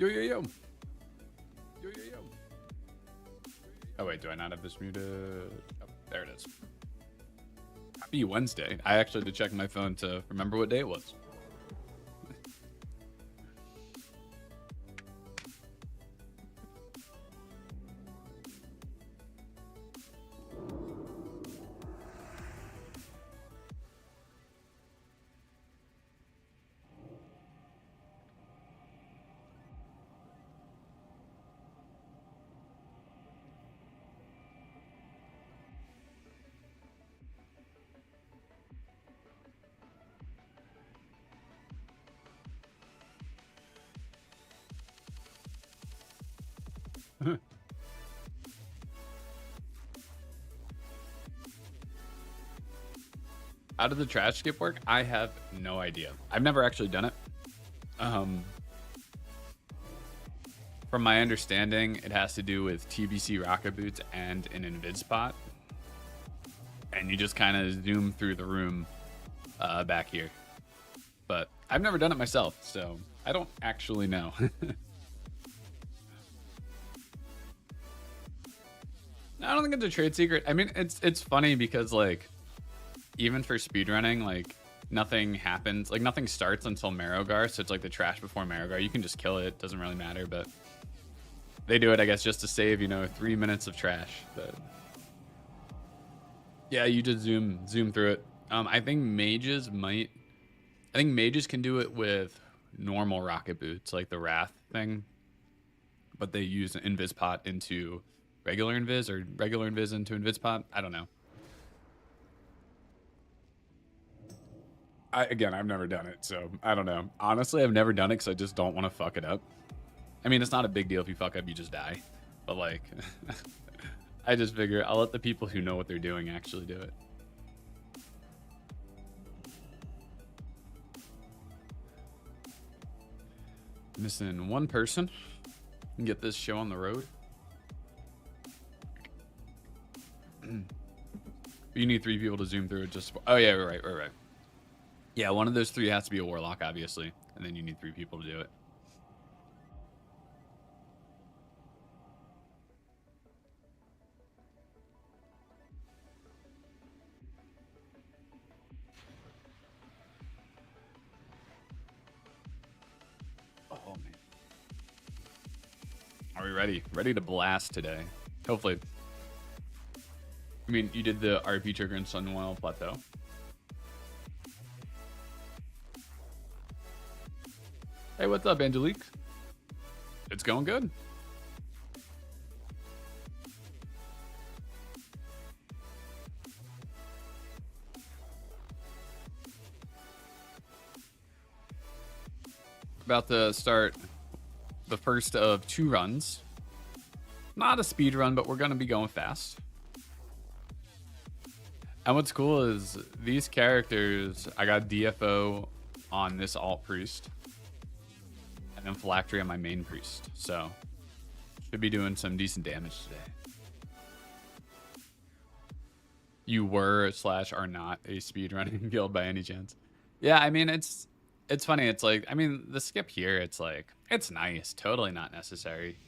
Yo, yo, yo. Yo, yo, yo. Oh, wait, do I not have this muted? Oh, there it is. Happy Wednesday. I actually had to check my phone to remember what day it was. How did the trash skip work? I have no idea. I've never actually done it. From my understanding, it has to do with TBC rocket boots and an invid spot. And you just kind of zoom through the room back here. But I've never done it myself, so I don't actually know. I don't think it's a trade secret. I mean, it's funny because, like, even for speedrunning, like, nothing happens. Like, nothing starts until Marrowgar, so it's like the trash before Marrowgar. You can just kill it. Doesn't really matter, but they do it, I guess, just to save, you know, 3 minutes of trash. But yeah, you just zoom through it. I think mages can do it with normal rocket boots, like the Wrath thing, but they use an invis pot into regular invis, or regular invis into invis pot. I don't know. Again, I've never done it, so I don't know. Honestly, I've never done it because I just don't want to fuck it up. I mean, it's not a big deal if you fuck up, you just die. But, like, I just figure I'll let the people who know what they're doing actually do it. Missing one person. And get this show on the road. You need 3 people to zoom through it. Just oh yeah, right. Yeah, one of those 3 has to be a warlock, obviously, and then you need 3 people to do it. Oh man, are we ready? Ready to blast today? Hopefully. I mean, you did the RP trigger in Sunwell Plateau. Hey, what's up, Angelique? It's going good. About to start the first of 2 runs. Not a speed run, but we're going to be going fast. And what's cool is these characters, I got DFO on this alt priest. And then phylactery on my main priest. So, should be doing some decent damage today. You were / are not a speedrunning guild by any chance? Yeah, I mean, it's funny. It's like, I mean, the skip here, it's like, it's nice. Totally not necessary.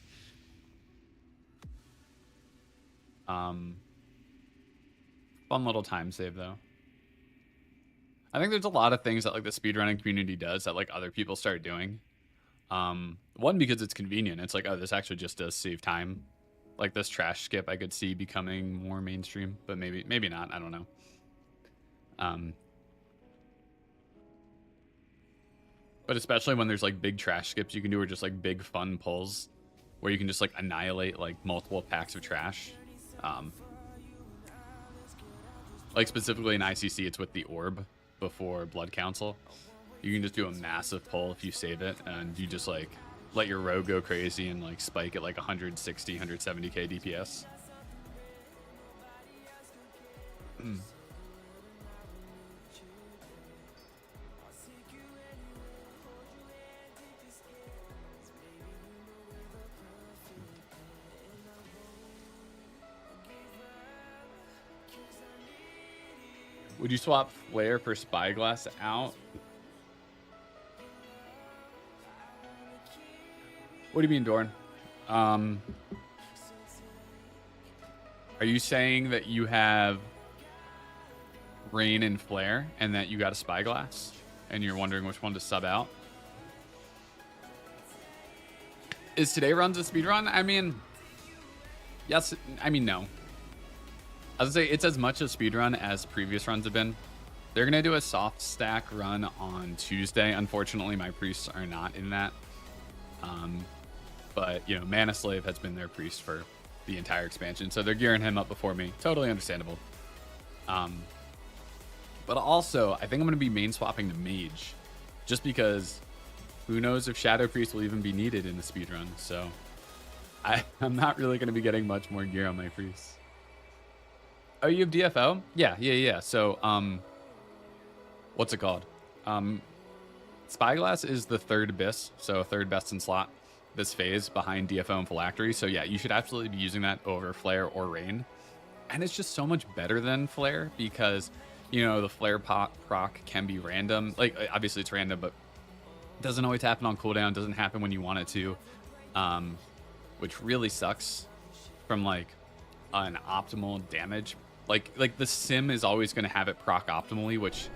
Fun little time save, though. I think there's a lot of things that, like, the speedrunning community does that, like, other people start doing. One, because it's convenient. It's like, oh, this actually just does save time. Like this trash skip, I could see becoming more mainstream, but maybe not. I don't know. But especially when there's like big trash skips you can do, or just like big fun pulls where you can just like annihilate like multiple packs of trash. Like specifically in ICC, it's with the orb before Blood Council. You can just do a massive pull if you save it, and you just like let your rogue go crazy and like spike at like 160, 170k DPS. Would you swap Flare for Spyglass out? What do you mean, Dorn? Are you saying that you have Rain and Flare and that you got a Spyglass and you're wondering which one to sub out? Is today runs a speedrun? I mean, yes. I mean, no. I would say it's as much a speedrun as previous runs have been. They're going to do a soft stack run on Tuesday. Unfortunately, my priests are not in that. But, you know, Mana Slave has been their priest for the entire expansion, so they're gearing him up before me. Totally understandable. But also, I think I'm going to be main swapping to Mage, just because who knows if Shadow Priest will even be needed in the speedrun. So I'm not really going to be getting much more gear on my priests. Oh, you have DFO? Yeah. So, what's it called? Spyglass is the third Abyss, so third best in slot this phase behind DFO and Phylactery. So yeah, you should absolutely be using that over Flare or Rain. And it's just so much better than Flare because, you know, the Flare proc can be random. Like, obviously it's random, but it doesn't always happen on cooldown. Doesn't happen when you want it to, which really sucks from like an optimal damage. Like the sim is always going to have it proc optimally, which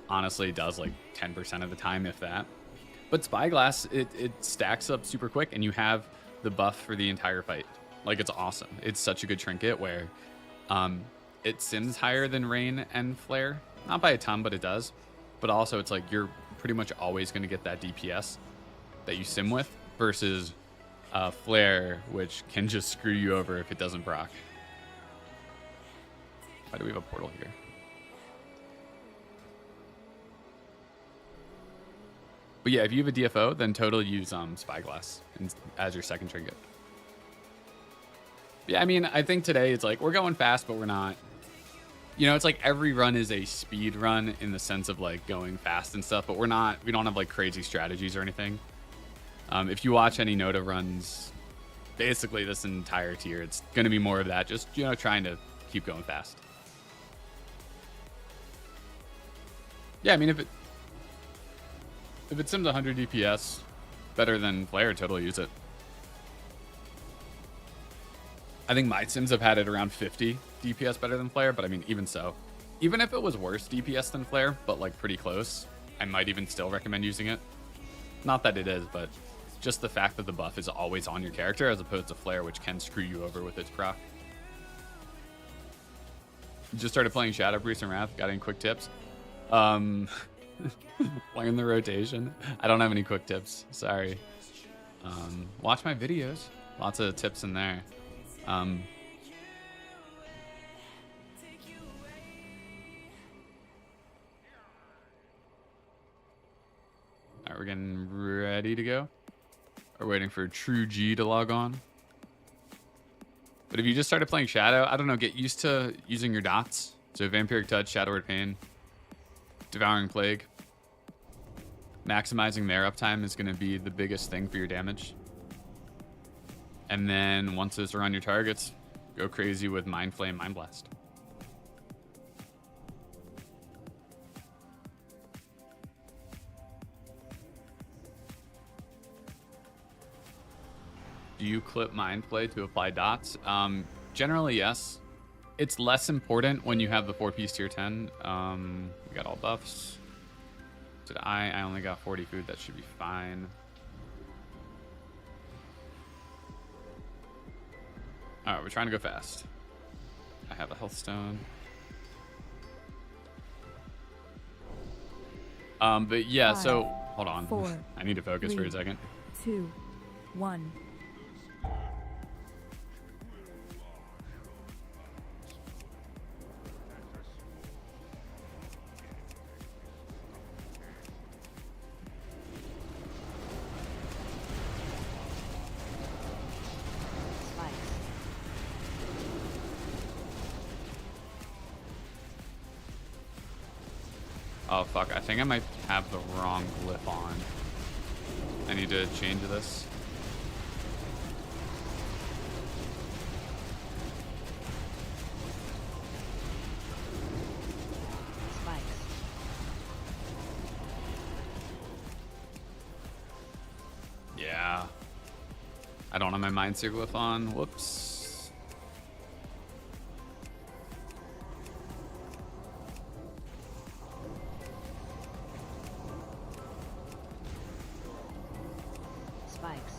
honestly does like 10% of the time, if that. But Spyglass, it stacks up super quick, and you have the buff for the entire fight. Like, it's awesome. It's such a good trinket where it sims higher than Rain and Flare. Not by a ton, but it does. But also, it's like you're pretty much always going to get that DPS that you sim with versus Flare, which can just screw you over if it doesn't proc. Why do we have a portal here? But yeah, if you have a DFO, then totally use Spyglass as your second trinket. Yeah, I mean, I think today it's like we're going fast, but we're not. You know, it's like every run is a speed run in the sense of like going fast and stuff, but we're not. We don't have like crazy strategies or anything. If you watch any Noda runs, basically this entire tier, it's going to be more of that. Just, you know, trying to keep going fast. Yeah, I mean, if it sims 100 DPS better than Flare, totally use it. I think my sims have had it around 50 DPS better than Flare, but I mean, even so. Even if it was worse DPS than Flare, but like pretty close, I might even still recommend using it. Not that it is, but just the fact that the buff is always on your character as opposed to Flare, which can screw you over with its proc. Just started playing Shadow Priest and Wrath. Got any quick tips? Learn the rotation. I don't have any quick tips. Sorry. Watch my videos. Lots of tips in there. All right, we're getting ready to go. We're waiting for True G to log on. But if you just started playing Shadow, I don't know, get used to using your dots. So Vampiric Touch, Shadow Word Pain, Devouring Plague. Maximizing their uptime is going to be the biggest thing for your damage. And then once those are on your targets, go crazy with Mind Flay and Mind Blast. Do you clip Mind Flay to apply dots? Generally, yes. It's less important when you have the 4-piece tier 10. We got all buffs. Did I only got 40 food. That should be fine. All right, we're trying to go fast. I have a health stone. But yeah, 5, so hold on. 4, I need to focus 3, for a second. 2, 1. Oh fuck, I think I might have the wrong glyph on. I need to change this. Spikes. Yeah. I don't have my Mind Seer glyph on. Whoops. Spikes.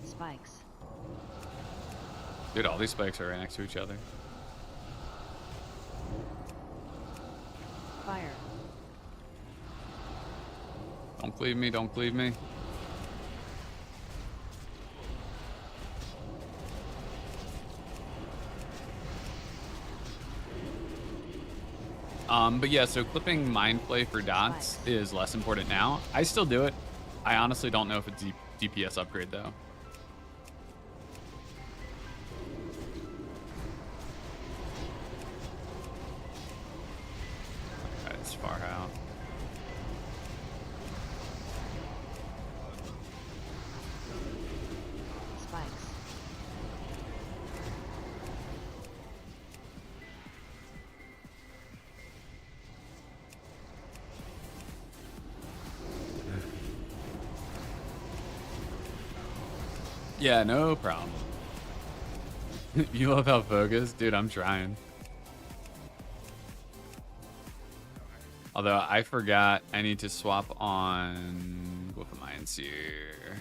Spikes. Dude, all these spikes are right next to each other. Fire. Don't cleave me, don't cleave me. But yeah, so clipping Mind Flay for dots is less important now. I still do it. I honestly don't know if it's DPS upgrade though. Okay, it's far out. Spikes. Yeah, no problem. You love how focused? Dude, I'm trying. Although I forgot I need to swap on what am I in here?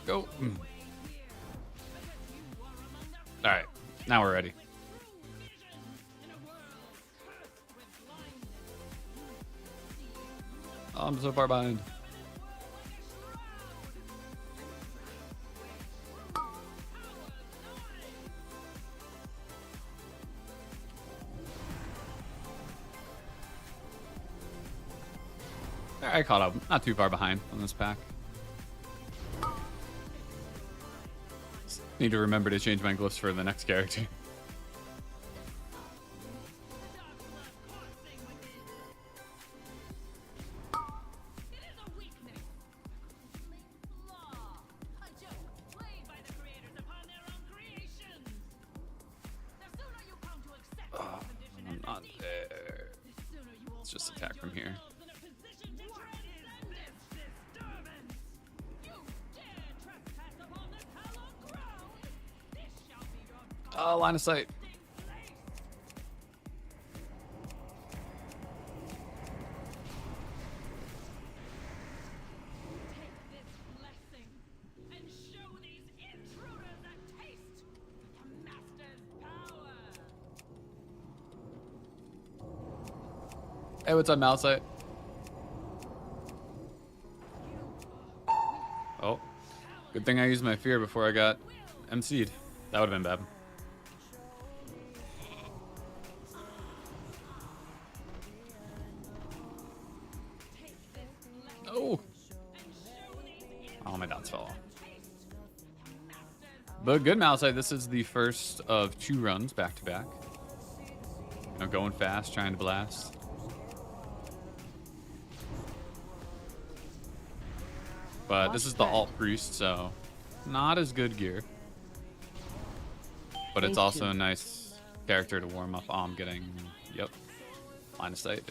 Go. Alright, now we're ready. Oh, I'm so far behind. I caught up. Not too far behind on this pack. Just need to remember to change my glyphs for the next character. Oh, I'm not there. Let's just attack from here. Oh, line of sight. Hey, what's up, Malsight? Oh, good thing I used my fear before I got MC'd. That would have been bad. Oh, my dots fell off. But good, Malsight. This is the first of 2 runs back to back. You know, going fast, trying to blast. But this is the alt priest, so not as good gear. But it's also a nice character to warm up. Oh, I'm getting, yep, line of sight.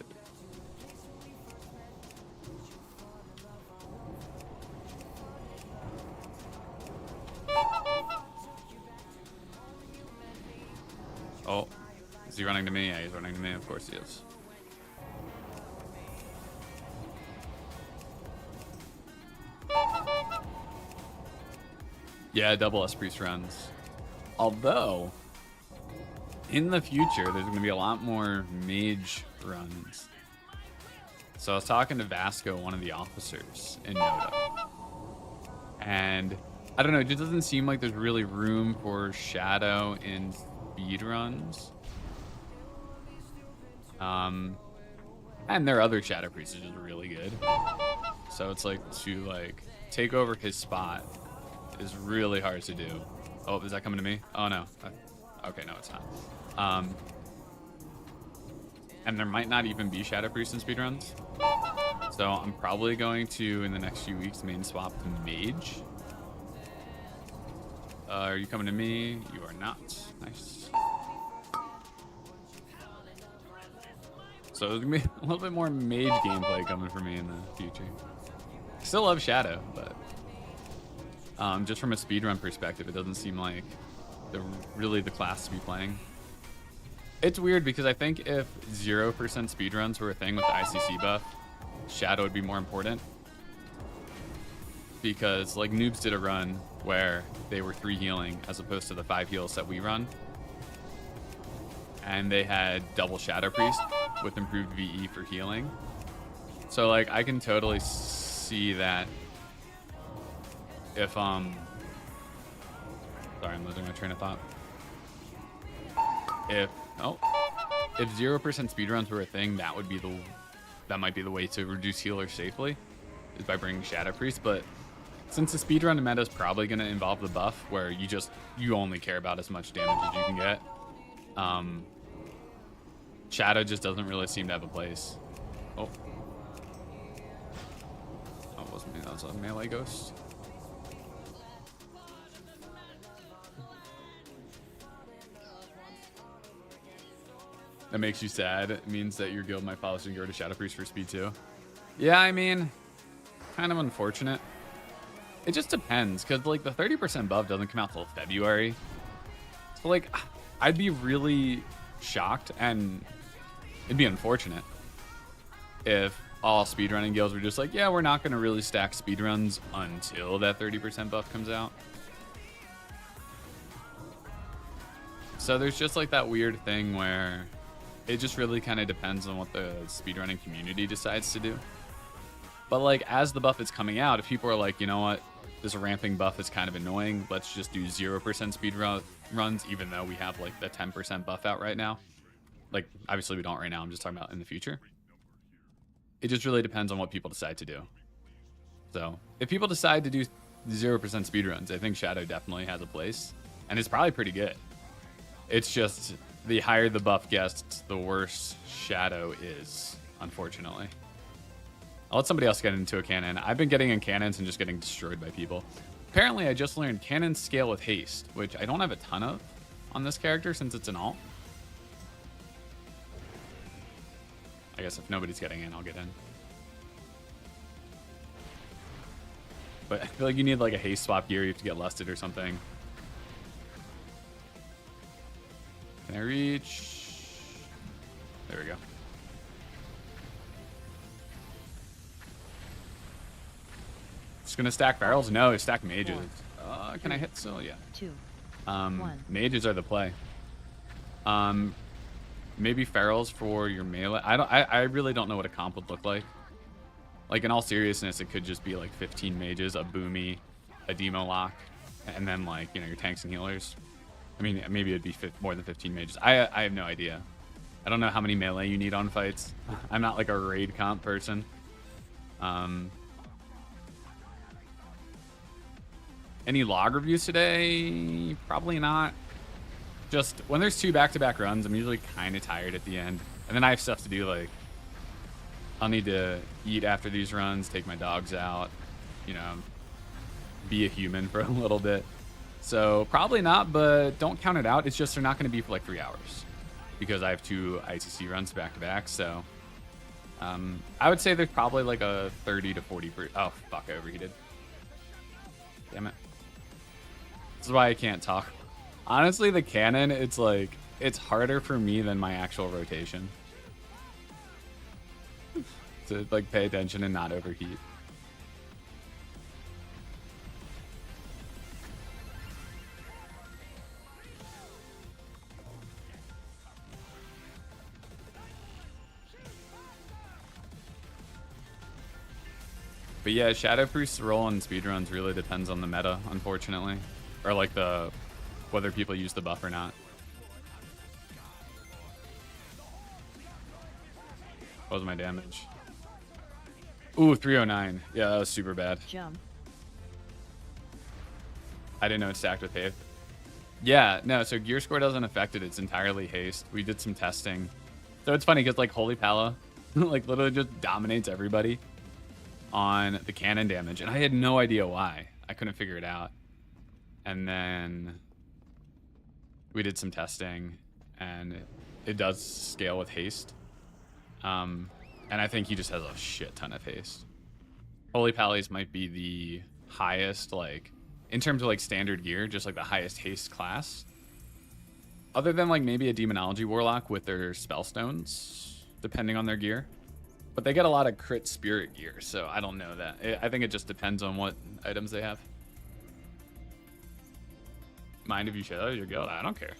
Oh, is he running to me? Yeah, he's running to me. Of course he is. Yeah, double S priest runs. Although, in the future, there's going to be a lot more mage runs. So I was talking to Vasco, one of the officers in Noda. And I don't know, it just doesn't seem like there's really room for shadow in speed runs. And their other shadow priest is just really good. So it's like to take over his spot is really hard to do. Oh, is that coming to me? Oh no. Okay, no, it's not. And there might not even be shadow priest in speedruns. So I'm probably going to, in the next few weeks, main swap to Mage. Are you coming to me? You are not. Nice. So there's gonna be a little bit more Mage gameplay coming for me in the future. Still love Shadow, but just from a speedrun perspective, it doesn't seem like really the class to be playing. It's weird because I think if 0% speedruns were a thing with the ICC buff, Shadow would be more important. Because like Noobs did a run where they were 3 healing as opposed to the 5 heals that we run. And they had double Shadow Priest with improved VE for healing. So like I can totally see that if sorry, I'm losing my train of thought. If 0% speedruns were a thing, that might be the way to reduce healers safely, is by bringing Shadow Priest. But since the speedrun meta is probably going to involve the buff where you only care about as much damage as you can get, Shadow just doesn't really seem to have a place. Oh, it wasn't me, that was a melee ghost. That makes you sad. It means that your guild might follow and go to Shadow Priest for speed too. Yeah, I mean, kind of unfortunate. It just depends, because like the 30% buff doesn't come out till February. So like, I'd be really shocked, and it'd be unfortunate if all speedrunning guilds were just like, yeah, we're not going to really stack speedruns until that 30% buff comes out. So there's just like that weird thing where it just really kind of depends on what the speedrunning community decides to do. But like as the buff is coming out, if people are like, you know what, this ramping buff is kind of annoying, let's just do 0% speed runs, even though we have like the 10% buff out right now. Like obviously we don't right now, I'm just talking about in the future. It just really depends on what people decide to do. So if people decide to do 0% speed runs, I think Shadow definitely has a place, and it's probably pretty good. It's just the higher the buff gets, the worse Shadow is, unfortunately. I'll let somebody else get into a cannon. I've been getting in cannons and just getting destroyed by people. Apparently, I just learned cannons scale with haste, which I don't have a ton of on this character since it's an alt. I guess if nobody's getting in, I'll get in. But I feel like you need like a haste swap gear. You have to get lusted or something. Can I reach? There we go. Just gonna stack barrels? No, stack mages. Can I hit still? Yeah. 2, 1. Mages are the play. Maybe ferals for your melee. I really don't know what a comp would look like. Like in all seriousness, it could just be like 15 mages, a boomy, a demo lock, and then like, you know, your tanks and healers. I mean, maybe it'd be more than 15 mages. I have no idea. I don't know how many melee you need on fights. I'm not like a raid comp person. Any log reviews today? Probably not. Just when there's 2 back-to-back runs, I'm usually kind of tired at the end. And then I have stuff to do, like I'll need to eat after these runs, take my dogs out, you know, be a human for a little bit. So probably not, but don't count it out. It's just they're not going to be for like 3 hours because I have 2 ICC runs back-to-back. So I would say there's probably like a 30 to 40 oh, fuck, I overheated. Damn it. This is why I can't talk. Honestly, the cannon, it's like, it's harder for me than my actual rotation. To like pay attention and not overheat. But yeah, Shadow Priest's role in speedruns really depends on the meta, unfortunately. Or like whether people use the buff or not. What was my damage? Ooh, 309. Yeah, that was super bad. Jump. I didn't know it stacked with haste. Yeah, no, so gear score doesn't affect it. It's entirely haste. We did some testing. So it's funny because like Holy Pala like literally just dominates everybody on the cannon damage. And I had no idea why. I couldn't figure it out. And then we did some testing, and it does scale with haste. And I think he just has a shit ton of haste. Holy Pallies might be the highest, like, in terms of like standard gear, just like the highest haste class. Other than like maybe a Demonology Warlock with their Spellstones, depending on their gear. But they get a lot of crit spirit gear, so I don't know that. I think it just depends on what items they have. Mind if you share your guild? I don't care.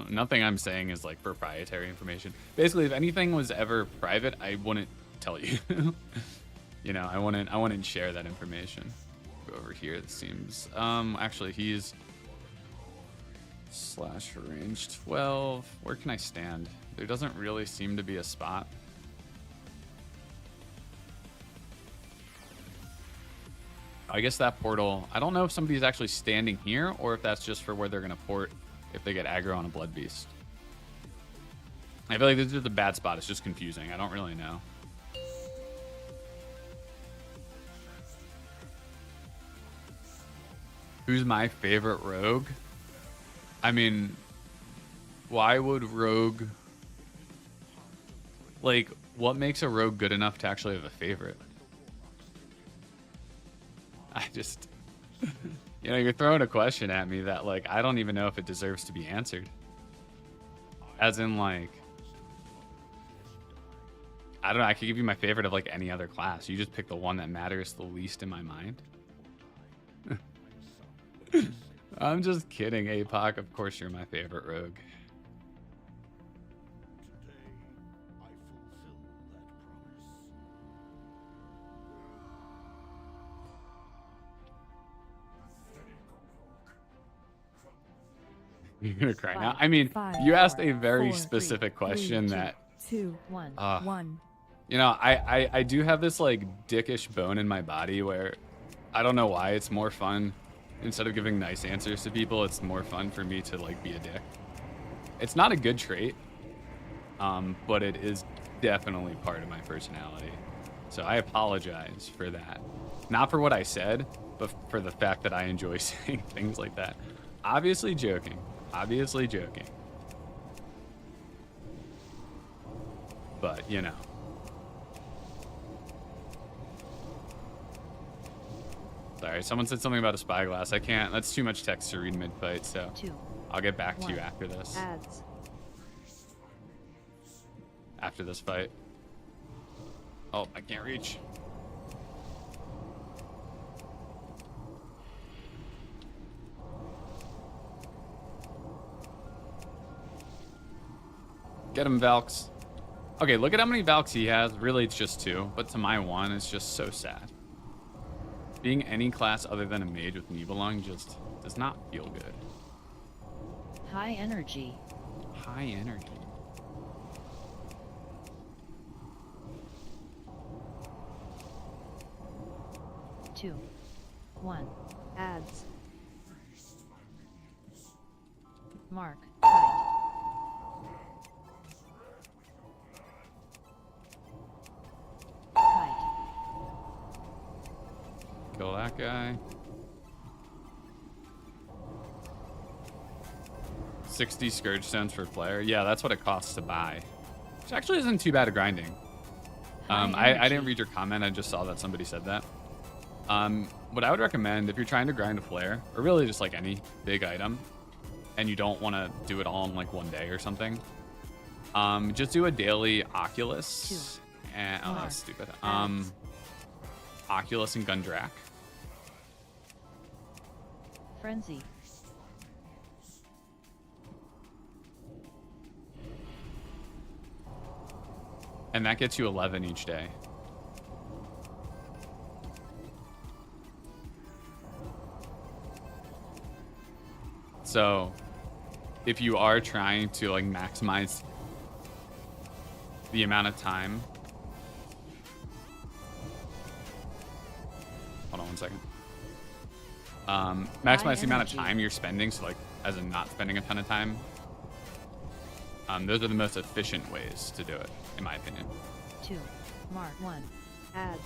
Nothing I'm saying is like proprietary information. Basically, if anything was ever private, I wouldn't tell you. You know, I wouldn't share that information. Go over here. It seems actually he's slash range 12. Where can I stand? There doesn't really seem to be a spot. I guess that portal, I don't know if somebody's actually standing here or if that's just for where they're going to port if they get aggro on a Blood Beast. I feel like this is just a bad spot. It's just confusing. I don't really know. Who's my favorite rogue? I mean, why would rogue... Like, what makes a rogue good enough to actually have a favorite? I just... You know, you're throwing a question at me that, like, I don't even know if it deserves to be answered. As in, like... I don't know, I could give you my favorite of, like, any other class. You just pick the one that matters the least in my mind. I'm just kidding, APOC. Of course you're my favorite rogue. You're gonna cry now. I mean, you asked a very specific question that... 2, 1. You know, I do have this, like, dickish bone in my body where I don't know why it's more fun. Instead of giving nice answers to people, it's more fun for me to, like, be a dick. It's not a good trait, but it is definitely part of my personality. So I apologize for that. Not for what I said, but for the fact that I enjoy saying things like that. Obviously joking. Obviously joking. But, you know. Sorry, someone said something about a spyglass. I can't. That's too much text to read mid-fight, so 2, I'll get back to you after this. Adds. After this fight. Oh, I can't reach. Get him, Valks. Okay, look at how many Valks he has. Really, it's just 2, but to my 1, it's just so sad. Being any class other than a mage with Nibelung just does not feel good. High energy. High energy. Two, 1. Adds. Mark. Kite. Kite. Kill that guy. 60 Scourge Stones for player. Yeah, that's what it costs to buy. Which actually isn't too bad at grinding. I didn't read your comment. I just saw that somebody said that. What I would recommend if you're trying to grind a flare, or really just like any big item, and you don't want to do it all in like one day or something, just do a daily Oculus. And, oh, that's stupid. Oculus and Gundrak. Frenzy. And that gets you 11 each day. So if you are trying to like maximize the amount of time, hold on one second. Maximize the amount of time you're spending, so like as in not spending a ton of time. Those are the most efficient ways to do it, in my opinion. 2, Mark 1. Adds.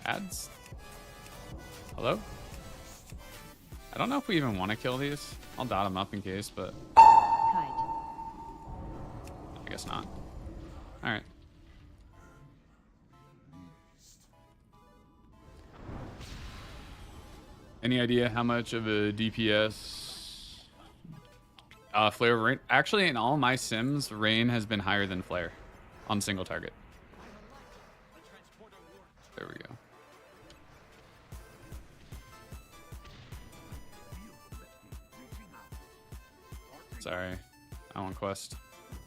Ads? Hello? I don't know if we even want to kill these. I'll dot them up in case, but Kite. I guess not. All right. Any idea how much of a DPS Flare Rain? Actually, in all my sims, Rain has been higher than Flare on single target. There we go. Sorry, I want quest.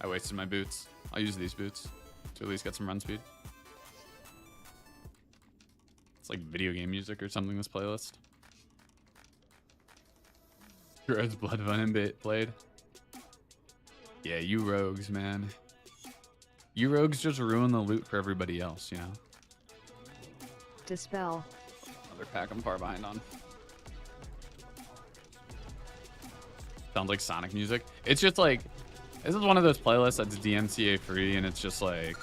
I wasted my boots. I'll use these boots to at least get some run speed. It's like video game music or something, this playlist. Red's Blood Venom played. Yeah, you rogues, man. You rogues just ruin the loot for everybody else, you know? Dispel. Another pack I'm far behind on. Sounds like Sonic music. It's just like, this is one of those playlists that's DMCA free, and it's just like,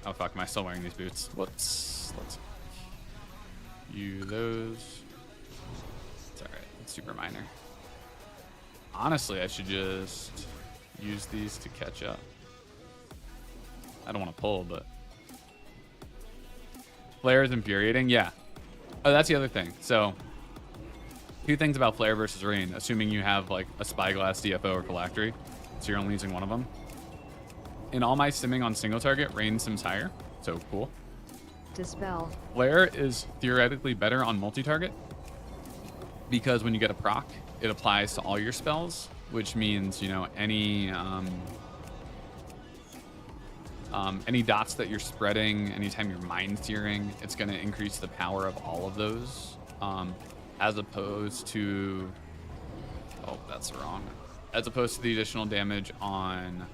oh fuck, am I still wearing these boots? Whoops. Let's use those. It's alright, it's super minor. Honestly, I should just use these to catch up. I don't want to pull, but Flare is infuriating. Yeah. Oh, that's the other thing. So, two things about Flare versus Rain. Assuming you have like a Spyglass, DFO, or Phylactery, so you're only using one of them. In all my simming on single target, Rain sims higher, so cool. Dispel. Flare is theoretically better on multi-target because when you get a proc, it applies to all your spells, which means, you know, any dots that you're spreading, anytime you're mind searing, it's going to increase the power of all of those, as opposed to, oh, that's wrong, as opposed to the additional damage on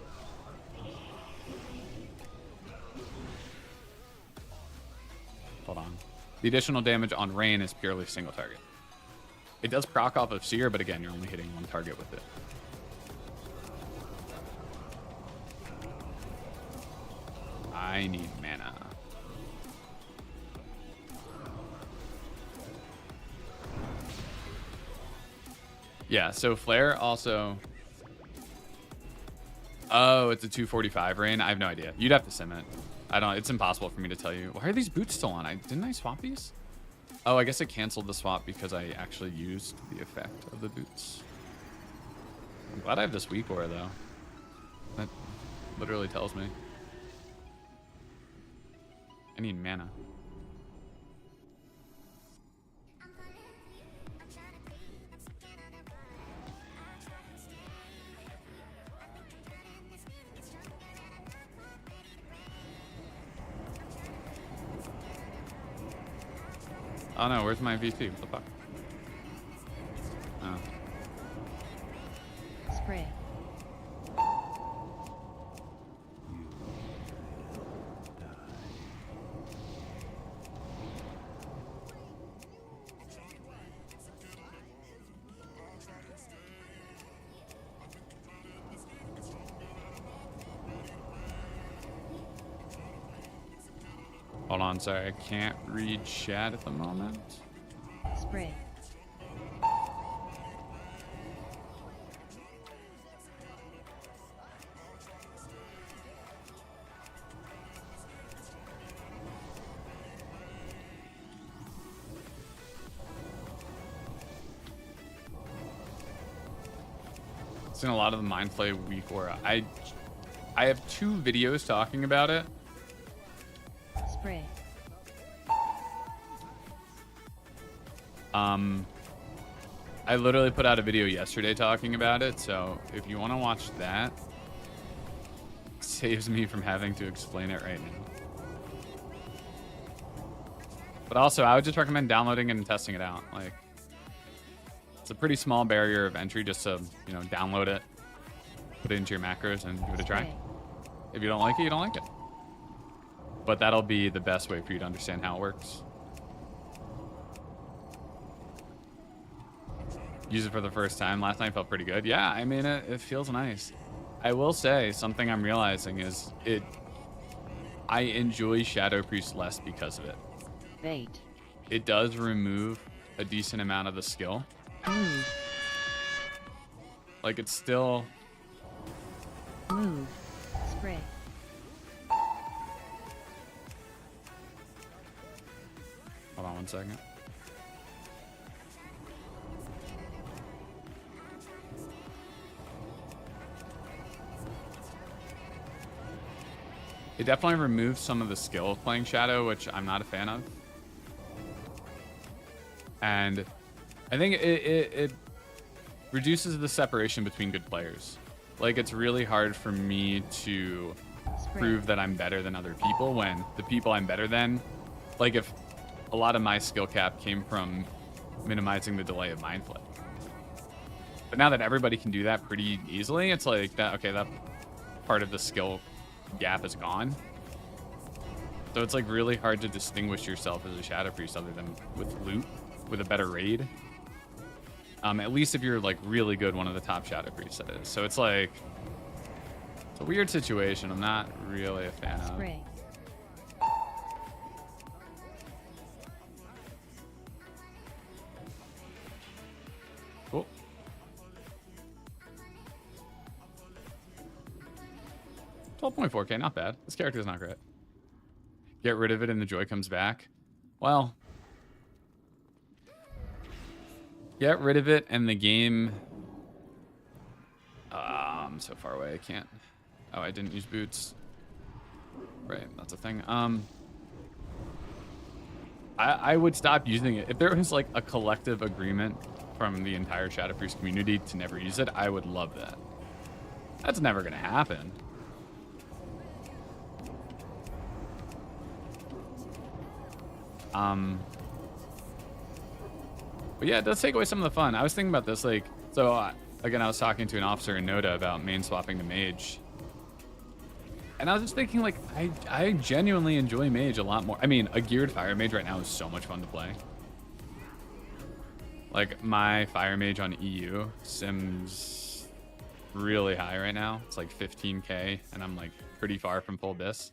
hold on. The additional damage on Rain is purely single target. It does proc off of Seer, but again, you're only hitting one target with it. I need mana. Yeah, so Flare also... Oh, it's a 245 Rain? I have no idea. You'd have to sim it. I don't... It's impossible for me to tell you. Why are these boots still on? Didn't I swap these? Oh, I guess it canceled the swap because I actually used the effect of the boots. I'm glad I have this Weakauras, though. That literally tells me. I need mana. Oh no, where's my VC? What the fuck? Oh. Spray. Hold on, sorry, I can't read chat at the moment. Spray. Seen a lot of the Mind Flay Weakaura. I have 2 videos talking about it. Spray. I literally put out a video yesterday talking about it, so if you want to watch that, it saves me from having to explain it right now. But also, I would just recommend downloading it and testing it out. Like, it's a pretty small barrier of entry just to, you know, download it, put it into your macros, and give it a try. Spray. If you don't like it, you don't like it. But that'll be the best way for you to understand how it works. Use it for the first time. Last night felt pretty good. Yeah, I mean, it feels nice. I will say, something I'm realizing is I enjoy Shadow Priest less because of it. Bait. It does remove a decent amount of the skill. Move. Like, it's still... Move. Spray. Hold on 1 second. It definitely removes some of the skill of playing Shadow, which I'm not a fan of. And I think it reduces the separation between good players. Like, it's really hard for me to prove that I'm better than other people when the people I'm better than, like, if a lot of my skill cap came from minimizing the delay of Mind Flay. But now that everybody can do that pretty easily, it's like that, okay, that part of the skill gap is gone. So it's like really hard to distinguish yourself as a Shadow Priest other than with loot, with a better raid. At least if you're like really good, one of the top Shadow Priests that is. So it's like, it's a weird situation. I'm not really a fan of. Spray. Cool. $12.4K, not bad. This character's not great. Get rid of it and the joy comes back. Well, get rid of it and the game... I'm so far away, I can't... Oh, I didn't use boots. Right, that's a thing. I would stop using it. If there was like a collective agreement from the entire Shadow Priest community to never use it, I would love that. That's never gonna happen. But yeah, it does take away some of the fun. I was thinking about this, like, so again, I was talking to an officer in Noda about main swapping to Mage. And I was just thinking, like, I genuinely enjoy Mage a lot more. I mean, a geared Fire Mage right now is so much fun to play. Like, my Fire Mage on EU sims really high right now. It's like 15K, and I'm like pretty far from full bis.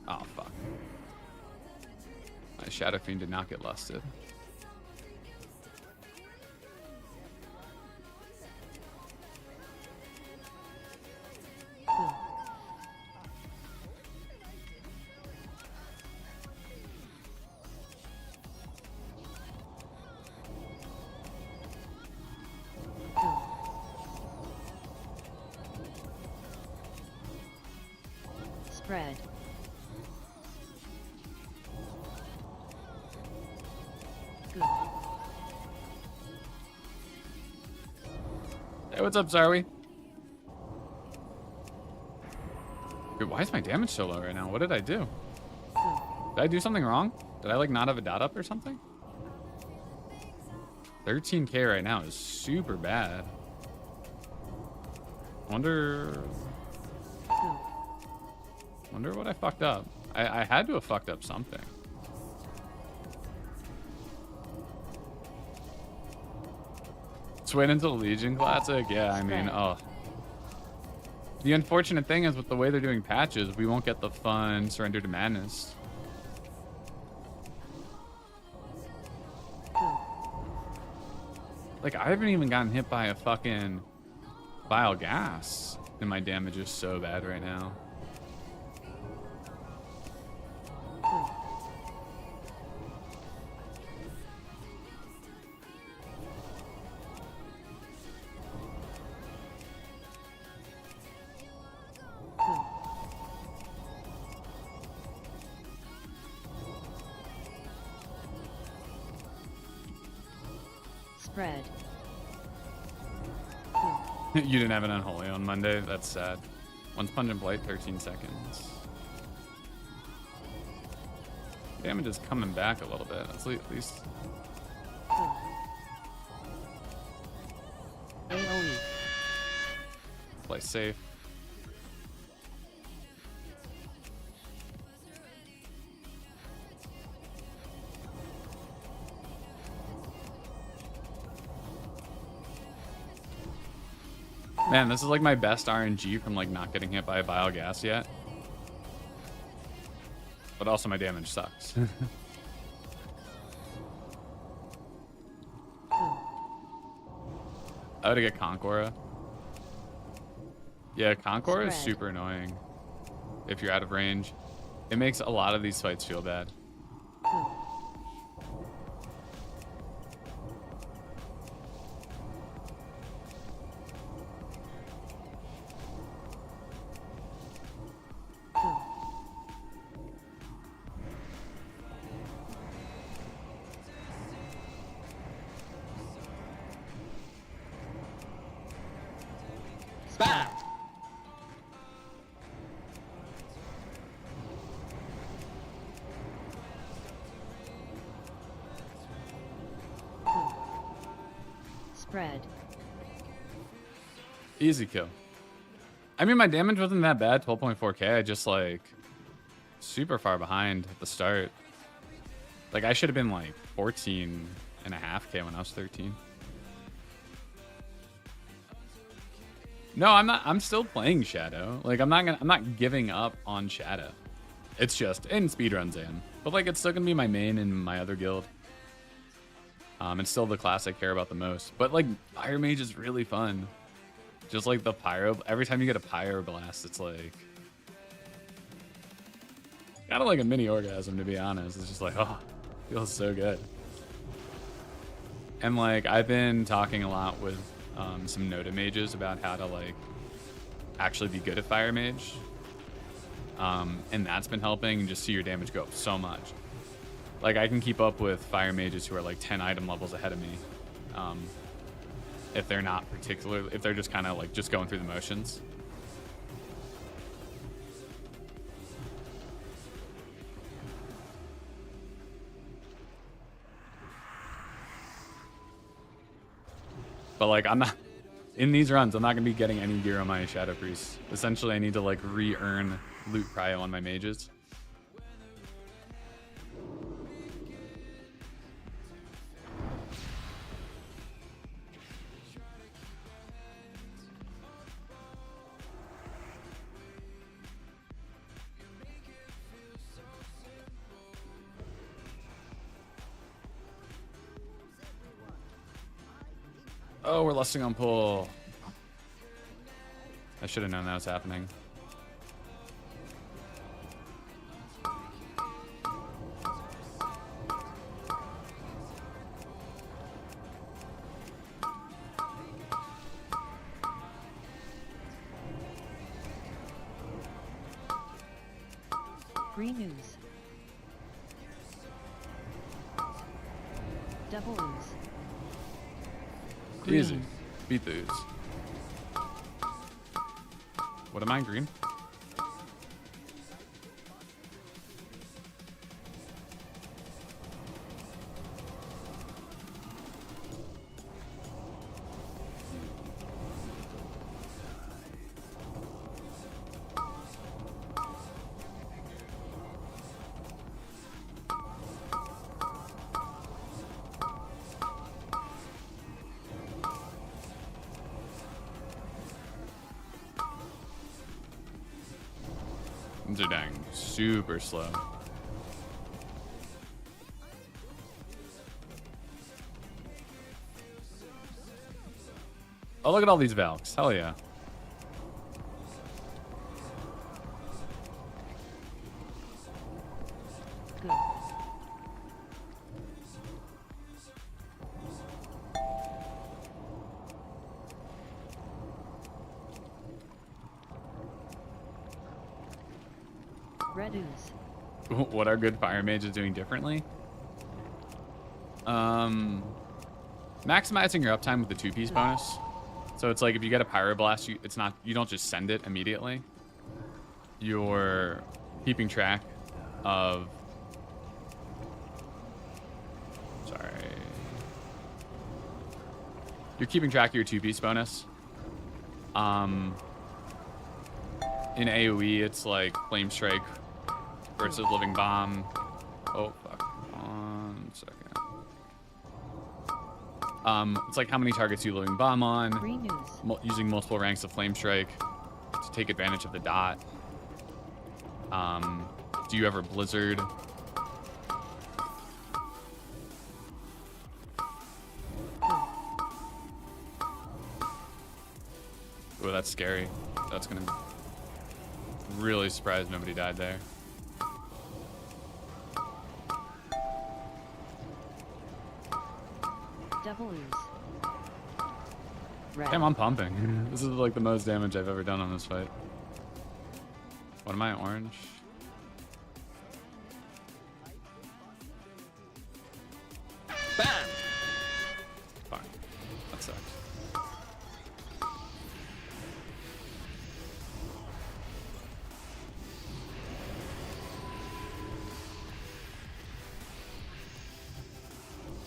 Oh, fuck. My Shadow Fiend did not get lusted. Spread. Good. Hey, what's up, Zarwi? Dude, why is my damage so low right now? What did I do? Did I do something wrong? Did I like not have a dot up or something? 13K right now is super bad. Wonder what I fucked up. I had to have fucked up something. Swing into the Legion Classic? Yeah, I mean, oh. The unfortunate thing is with the way they're doing patches, we won't get the fun Surrender to Madness. Like, I haven't even gotten hit by a fucking Vile Gas, and my damage is so bad right now. Spread. You didn't have an Unholy on Monday? That's sad. One Pungent Blight, 13 seconds. Damage is coming back a little bit. At least. AOE. Play safe. Man, this is like my best RNG from like not getting hit by a bile gas yet. But also my damage sucks. I would get Conquora. Yeah, Conquora is super annoying if you're out of range. It makes a lot of these fights feel bad. Spread. Easy kill. I mean, my damage wasn't that bad, 12.4k. I just, like, super far behind at the start. Like, I should have been, like, 14.5k when I was 13. No, I'm not. I'm still playing Shadow. Like, I'm not giving up on Shadow. It's just in speedruns in. But, like, it's still going to be my main in my other guild. It's still the class I care about the most. But, like, Fire Mage is really fun. Just, like, the Pyro... Every time you get a Pyro Blast, it's, like... Kind of like a mini orgasm, to be honest. It's just like, oh, feels so good. And, like, I've been talking a lot with some Nota mages about how to, like, actually be good at Fire Mage. And that's been helping, and just see your damage go up so much. Like, I can keep up with Fire Mages who are, like, 10 item levels ahead of me. If they're not particularly... If they're just kind of, like, just going through the motions. But, like, I'm not... In these runs, I'm not going to be getting any gear on my Shadow Priest. Essentially, I need to, like, re-earn loot prio on my mages. Oh, we're lusting on pull. I should have known that was happening. Green ooze. Double ooze. Easy. Beat the ooze. What am I, green? These are dying super slow. Oh, look at all these Valks. Hell yeah. Good. Red ooze. What are good Fire Mages doing differently? Maximizing your uptime with the 2-piece bonus. So it's like if you get a Pyroblast, you don't just send it immediately. You're keeping track of... Sorry. You're keeping track of your 2-piece bonus. In AoE, it's like Flame Strike versus Living Bomb. Oh, fuck. 1 second. It's like how many targets you living bomb on, Free news. using multiple ranks of flame strike to take advantage of the dot. Do you ever blizzard? Oh, that's scary. That's gonna really surprise nobody died there. Double ooze. Red. Damn, I'm pumping. This is like the most damage I've ever done on this fight. What am I, orange? Bam! Fine. That sucks.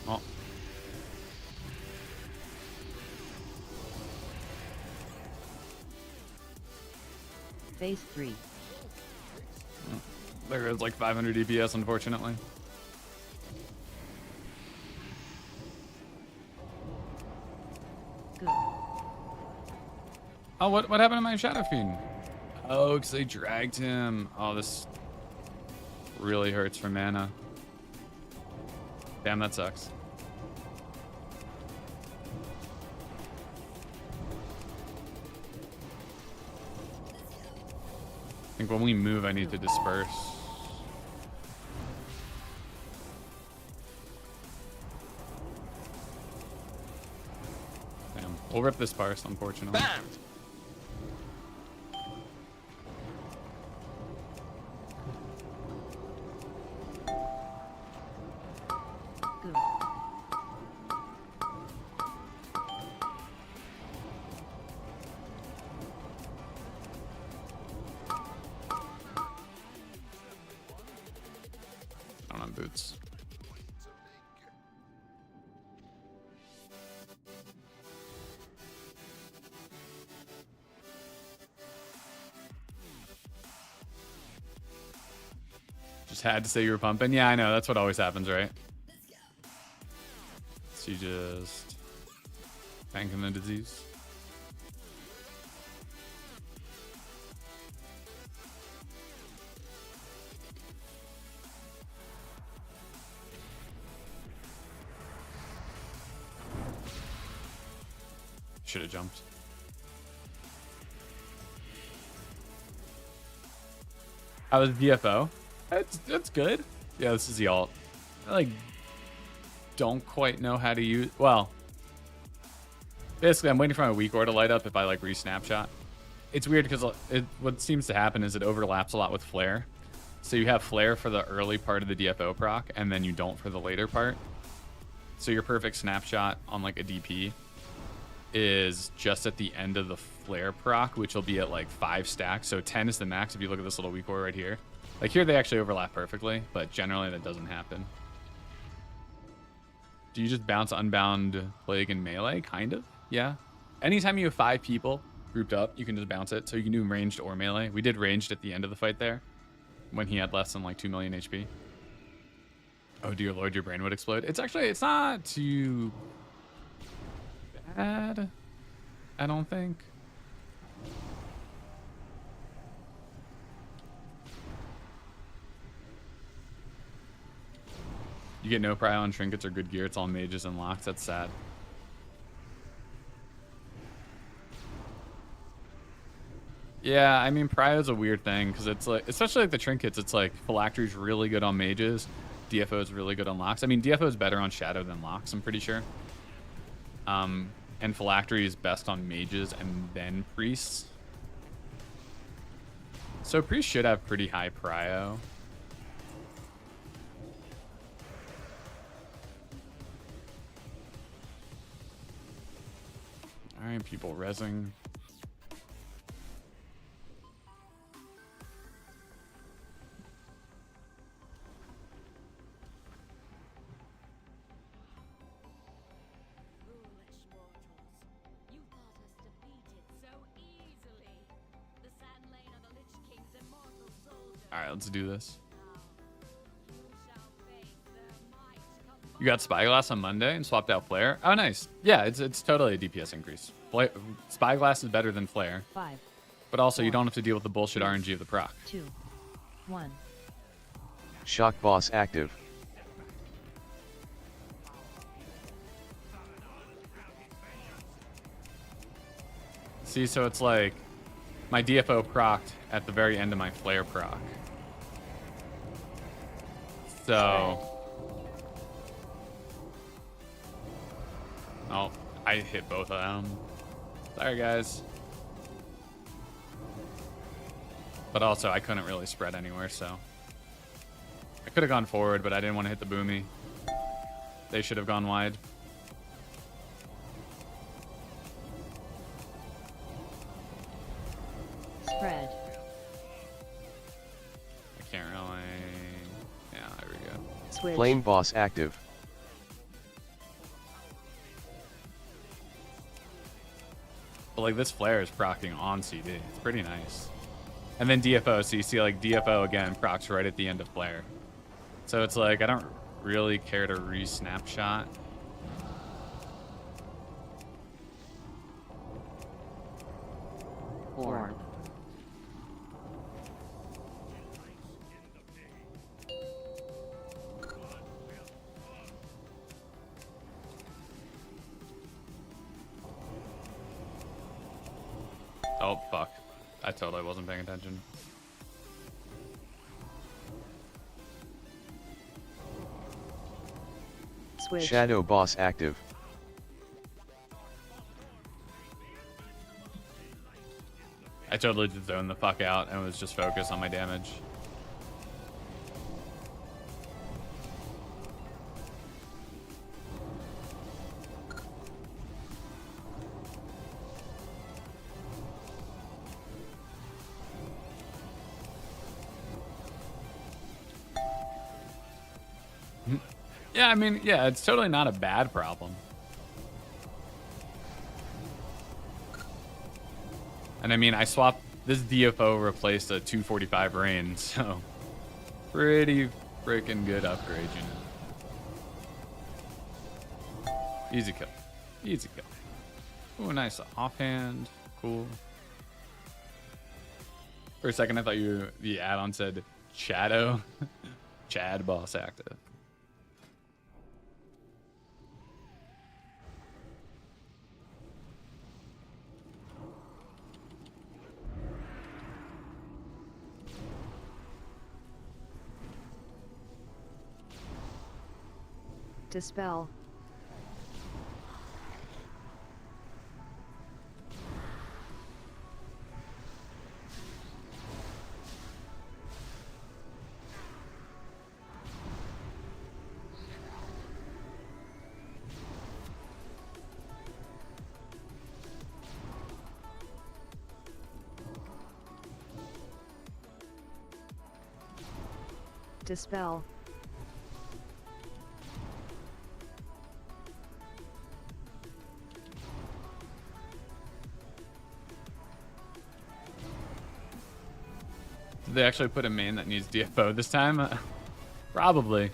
Oh. Phase 3. There goes like 500 DPS, unfortunately. Good. Oh, what happened to my Shadow Fiend? Oh, because they dragged him. Oh, this really hurts for mana. Damn, that sucks. I think when we move, I need to disperse. Damn. We'll rip this parse, unfortunately. Bam! Good. I don't have boots. Just had to say you were pumping. Yeah, I know. That's what always happens, right? So you just tanking the disease. Should have jumped. How was VFO? That's good. Yeah, this is the alt. I like don't quite know how to use. Well, basically, I'm waiting for my Weakauras to light up if I like re-snapshot. It's weird because what seems to happen is it overlaps a lot with flare. So you have flare for the early part of the DFO proc, and then you don't for the later part. So your perfect snapshot on like a DP is just at the end of the flare proc, which will be at like 5 stacks. So 10 is the max if you look at this little Weakauras right here. Like here they actually overlap perfectly, but generally that doesn't happen. Do you just bounce Unbound, Plague, and Melee? Kind of, yeah. Anytime you have 5 people grouped up, you can just bounce it. So you can do ranged or melee. We did ranged at the end of the fight there when he had less than like 2 million HP. Oh dear lord, your brain would explode. It's not too bad, I don't think. You get no prio on trinkets or good gear. It's all mages and locks. That's sad. Yeah, I mean, prio is a weird thing because it's like, especially like the trinkets, it's like phylactery's really good on mages. DFO is really good on locks. I mean, DFO is better on shadow than locks, I'm pretty sure. And phylactery is best on mages and then priests. So priests should have pretty high prio. All right, people rezzing. All right, let's do this. You got Spyglass on Monday and swapped out Flare? Oh, nice. Yeah, it's totally a DPS increase. Spyglass is better than Flare. 5, But also, you 4, don't have to deal with the bullshit 3, RNG of the proc. 2, 1. Shock boss active. See, so it's like my DFO procced at the very end of my Flare proc. So... Oh, I hit both of them. Sorry, guys. But also, I couldn't really spread anywhere, so... I could have gone forward, but I didn't want to hit the boomy. They should have gone wide. Spread. I can't really... Yeah, there we go. Switch. Flame boss active. But like this flare is proccing on CD. It's pretty nice. And then DFO, so you see like DFO again procs right at the end of flare. So it's like I don't really care to re-snapshot. Four. Oh fuck. I totally wasn't paying attention. Switch. Shadow boss active. I totally just zoned the fuck out and was just focused on my damage. Yeah, I mean, yeah, it's totally not a bad problem. And I mean, I swapped this DFO replaced a 245 rain, so pretty freaking good upgrade, you know. Easy kill. Easy kill. Ooh, nice offhand. Cool. For a second, I thought the add-on said Shadow. Chad boss active. Dispel. Dispel. Did they actually put a main that needs DFO this time? Probably.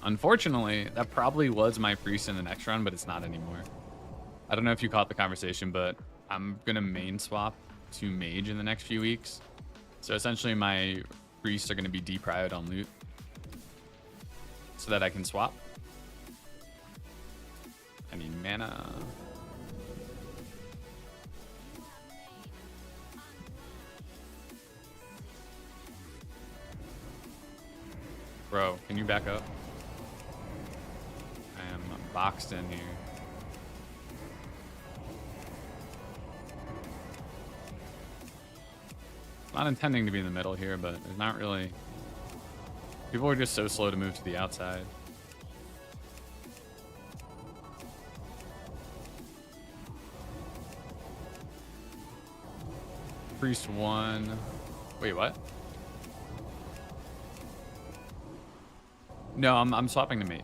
Unfortunately, that probably was my priest in the next run, but it's not anymore. I don't know if you caught the conversation, but I'm gonna main swap to Mage in the next few weeks. So essentially my priests are gonna be deprived on loot so that I can swap. I need mana. Bro, can you back up? I am boxed in here. Not intending to be in the middle here, but there's not really... People are just so slow to move to the outside. Priest 1. Wait, what? No, I'm swapping to Mage.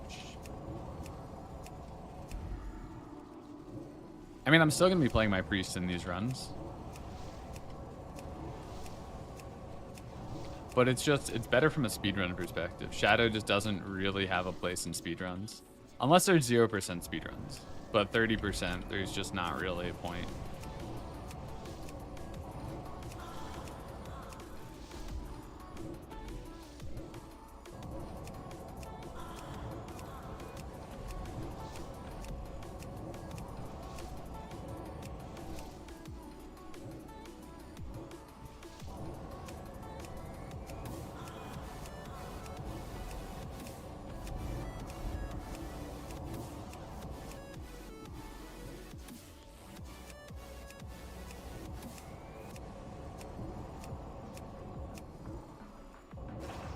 I mean, I'm still going to be playing my Priest in these runs. but it's better from a speedrun perspective. Shadow just doesn't really have a place in speedruns. Unless there's 0% speedruns. But 30%, there's just not really a point.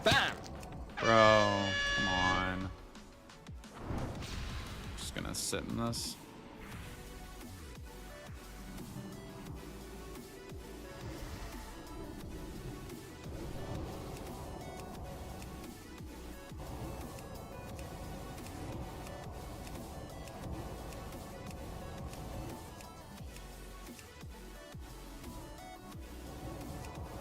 Bam! Bro, come on. Just gonna sit in this.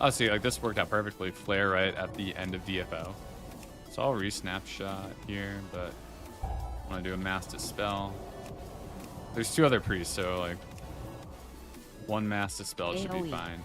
Oh, see, like this worked out perfectly. Flare right at the end of DFO. So I'll re-snapshot here, but I want to do a mass dispel. There's 2 other priests, so like 1 mass dispel should be AoE. fine.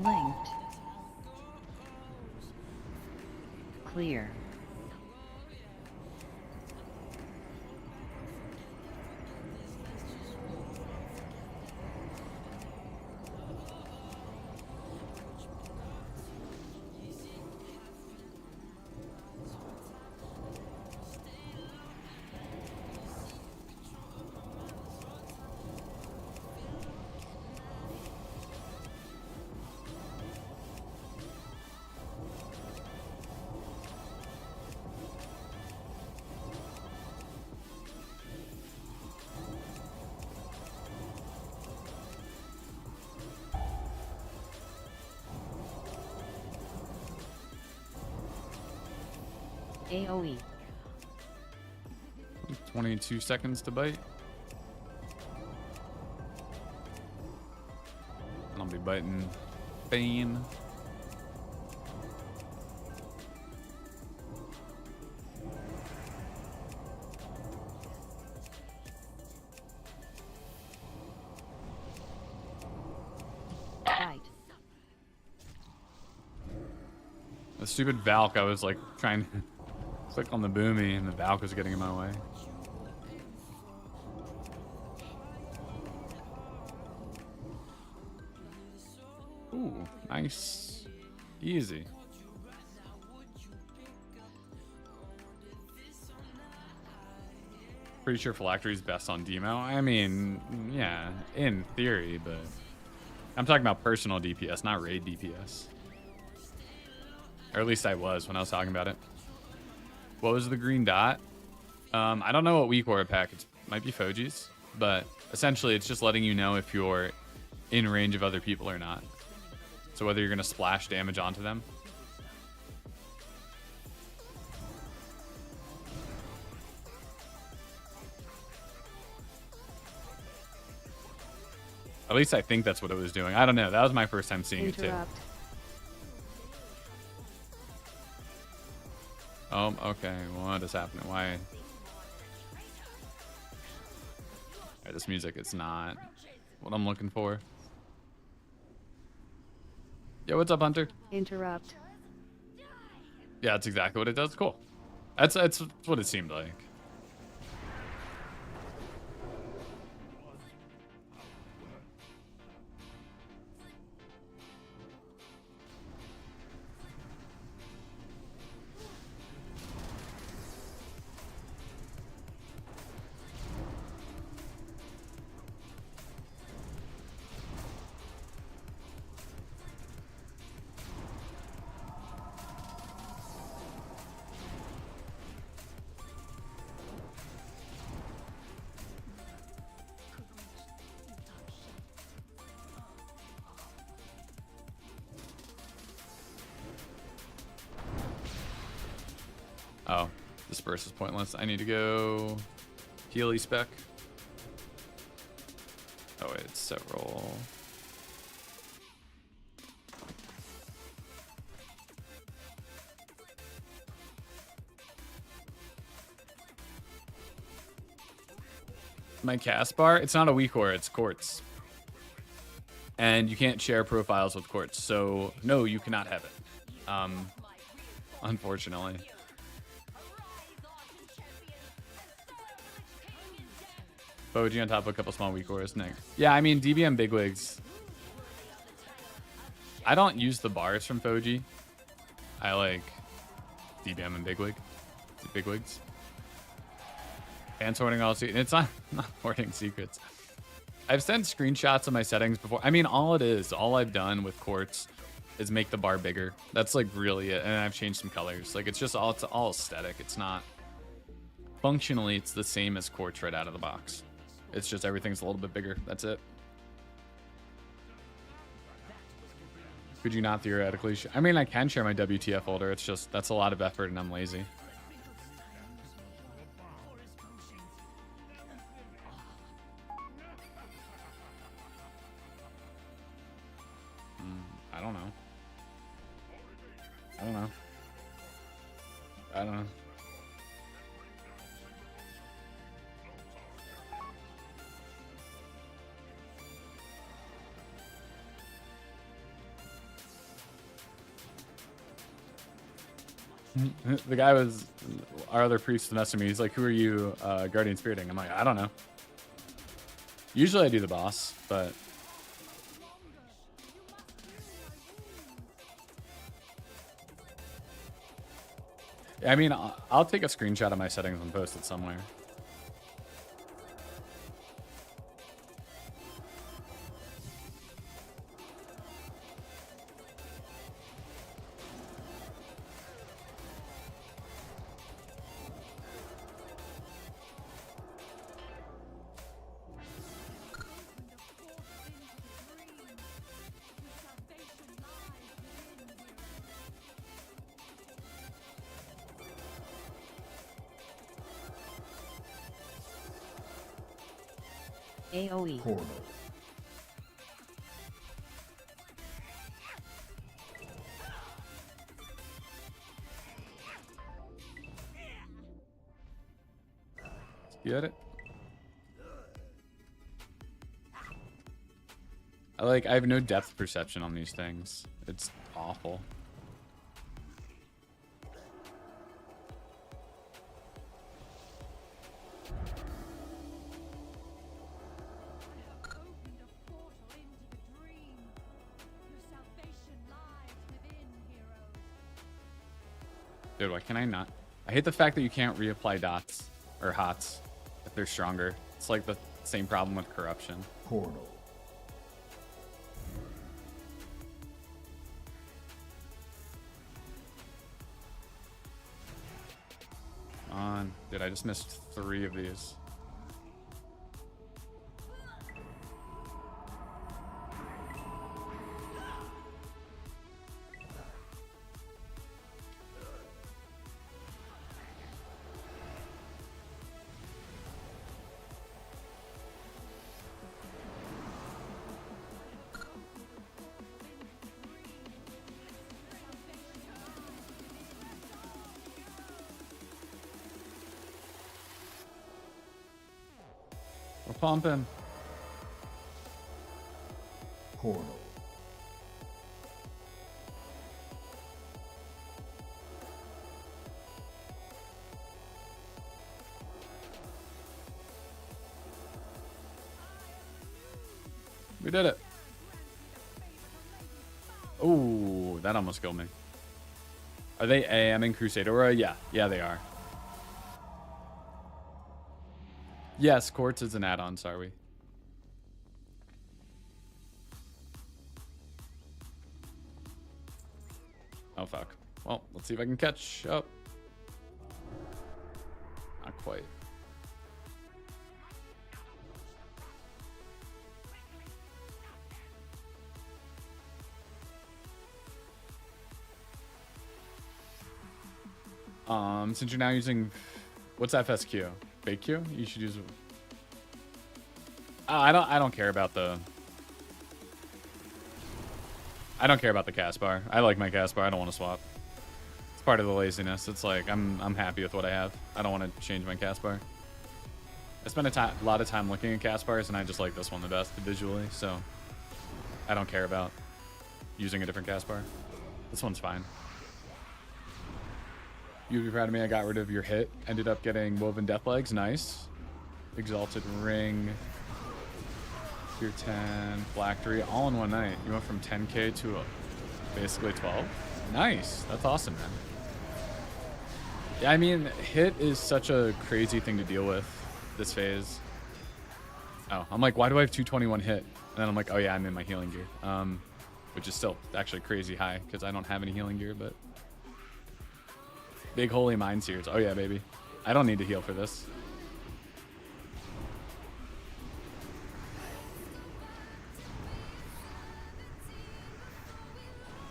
Linked. Clear. AoE. 22 seconds to bite. And I'll be biting Bane. Bite. The stupid Valk, I was like trying to click on the boomy and the Valk was getting in my way. Ooh, nice. Easy. Pretty sure Phylactery is best on demo. I mean, yeah, in theory, but I'm talking about personal DPS, not raid DPS. Or at least I was when I was talking about it. What was the green dot? I don't know what Weakaura pack. It might be Fojji's, but essentially it's just letting you know if you're in range of other people or not. So whether you're going to splash damage onto them. At least I think that's what it was doing. I don't know. That was my first time seeing it too. Interrupt. Oh, okay. What is happening? Why? Alright, this music is not what I'm looking for. Yeah, what's up, Hunter? Interrupt. Yeah, that's exactly what it does. Cool. That's what it seemed like. Oh, disperse is pointless. I need to go Healy spec. Oh wait, it's set roll. My cast bar, it's not a Weakauras, it's quartz. And you can't share profiles with quartz, so no, you cannot have it. Unfortunately. Fojji on top of a couple small Weakauras. Nick. Yeah, I mean DBM bigwigs. I don't use the bars from Fojji. I like DBM and bigwigs. And sorting all secrets. It's not hoarding secrets. I've sent screenshots of my settings before. I mean, all I've done with quartz is make the bar bigger. That's like really it. And I've changed some colors. Like it's all aesthetic. It's not functionally. It's the same as quartz right out of the box. It's just everything's a little bit bigger. That's it. Could you not theoretically? I mean, I can share my WTF folder. It's just that's a lot of effort, and I'm lazy. I don't know. The guy was our other priest messaging me. He's like, "Who are you, Guardian Spiriting?" I'm like, "I don't know." Usually I do the boss, but I mean, I'll take a screenshot of my settings and post it somewhere. AOE. Portal. Get it? I have no depth perception on these things. It's awful. Dude, why can I not? I hate the fact that you can't reapply dots or hots if they're stronger. It's like the same problem with corruption. Portal. Come on. Dude, I just missed 3 of these. We're pumping. Portal. We did it. Oh, that almost killed me. Are they AMing Crusader? Yeah, they are. Yes, Quartz is an add-on, sorry. Oh, fuck. Well, let's see if I can catch up. Not quite. Since you're now using, what's FSQ? Fake Q? You should use. I don't care about the. I don't care about the cast bar. I like my cast bar. I don't want to swap. It's part of the laziness. It's like I'm happy with what I have. I don't want to change my cast bar. I spend a lot of time looking at cast bars, and I just like this one the best visually. So I don't care about using a different cast bar. This one's fine. You'd be proud of me. I got rid of your hit. Ended up getting Woven Death Legs. Nice. Exalted Ring. Tier 10. Phylactery. All in one night. You went from 10k to basically 12. Nice. That's awesome, man. Yeah, I mean, hit is such a crazy thing to deal with this phase. Oh, I'm like, why do I have 221 hit? And then I'm like, oh yeah, I'm in my healing gear. Which is still actually crazy high because I don't have any healing gear, but big holy mind seers. Oh yeah, baby. I don't need to heal for this.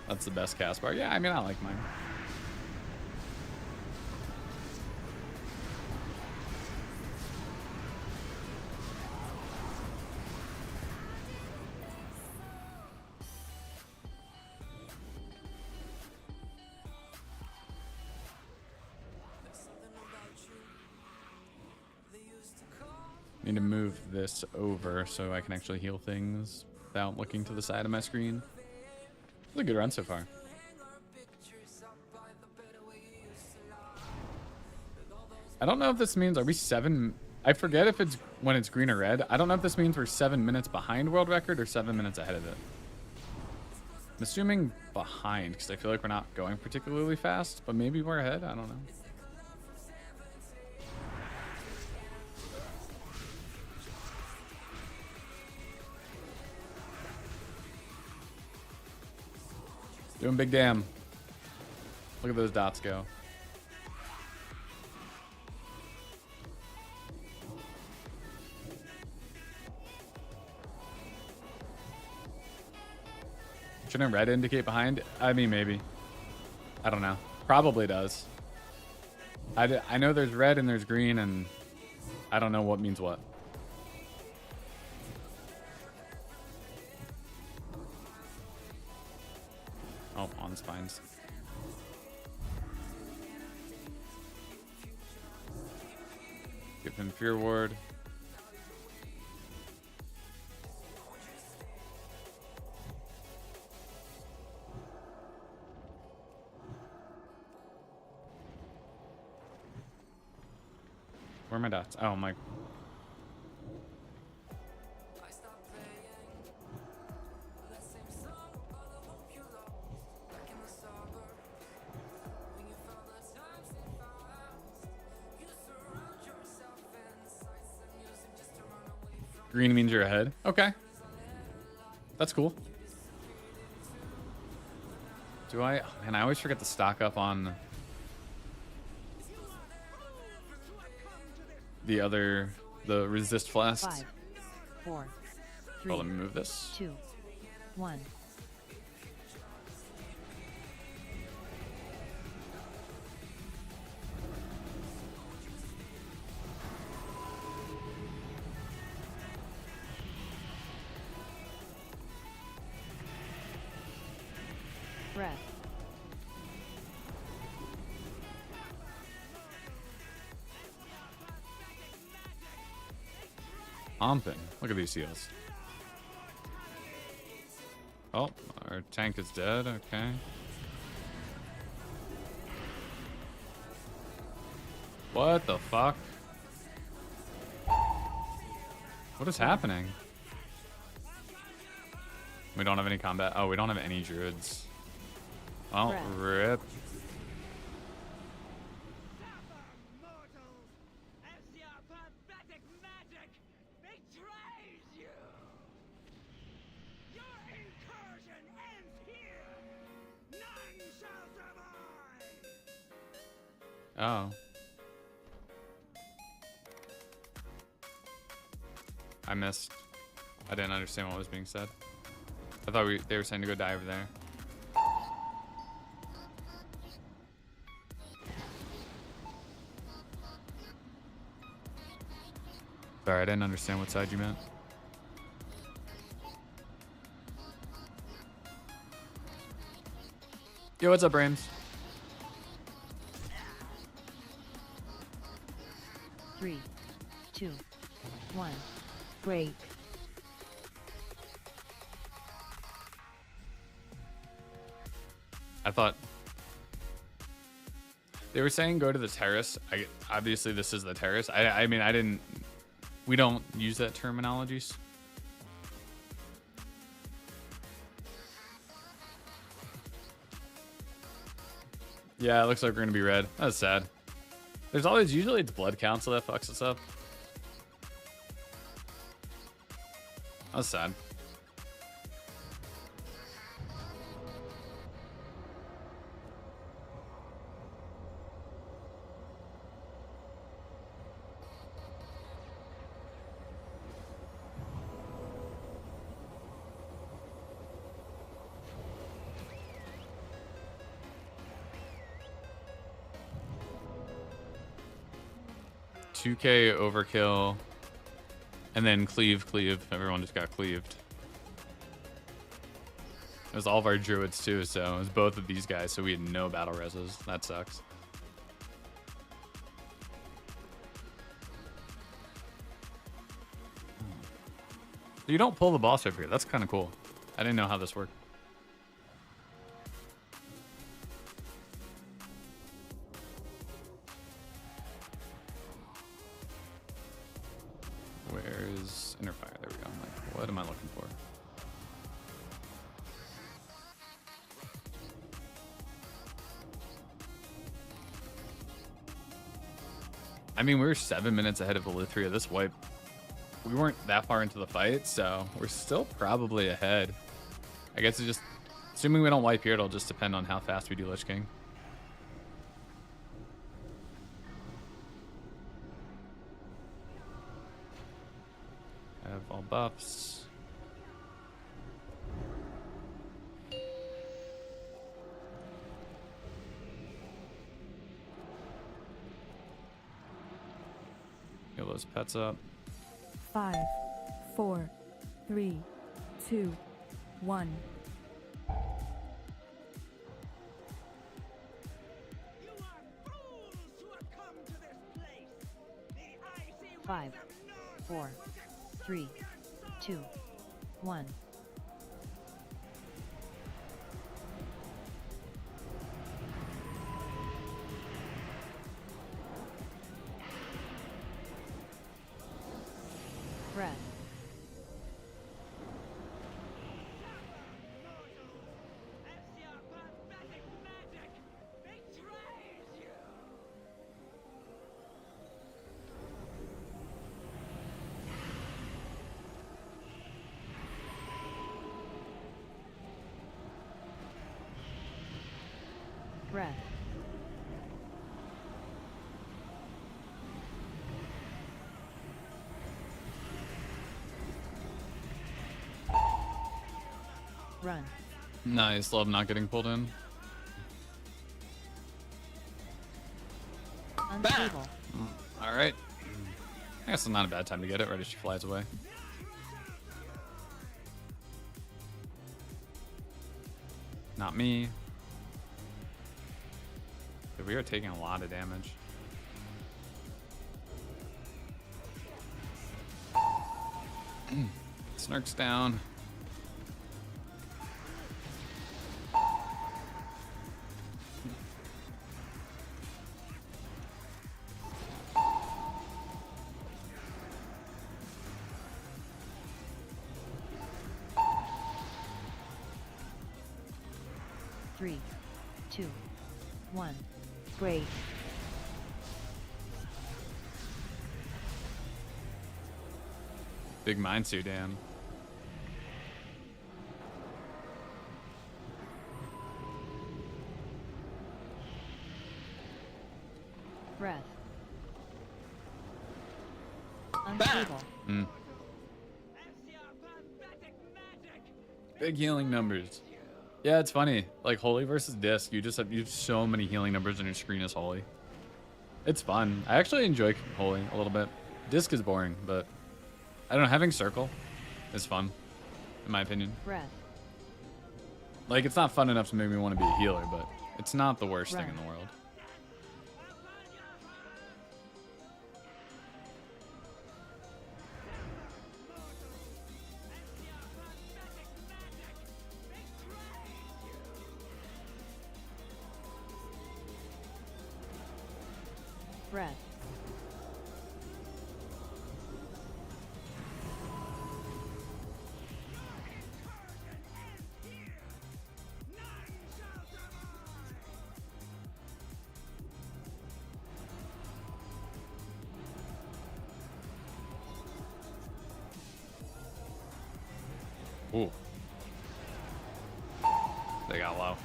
That's the best cast bar. Yeah, I mean, I like mine. Need to move this over so I can actually heal things without looking to the side of my screen. It's a good run so far. I don't know if this means, are we 7? I forget if it's when it's green or red. I don't know if this means we're 7 minutes behind world record or 7 minutes ahead of it. I'm assuming behind because I feel like we're not going particularly fast, but maybe we're ahead. I don't know. Doing big damn. Look at those dots go. Shouldn't red indicate behind? I mean, maybe. I don't know. Probably does. I know there's red and there's green, and I don't know what means what. Oh, on spines. Give him Fear Ward. Where are my dots? Oh, my. Green means you're ahead. Okay. That's cool. Do I? Oh, man, I always forget to stock up on the resist blast. 5, 4, 3, Oh, let me move this. 2, 1. Breath. Humping. Look at these seals. Oh, our tank is dead. Okay. What the fuck? What is happening? We don't have any combat. Oh, we don't have any druids. Oh, rip. Oh. I missed. I didn't understand what was being said. I thought they were saying to go die over there. Sorry, I didn't understand what side you meant. Yo, what's up, Brains? 3, 2, 1. Break. I thought they were saying go to the terrace. Obviously this is the terrace. I mean, I didn't. We don't use that terminologies. Yeah, it looks like we're gonna be red. That's sad. There's always usually it's blood council that fucks us up. That's sad. $2K overkill, and then cleave. Everyone just got cleaved. It was all of our druids too, so it was both of these guys, so we had no battle reses. That sucks. You don't pull the boss over here. That's kind of cool. I didn't know how this worked. Where's Interfire? There we go. I'm like, what am I looking for? I mean, we were 7 minutes ahead of Elithria. This wipe, we weren't that far into the fight, so we're still probably ahead. I guess it's just, assuming we don't wipe here, it'll just depend on how fast we do Lich King. I have all buffs. Heal those pets up. 5, 4, 3, 2, 1. Five, 4, 3, 2, 1. Breath. Breath. Run. Nice. Love not getting pulled in. Unstable. All right. I guess it's not a bad time to get it right as she flies away. Not me. We are taking a lot of damage. Snark's down. Three, 2, 1. Break. Big mind suit, damn. Breath. Unstable. Big healing numbers. Yeah, it's funny. Like Holy versus Disc, you have so many healing numbers on your screen as Holy. It's fun. I actually enjoy Holy a little bit. Disc is boring, but I don't know, having circle is fun, in my opinion. Breath. Like, it's not fun enough to make me want to be a healer, but it's not the worst thing in the world. Breath. Ooh. They got low.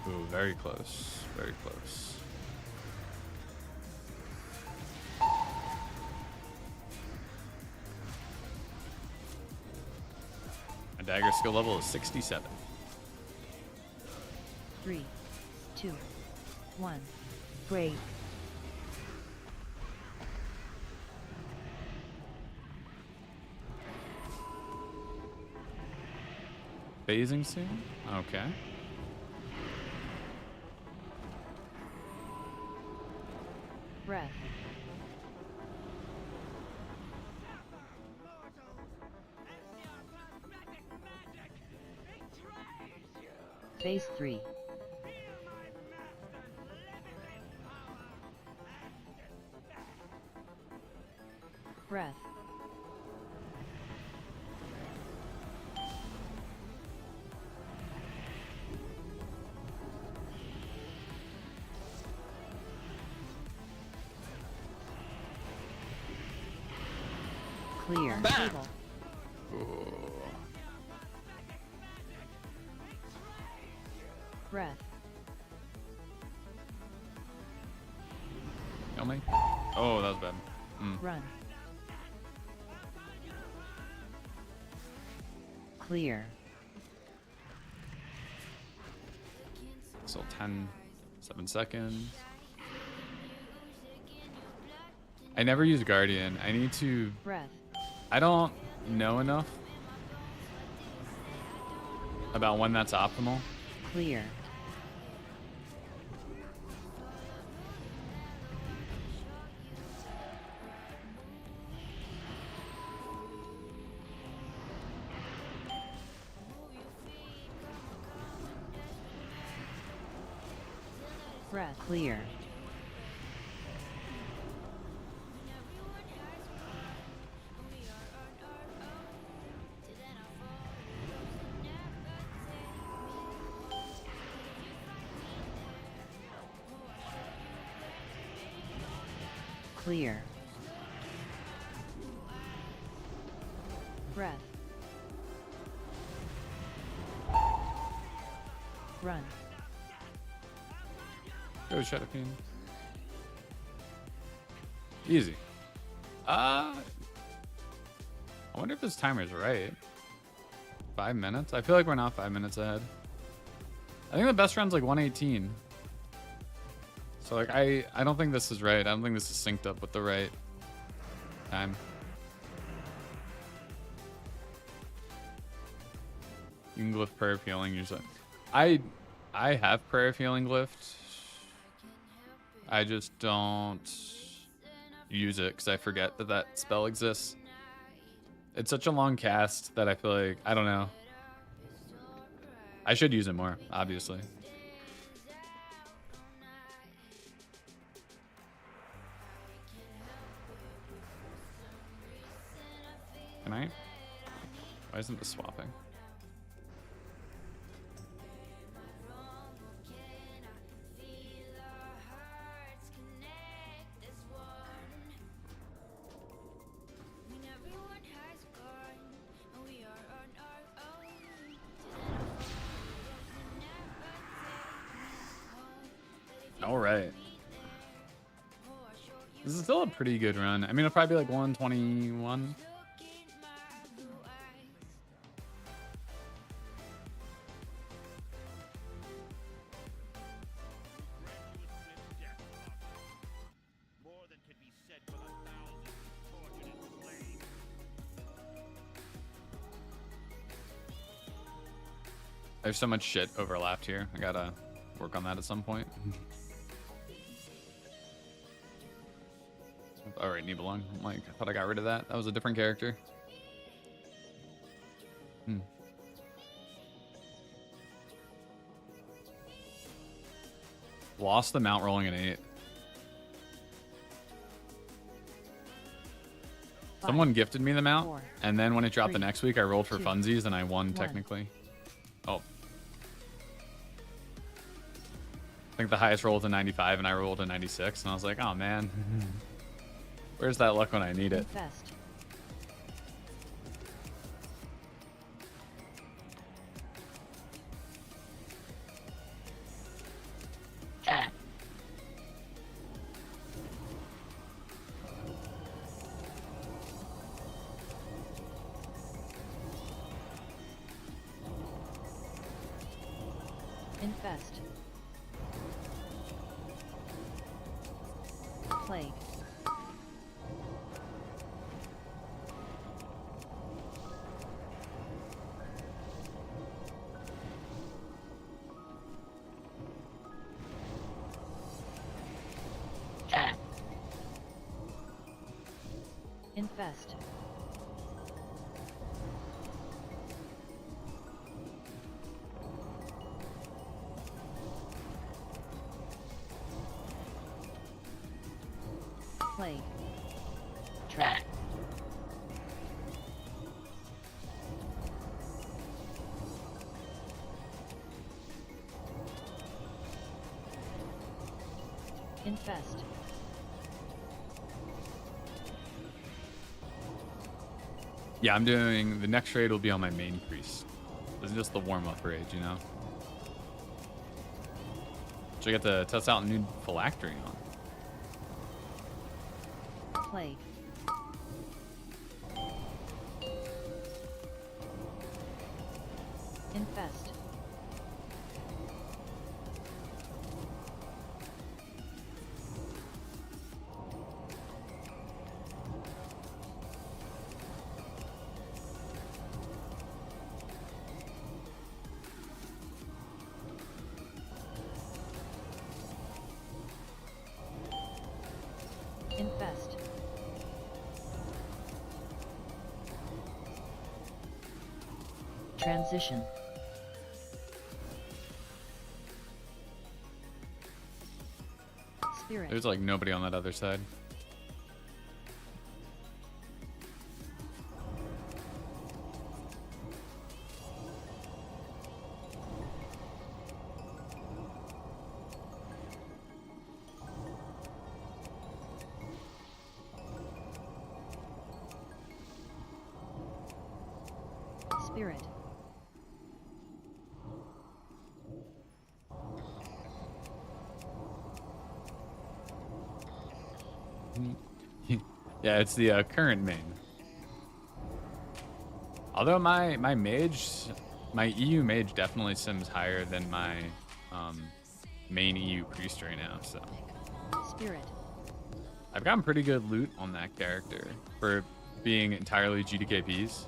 Ooh, very close. Very close. My dagger skill level is 67. 3, 2, 1. Break. Phasing soon? Okay. Breath. Phase 3. Breath. Clear. Bam. Table. Ooh. Breath. Kill me? Oh, that was bad. Run. Clear. Still 7 seconds. I never use Guardian. I need to... Breath. I don't know enough about when that's optimal. Clear. Breath. Clear. Clear. Breath. Run. Go, Shadowfiend. Easy. I wonder if this timer's right. 5 minutes? I feel like we're not 5 minutes ahead. I think the best run's like 118. So like I don't think this is right. I don't think this is synced up with the right time. You can glyph prayer of healing usually. I have prayer of healing glyphed. I just don't use it because I forget that that spell exists. It's such a long cast that I feel like, I don't know. I should use it more, obviously. Can I? Why isn't this swapping? All right. This is still a pretty good run. I mean, it'll probably be like 121. There's so much shit overlapped here. I gotta work on that at some point. All right, Nibelung. Like, I thought I got rid of that. That was a different character. Lost the mount rolling an 8. Someone gifted me the mount, 4, and then when it dropped the 3, next week, I rolled for 2, funsies, and I won 1. technically. Oh. I think the highest roll was a 95, and I rolled a 96, and I was like, oh, man. Where's that luck when I need it? Infest. Infest. Plague. Infest. Plague. Trap. Infest. Yeah, I'm doing... The next raid will be on my main priest. This is just the warm-up raid, you know? So I get to test out a new phylactery on. Plague. Infest. Infest. Transition. Spirit. There's like nobody on that other side. Spirit. Yeah, it's the current main. Although my mage, my EU mage definitely sims higher than my main EU priest right now. So Spirit. I've gotten pretty good loot on that character for being entirely GDKPs.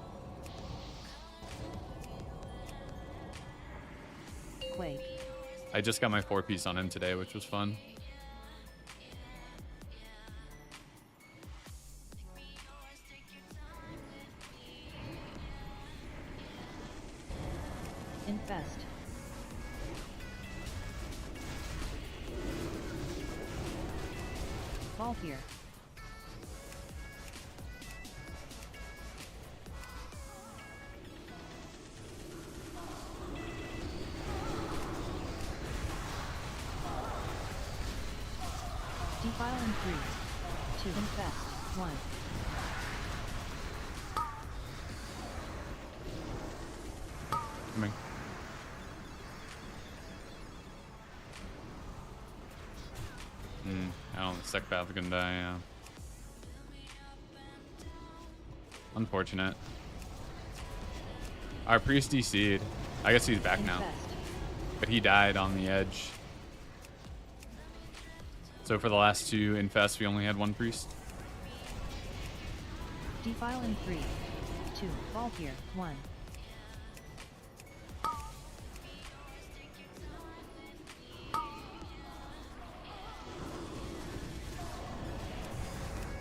Quake. I just got my 4-piece on him today, which was fun. Infest. Fall here. Defile in 3, 2, infest, 1. Coming. I don't know, the sec valve's gonna die, yeah. Unfortunate. Our priest DC'd. I guess he's back now. Infest. But he died on the edge. So for the last 2 infests, we only had 1 priest. Defile in 3, 2, fall here, 1.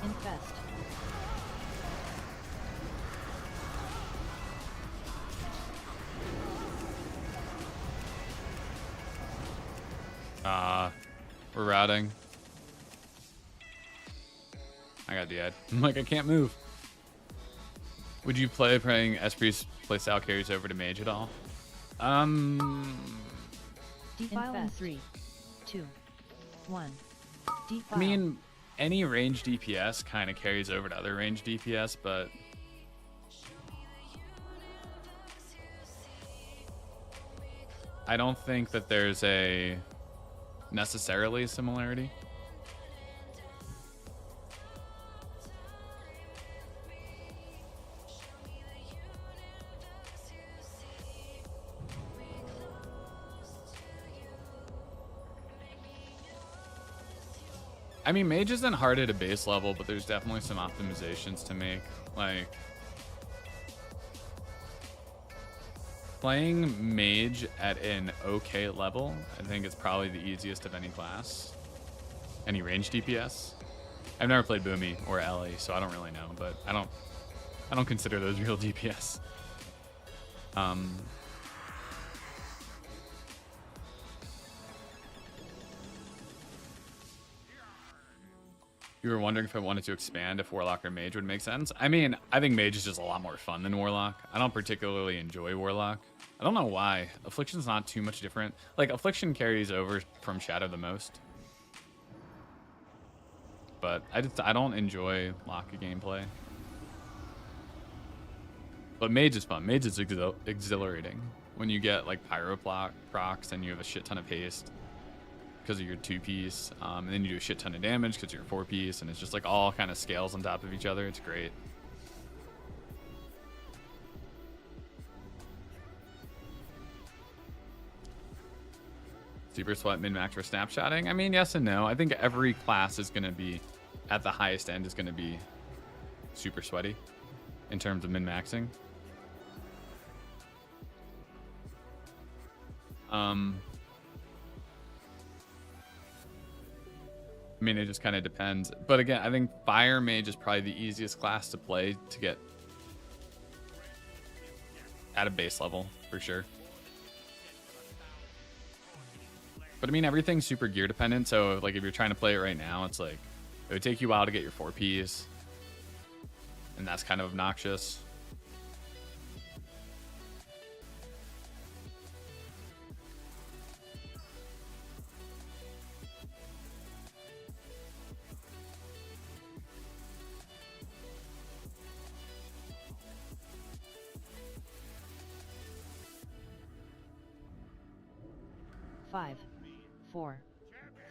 Infest. We're routing. I got the ad. I'm like, I can't move. Would you play praying Espri's playstyle carries over to Mage at all? Defile in 3, 2, 1. Defile. I mean, any range DPS kind of carries over to other range DPS, but I don't think that there's a necessarily similarity. I mean, Mage isn't hard at a base level, but there's definitely some optimizations to make. Like, playing Mage at an okay level, I think it's probably the easiest of any class. Any range DPS. I've never played Boomy or Ellie, so I don't really know, but I don't consider those real DPS. You were wondering if I wanted to expand if Warlock or Mage would make sense. I mean, I think Mage is just a lot more fun than Warlock. I don't particularly enjoy Warlock. I don't know why. Affliction's not too much different. Like, Affliction carries over from Shadow the most. But I don't enjoy Locke gameplay. But Mage is fun. Mage is exhilarating. When you get, like, Pyro procs and you have a shit ton of haste because of your 2-piece, and then you do a shit ton of damage because you're 4-piece, and it's just like all kind of scales on top of each other. It's great. Super sweat min-max for snapshotting? I mean, yes and no. I think every class is going to be, at the highest end, is going to be super sweaty in terms of min-maxing. I mean, it just kind of depends. But again, I think Fire Mage is probably the easiest class to play to get at a base level, for sure. But I mean, everything's super gear dependent. So like if you're trying to play it right now, it's like it would take you a while to get your 4Ps. And that's kind of obnoxious. Five, 4,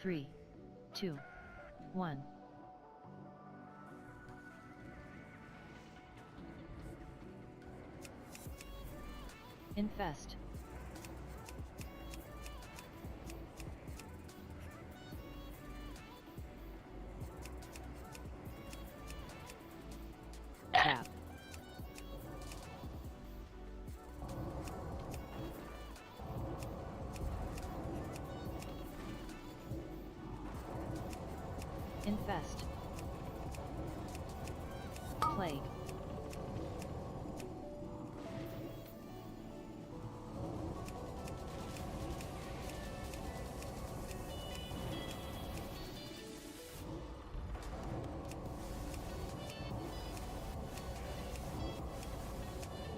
3, 2, 1. Infest. Tap. Infest. Plague.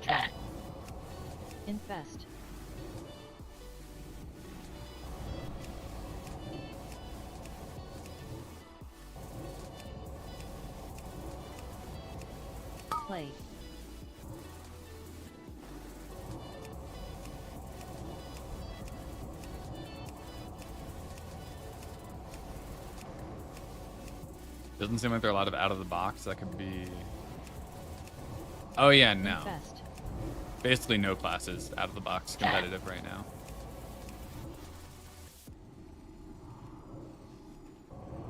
Trap. Infest. Play. Doesn't seem like there are a lot of out of the box. That could be. Oh yeah, no. Infest. Basically no classes out of the box competitive right now.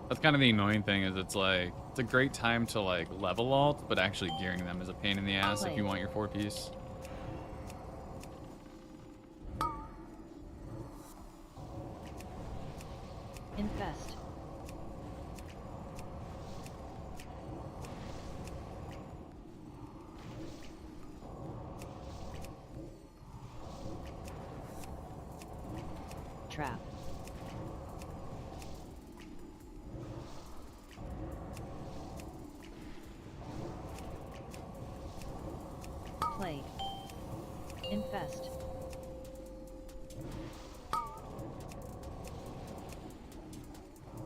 That's kind of the annoying thing, is it's like it's a great time to like level alt, but actually gearing them is a pain in the ass if you want your 4-piece. Infest. Trap. Plague. Infest.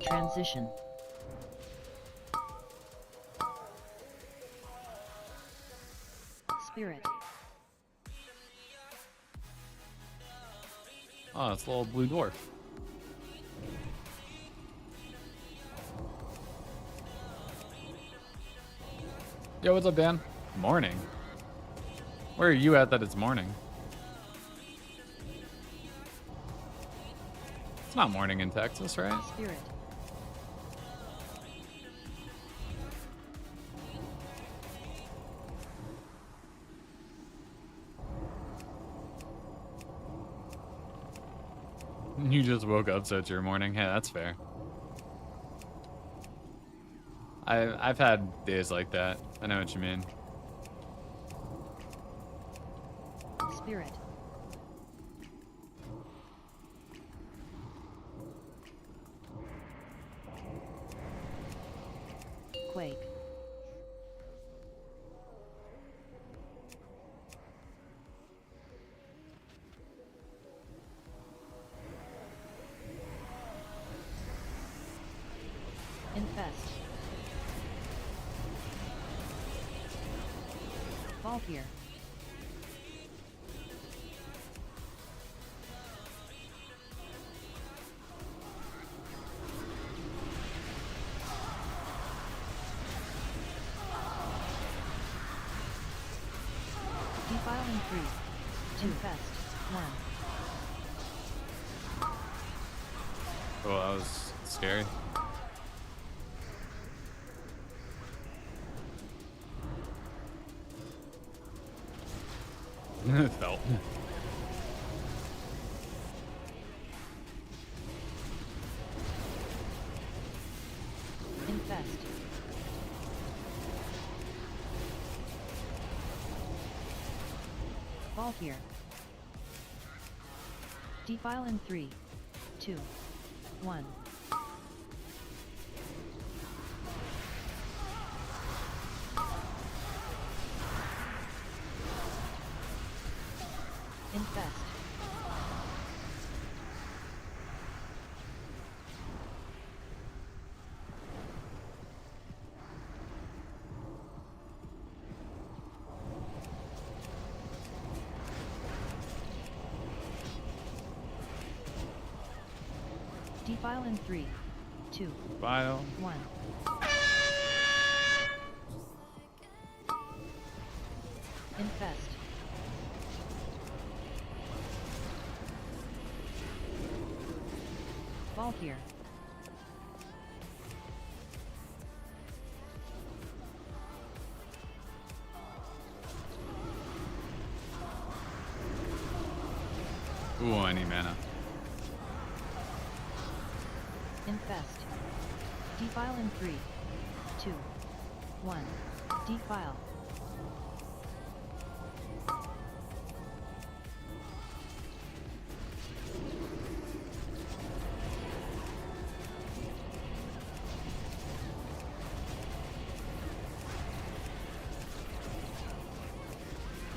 Transition. Spirit. Oh, it's a little blue dwarf. Yo, what's up, Dan? Morning. Where are you at that it's morning? It's not morning in Texas, right? Spirit. You just woke up, so it's your morning. Hey, that's fair. I've had days like that. I know what you mean. Spirit. Quake. Infest. Fall here. Defile in 3, 2, Infest, 1. Oh, that was scary. It felt. Infest. Fall here. Defile in 3, 2, 1. Infest. Defile in 3, 2, File. 1. Infest. Fall here. Ooh, I need mana. Infest. Defile in 3, 2, 1. Defile.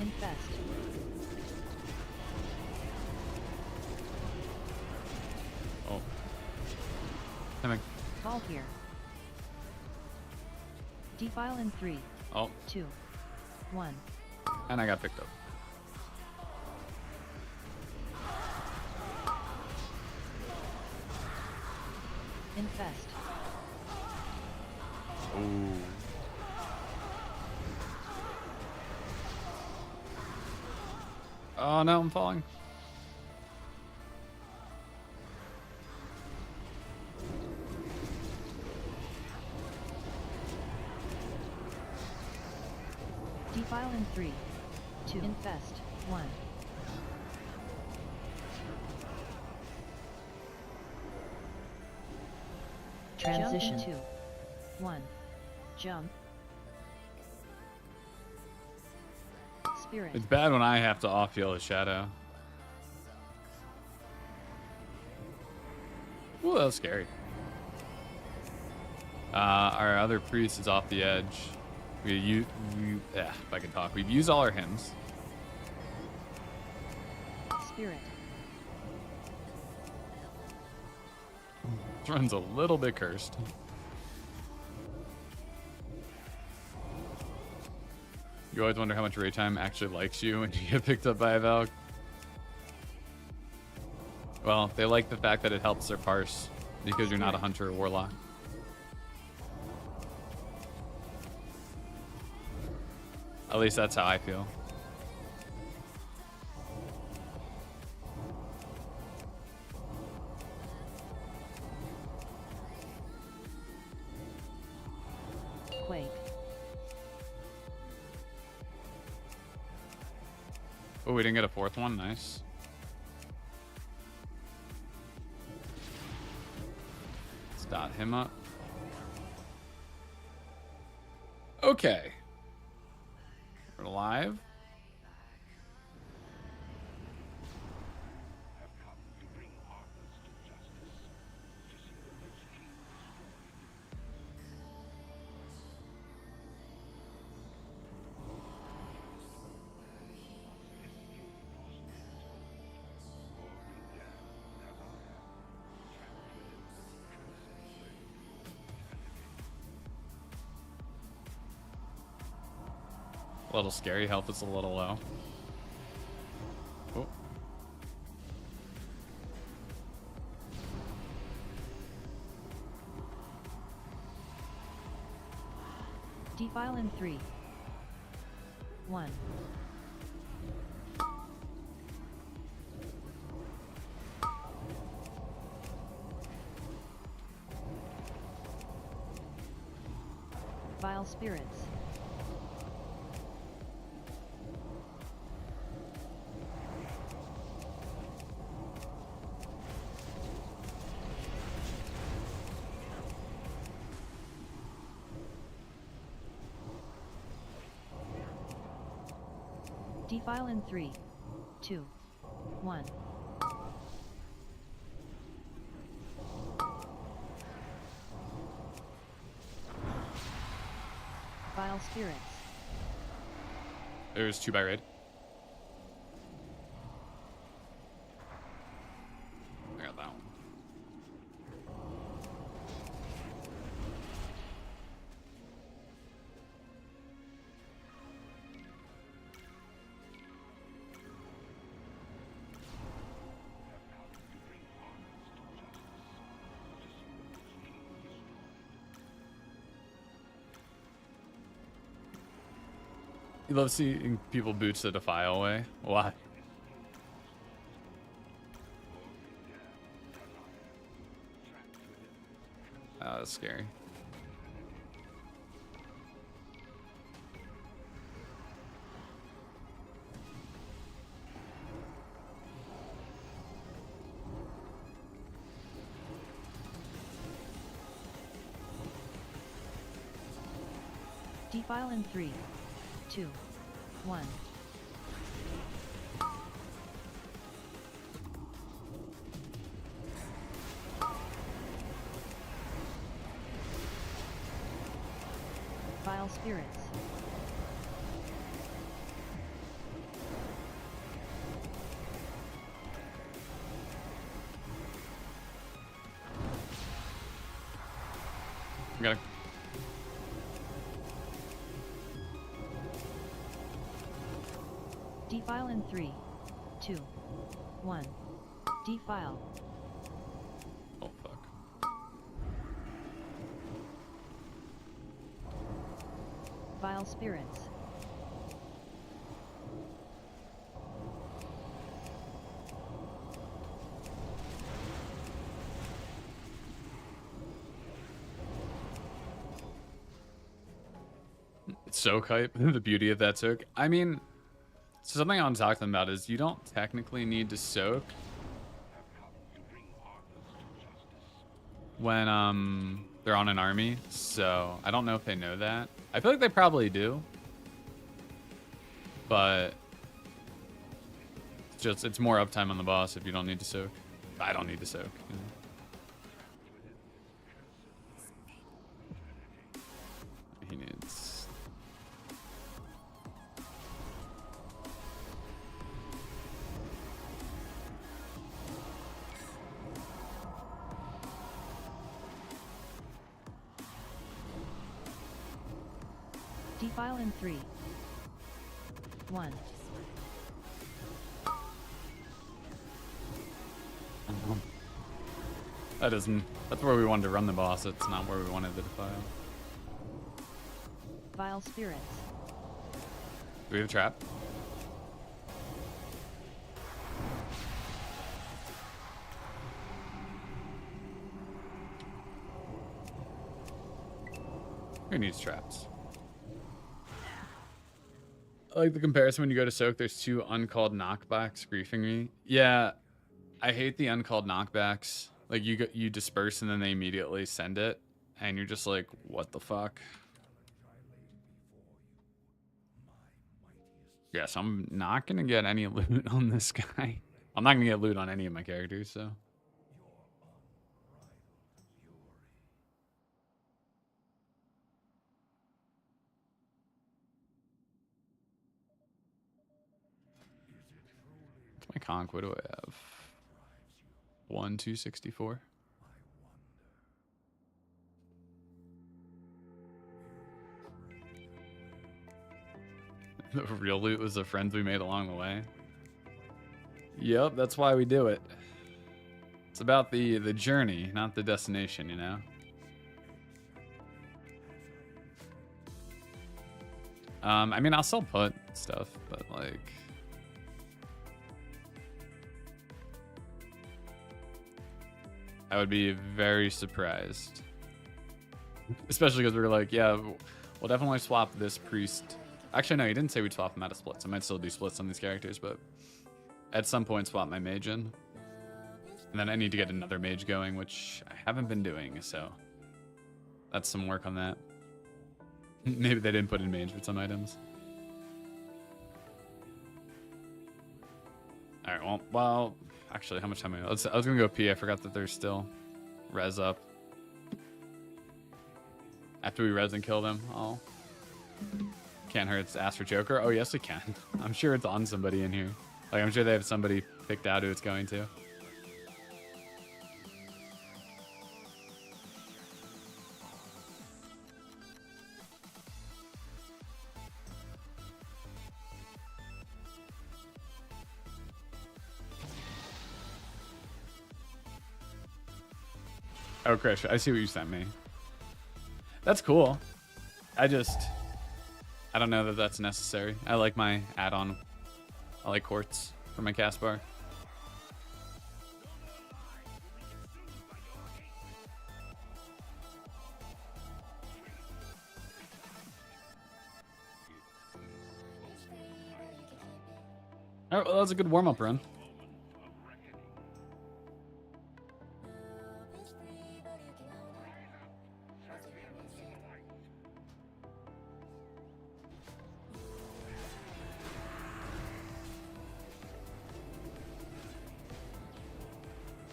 Infest. Oh. Coming. Fall here. Defile in 3, Oh, 2, 1. and I got picked up. Infest. Ooh. Oh no, I'm falling. Defile in 3, 2. Infest, 1. Transition. Jump in 2, 1. Jump. Spirit. It's bad when I have to off-heal a shadow. Ooh, that was scary. Our other priest is off the edge. If I can talk, we've used all our hymns. Spirit. This run's a little bit cursed. You always wonder how much raid time actually likes you when you get picked up by a Valk. Well, they like the fact that it helps their parse because you're not a hunter or warlock. At least that's how I feel. Quake. Oh, we didn't get a fourth one. Nice. Let's dot him up. Okay. We're live. A little scary. Health is a little low. Oh. Defile in 3, 1. Vile spirits. Defile in 3, 2, 1. Vile spirits. There's 2 by raid. I got that one. You love seeing people boots the defile away. Why? Oh, that's scary. Defile in 3, 2, 1. Vile spirits. We gotta. Defile in 3, 2, 1. Defile. Oh fuck. Vile spirits. It's so hype. The beauty of that soak. I mean, something I'm talking about is you don't technically need to soak when they're on an army, so I don't know if they know that. I feel like they probably do, but it's more uptime on the boss if you don't need to soak. I don't need to soak. You know? Defile in 3, 1. That isn't. That's where we wanted to run the boss. It's not where we wanted to defile. Vile spirits. Do we have a trap? Who needs traps? I like the comparison when you go to soak, there's 2 uncalled knockbacks griefing me. Yeah, I hate the uncalled knockbacks. Like you disperse and then they immediately send it, and you're just like, what the fuck? Yes, I'm not gonna get any loot on this guy. I'm not gonna get loot on any of my characters, so. What's my conch? What do I have? 264. The real loot was the friends we made along the way. Yep, that's why we do it. It's about the journey, not the destination, you know? I mean, I'll still put stuff, but like... I would be very surprised. Especially because we were like, yeah, we'll definitely swap this priest. Actually, no, he didn't say we'd swap them out of splits. I might still do splits on these characters, but at some point swap my mage in. And then I need to get another mage going, which I haven't been doing, so that's some work on that. Maybe they didn't put in mage with some items. All right, well, actually, how much time I was gonna go pee. I forgot that there's still res up. After we res and kill them, oh, can't hurt to ask for Joker. Oh yes, it can. I'm sure it's on somebody in here. Like I'm sure they have somebody picked out who it's going to. Oh, Krish, I see what you sent me. That's cool. I don't know that that's necessary. I like my add-on. I like quartz for my cast bar. All right, well, that was a good warm-up run.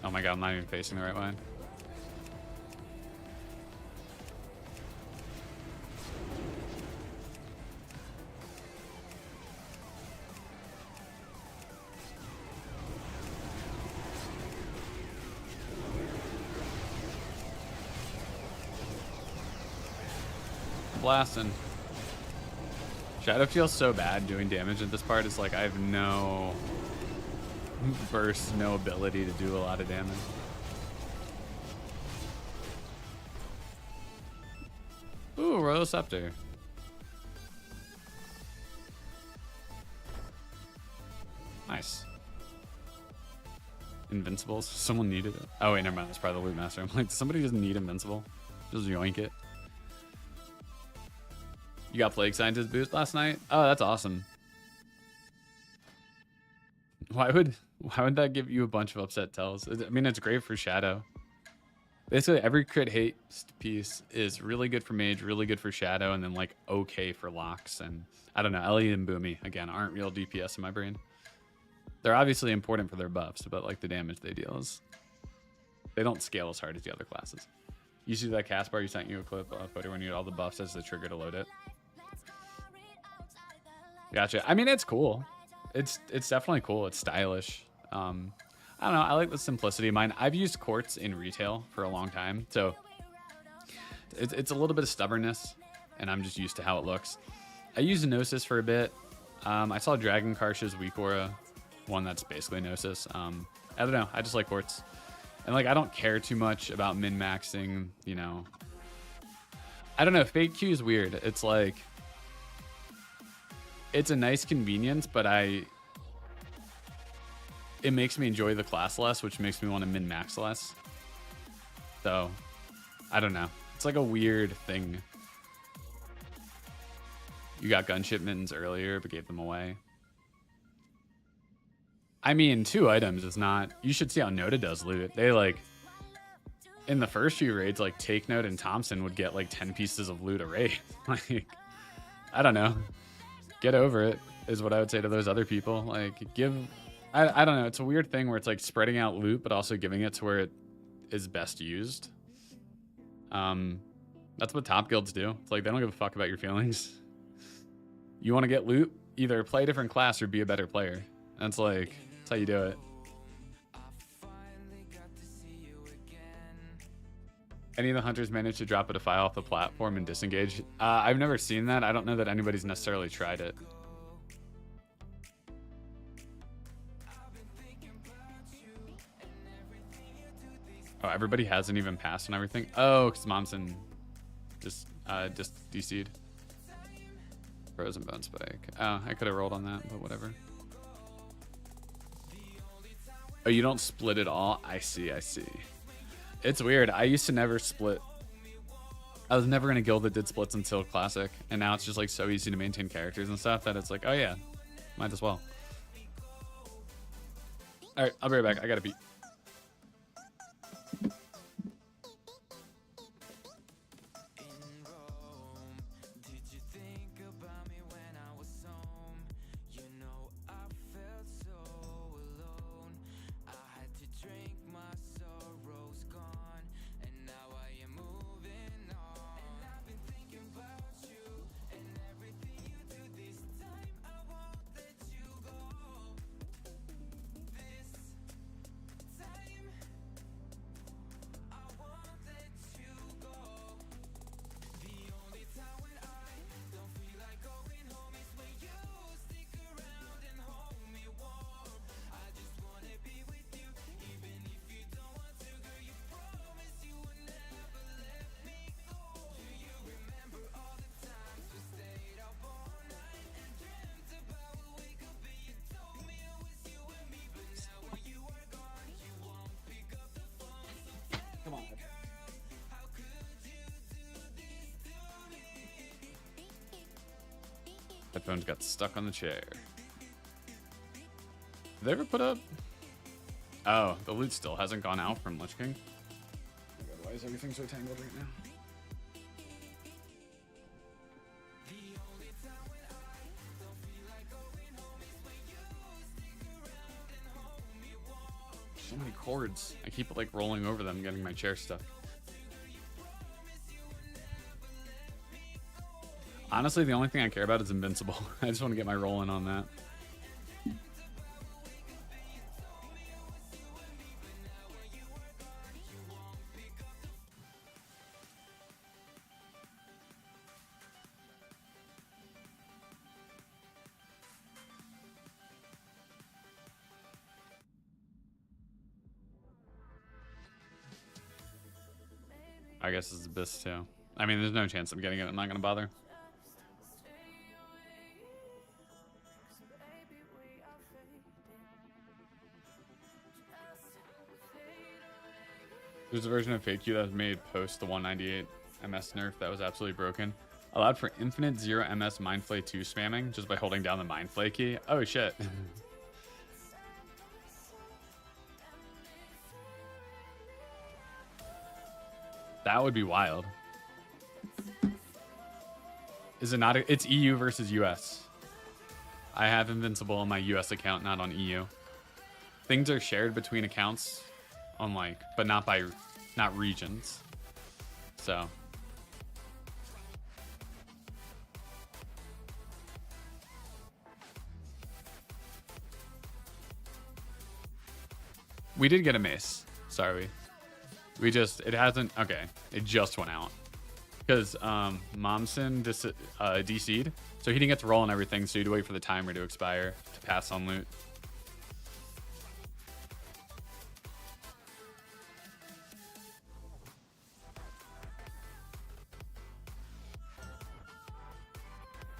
Oh my god, I'm not even facing the right way. Blasting. Shadow feels so bad doing damage at this part. It's like I have no burst, no ability to do a lot of damage. Ooh, Royal Scepter. Nice. Invincibles. Someone needed it. Oh wait, never mind. That's probably the Loot Master. I'm like, somebody doesn't need Invincible. Just yoink it. You got Plague Scientist boost last night? Oh, that's awesome. Why would that give you a bunch of upset tells? I mean, it's great for Shadow. Basically, every crit hate piece is really good for Mage, really good for Shadow, and then like okay for Locks. And I don't know, Ellie and Boomy again aren't real DPS in my brain. They're obviously important for their buffs, but like the damage they deal is, they don't scale as hard as the other classes. You see that cast bar? You sent you a clip of when you had all the buffs as the trigger to load it. Gotcha. I mean, it's cool. It's definitely cool. It's stylish. I don't know. I like the simplicity of mine. I've used quartz in retail for a long time, so it's a little bit of stubbornness. and I'm just used to how it looks. I used Gnosis for a bit. I saw Dragon Karsh's Weakaura, one that's basically Gnosis. I don't know. I just like quartz. And like, I don't care too much about min-maxing, you know. I don't know. Fake Q is weird. It's like, it's a nice convenience, but it makes me enjoy the class less, which makes me want to min-max less. So, I don't know. It's like a weird thing. You got gunship mittens earlier, but gave them away. I mean, 2 items is not... You should see how Noda does loot. They, like... In the first few raids, like, Take Note and Thompson would get, like, 10 pieces of loot a raid. Like, I don't know. Get over it, is what I would say to those other people. Like, give... I don't know. It's a weird thing where it's, like, spreading out loot, but also giving it to where it is best used. That's what top guilds do. It's like, they don't give a fuck about your feelings. You want to get loot? Either play a different class or be a better player. That's like, that's how you do it. Any of the hunters managed to drop a defy off the platform and disengage? I've never seen that. I don't know that anybody's necessarily tried it. Oh, everybody hasn't even passed and everything? Oh, because Momsen just DC'd. Frozen Bone Spike. Oh, I could have rolled on that, but whatever. Oh, you don't split it all? I see, I see. It's weird. I used to never split. I was never in a guild that did splits until Classic, and now it's just like so easy to maintain characters and stuff that it's like, oh yeah, might as well. All right, I'll be right back. I gotta beat. Headphones got stuck on the chair. Did they ever put up? Oh, the loot still hasn't gone out from Lich King. Oh God, why is everything so tangled right now? So many cords. I keep like rolling over them, getting my chair stuck. Honestly, the only thing I care about is Invincible. I just want to get my roll in on that. I guess it's Abyss too. I mean, there's no chance I'm getting it. I'm not going to bother. There's a version of Fake Q that was made post the 198 MS nerf that was absolutely broken. Allowed for infinite 0 MS Mind Flay 2 spamming just by holding down the Mind Flay key. Oh shit. That would be wild. Is it not? It's EU versus US. I have Invincible on my US account, not on EU. Things are shared between accounts on like, but not regions. So. We did get a mace. Sorry. It hasn't, okay. It just went out. Because Momsen DC'd, so he didn't get to roll and everything, so he'd wait for the timer to expire to pass on loot.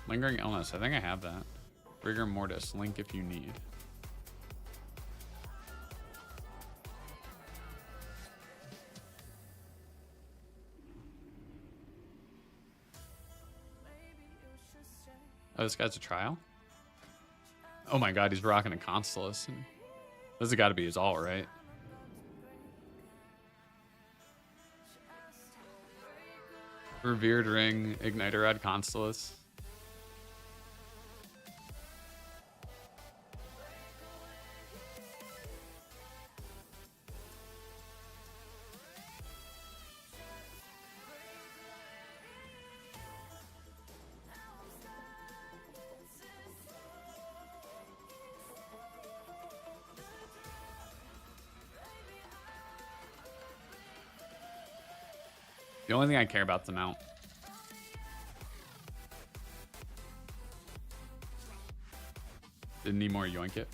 Lingering illness, I think I have that. Rigor mortis, link if you need. Oh, this guy's a trial? Oh my god, he's rocking a Constellus. This has got to be his all, right? Revered Ring, Igniter Rod, Constellus. The only thing I care about is the mount. Didn't need more yoink it.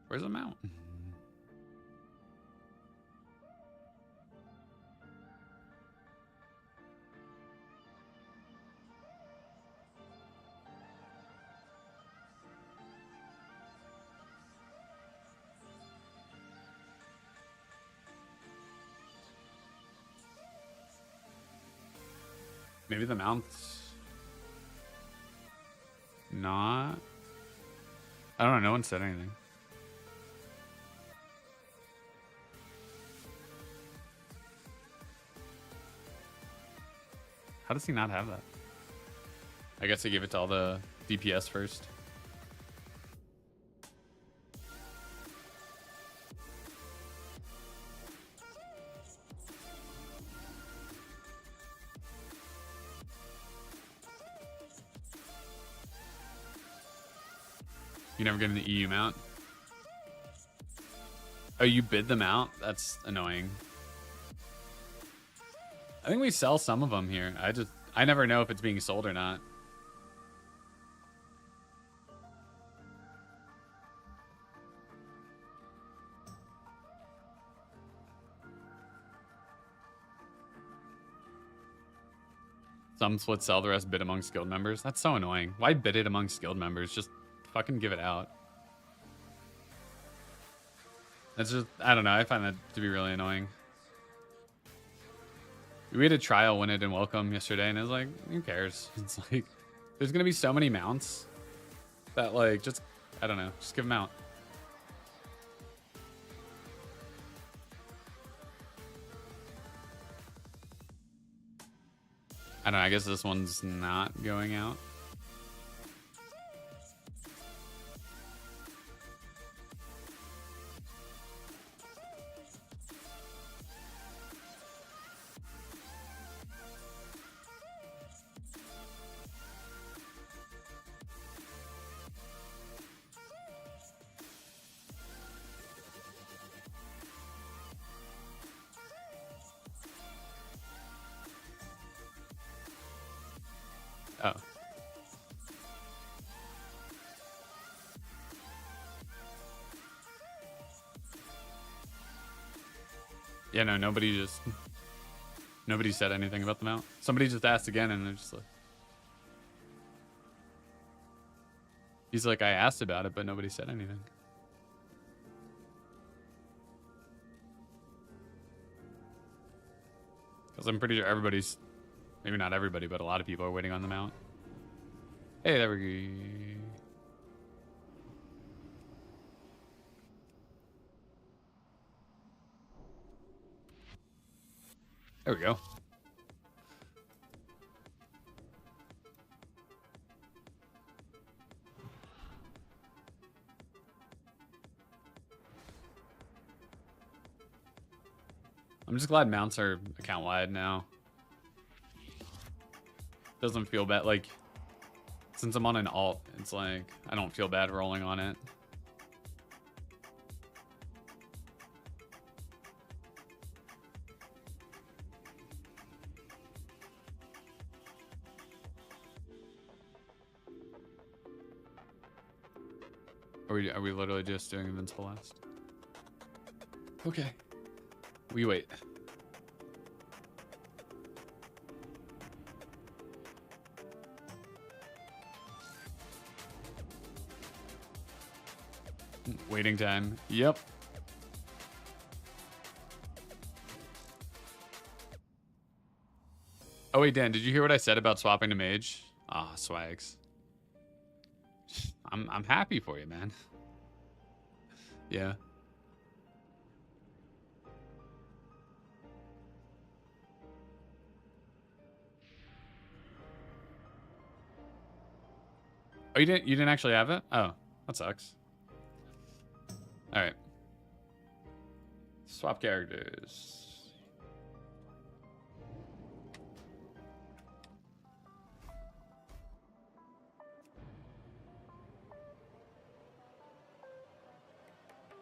Where's the mount? Maybe the mount's not. I don't know. No one said anything. How does he not have that? I guess they give it to all the DPS first. You never get an EU mount? Oh, you bid them out? That's annoying. I think we sell some of them here. I never know if it's being sold or not. Some split sell, the rest bid amongst guild members. That's so annoying. Why bid it amongst guild members? Just fucking give it out. That's just, I don't know. I find that to be really annoying. We had a trial win it in welcome yesterday, and it was like, who cares? It's like, there's gonna be so many mounts that, like, just, I don't know, just give them out. I don't know, I guess this one's not going out. Oh. Yeah, no, nobody said anything about the mount. Somebody just asked again, and they're just like, he's like, I asked about it, but nobody said anything. Because I'm pretty sure everybody's, maybe not everybody, but a lot of people are waiting on the mount. Hey, there we go. There we go. I'm just glad mounts are account wide now. Doesn't feel bad. Like, since I'm on an alt, it's like, I don't feel bad rolling on it. Are we literally just doing Invincible last? Okay. We wait. Waiting time. Yep. Oh wait, Dan, did you hear what I said about swapping to Mage? Ah, swags. I'm happy for you, man. Yeah. Oh, you didn't actually have it? Oh, that sucks. All right. Swap characters.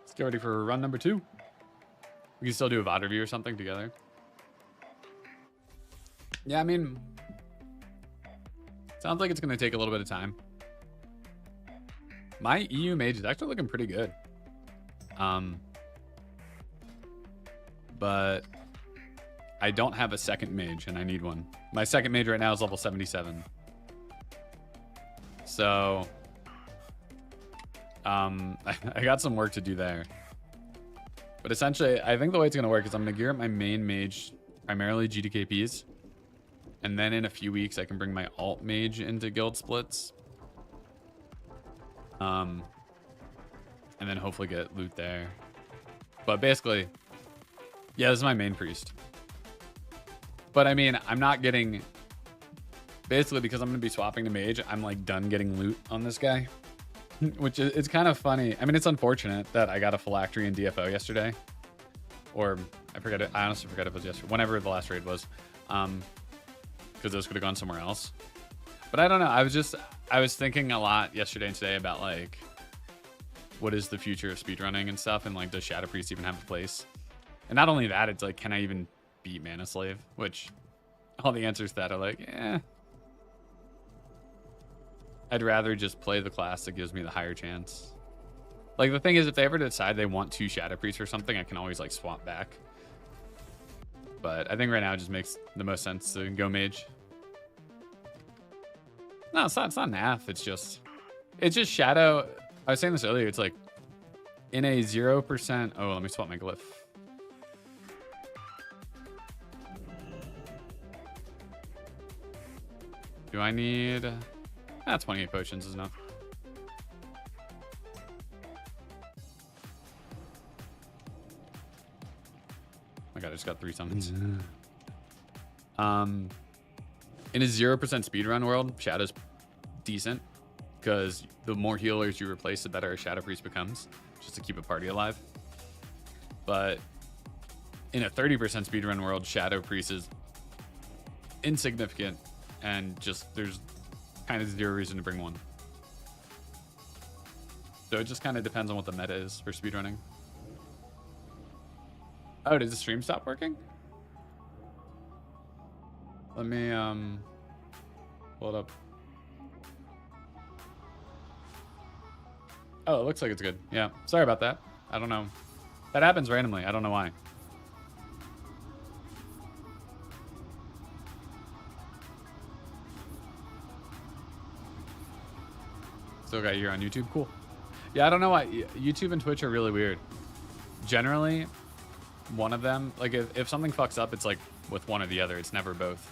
Let's get ready for run number 2. We can still do a VOD review or something together. Yeah, I mean, sounds like it's going to take a little bit of time. My EU Mage is actually looking pretty good. But I don't have a second Mage, and I need one. My second Mage right now is level 77. So, I got some work to do there. But essentially, I think the way it's going to work is I'm going to gear up my main Mage, primarily GDKPs. And then in a few weeks, I can bring my alt Mage into guild splits. And then hopefully get loot there. But basically, yeah, this is my main priest. But I mean, I'm not getting... Basically, because I'm going to be swapping to Mage, I'm like done getting loot on this guy. Which is, it's kind of funny. I mean, it's unfortunate that I got a phylactery in DFO yesterday. Or, I forget it. I honestly forget if it was yesterday. Whenever the last raid was. Because those could have gone somewhere else. But I don't know. I was thinking a lot yesterday and today about like, what is the future of speedrunning and stuff, and like, does Shadow Priest even have a place? And not only that, it's like, can I even beat Mana Slave? Which, all the answers to that are like, eh. I'd rather just play the class that gives me the higher chance. Like, the thing is, if they ever decide they want 2 Shadow Priests or something, I can always like swap back. But I think right now it just makes the most sense to go Mage. No, it's not NAF. It's just Shadow. I was saying this earlier. It's like in a 0%. Oh, let me swap my glyph. Do I need... 28 potions is enough. Oh my god, I just got 3 summons. In a 0% speedrun world, Shadow's decent. Because the more healers you replace, the better a Shadow Priest becomes. Just to keep a party alive. But in a 30% speedrun world, Shadow Priest is insignificant. And just, there's kind of 0 reason to bring one. So it just kind of depends on what the meta is for speedrunning. Oh, did the stream stop working? Let me pull it up. Oh, it looks like it's good. Yeah, sorry about that. I don't know. That happens randomly. I don't know why. Still got you on YouTube. Cool. Yeah, I don't know why. YouTube and Twitch are really weird. Generally, one of them, like if something fucks up, it's like with one or the other. It's never both.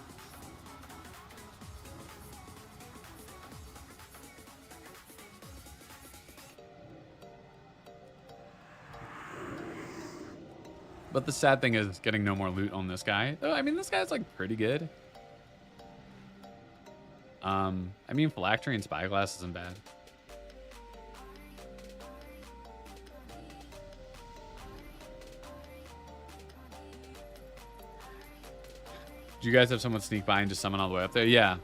But the sad thing is getting no more loot on this guy. Oh, I mean, this guy's like pretty good. I mean, Phylactery and Spyglass isn't bad. Do you guys have someone sneak by and just summon all the way up there? Yeah.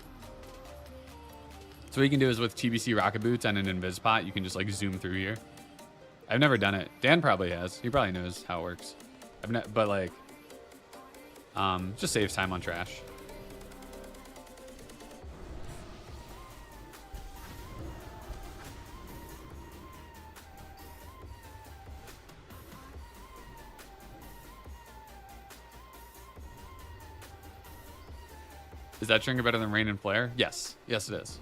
So what you can do is with TBC rocket boots and an invis pot, you can just like zoom through here. I've never done it. Dan probably has. He probably knows how it works. But like, just saves time on trash. Is that Trinket better than Rain and Flare? Yes. Yes, it is.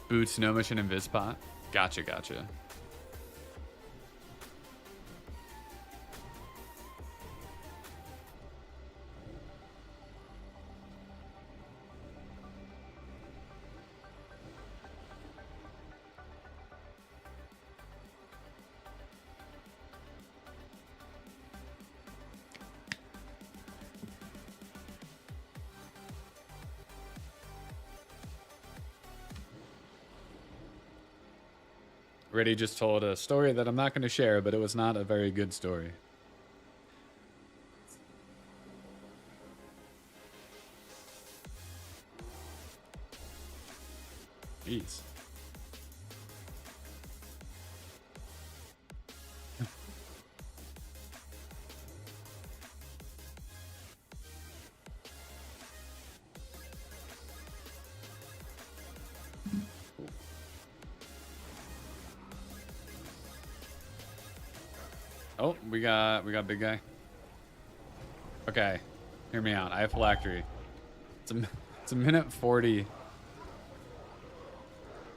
Boots, no mission, and Vizpot. Gotcha, gotcha. Reddy just told a story that I'm not going to share, but it was not a very good story. Jeez. Oh, we got big guy. Okay, hear me out. I have phylactery. It's a minute 40.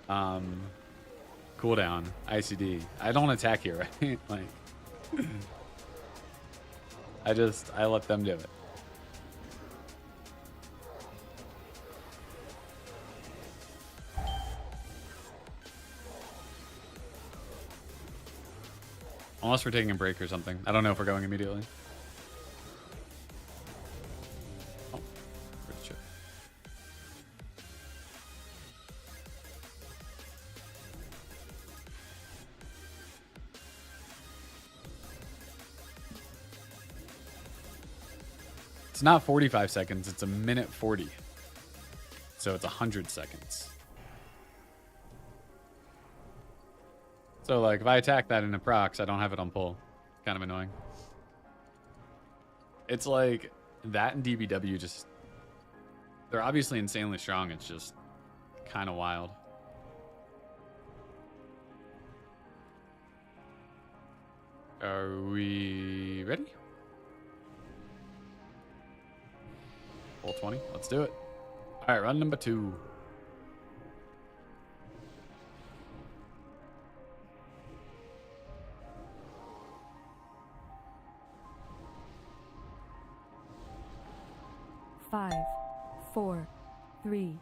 Cooldown. ICD. I don't attack here, right? Like, I let them do it. Unless we're taking a break or something. I don't know if we're going immediately. Oh, where's the chip? It's not 45 seconds, it's a minute 40. So it's 100 seconds. So, like, if I attack that in a procs, I don't have it on pull. Kind of annoying. It's like, that and DBW just... They're obviously insanely strong. It's just kind of wild. Are we ready? Full 20. Let's do it. All right, run number 2. Five, 4, 3,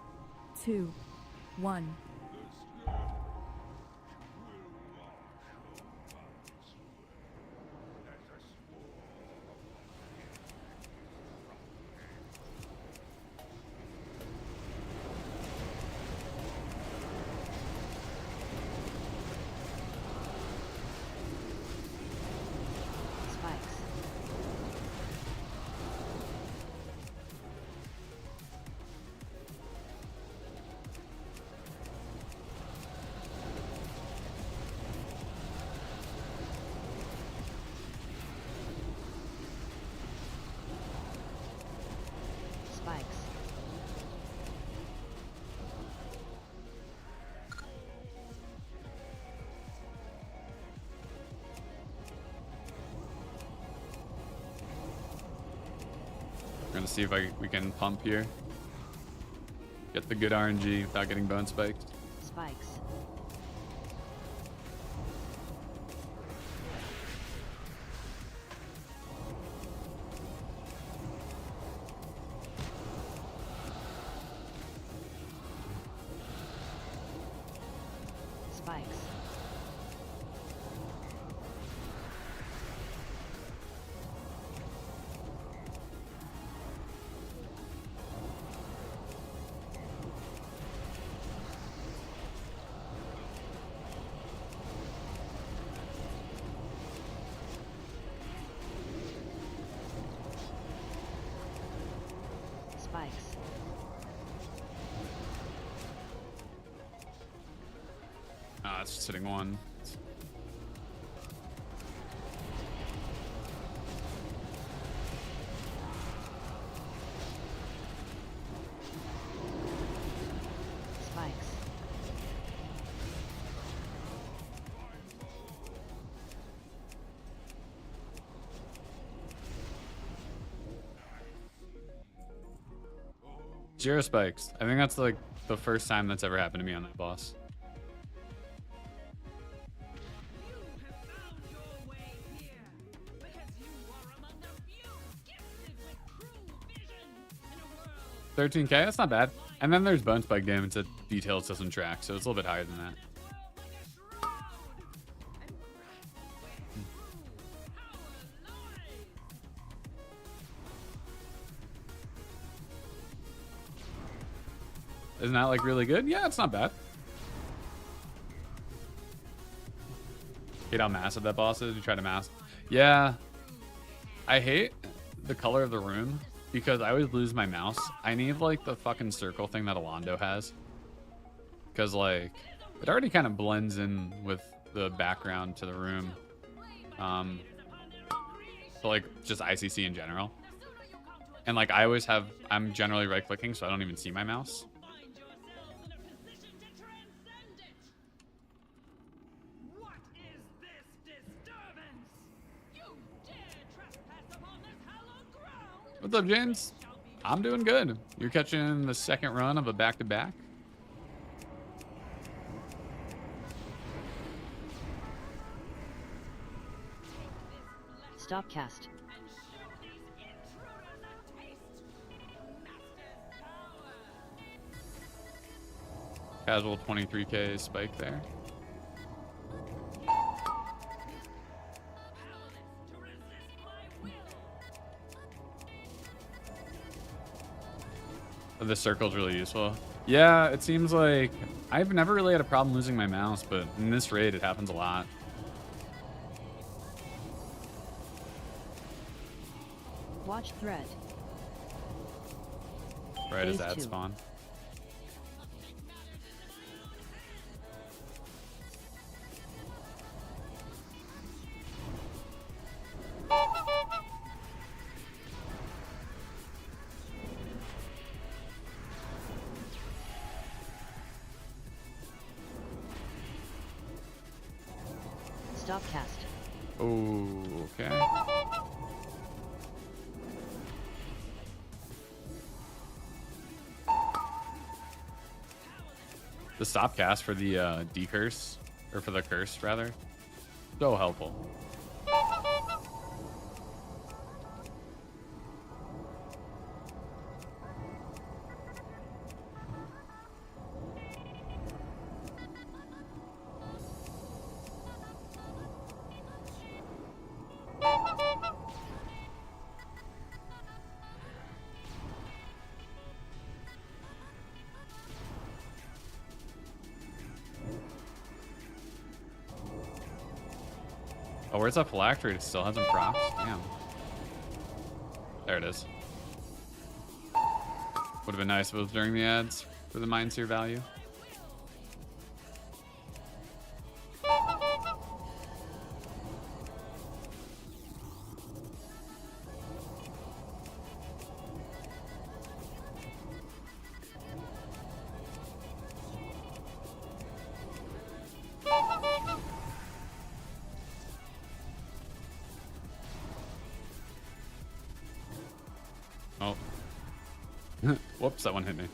2, 1. Gonna see if we can pump here. Get the good RNG without getting bone spiked. Spikes. Spikes. it's just hitting one. Spikes. Zero spikes. I think that's like the first time that's ever happened to me on that boss. You have found your way here because you are among the few gifted with true vision in a world 13k, that's not bad. And then there's bone spike damage that details doesn't track, so it's a little bit higher than that. like a shroud and grasp where true power lies. Isn't that like really good? Yeah, it's not bad. Hate how massive that boss is. You try to mask. Yeah. I hate the color of the room because I always lose my mouse. I need like the fucking circle thing that Alondo has. Because like it already kind of blends in with the background to the room. So like just ICC in general. And like I always have, I'm generally right clicking so I don't even see my mouse. Find yourselves in a position to transcend it. What is this disturbance? You dare trespass upon this hallowed ground? What's up, James? I'm doing good. You're catching the second run of a back-to-back? Stop cast. And show these intruders a taste. Master's power. Casual 23k spike there. Powerless to resist my will. The circle's really useful. Yeah, it seems like I've never really had a problem losing my mouse, but in this raid it happens a lot. Watch thread. Right as Phase ad 2. spawn. Stop cast. Oh, okay. The stop cast for the decurse, or for the curse rather, so helpful. Oh, where's that phylactery? It still hasn't procs? Damn. There it is. Would have been nice if it was during the ads for the Mind Seer value. Oh. Whoops, that one hit me.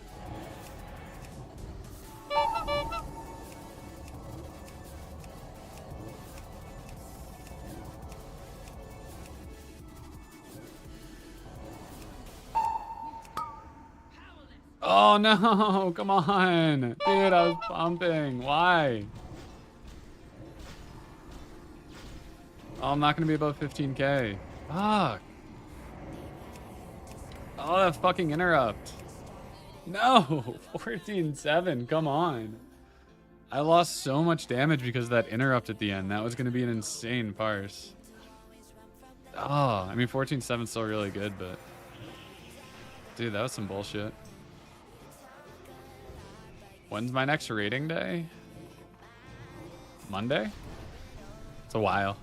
Oh no, come on. Dude, I was pumping. Why? Oh, I'm not going to be above 15k. Fuck. Oh, that fucking interrupt. No, 14-7, come on. I lost so much damage because of that interrupt at the end. That was going to be an insane parse. Oh, I mean, 14-7 is still really good, but... Dude, that was some bullshit. When's my next rating day? Monday? It's a while.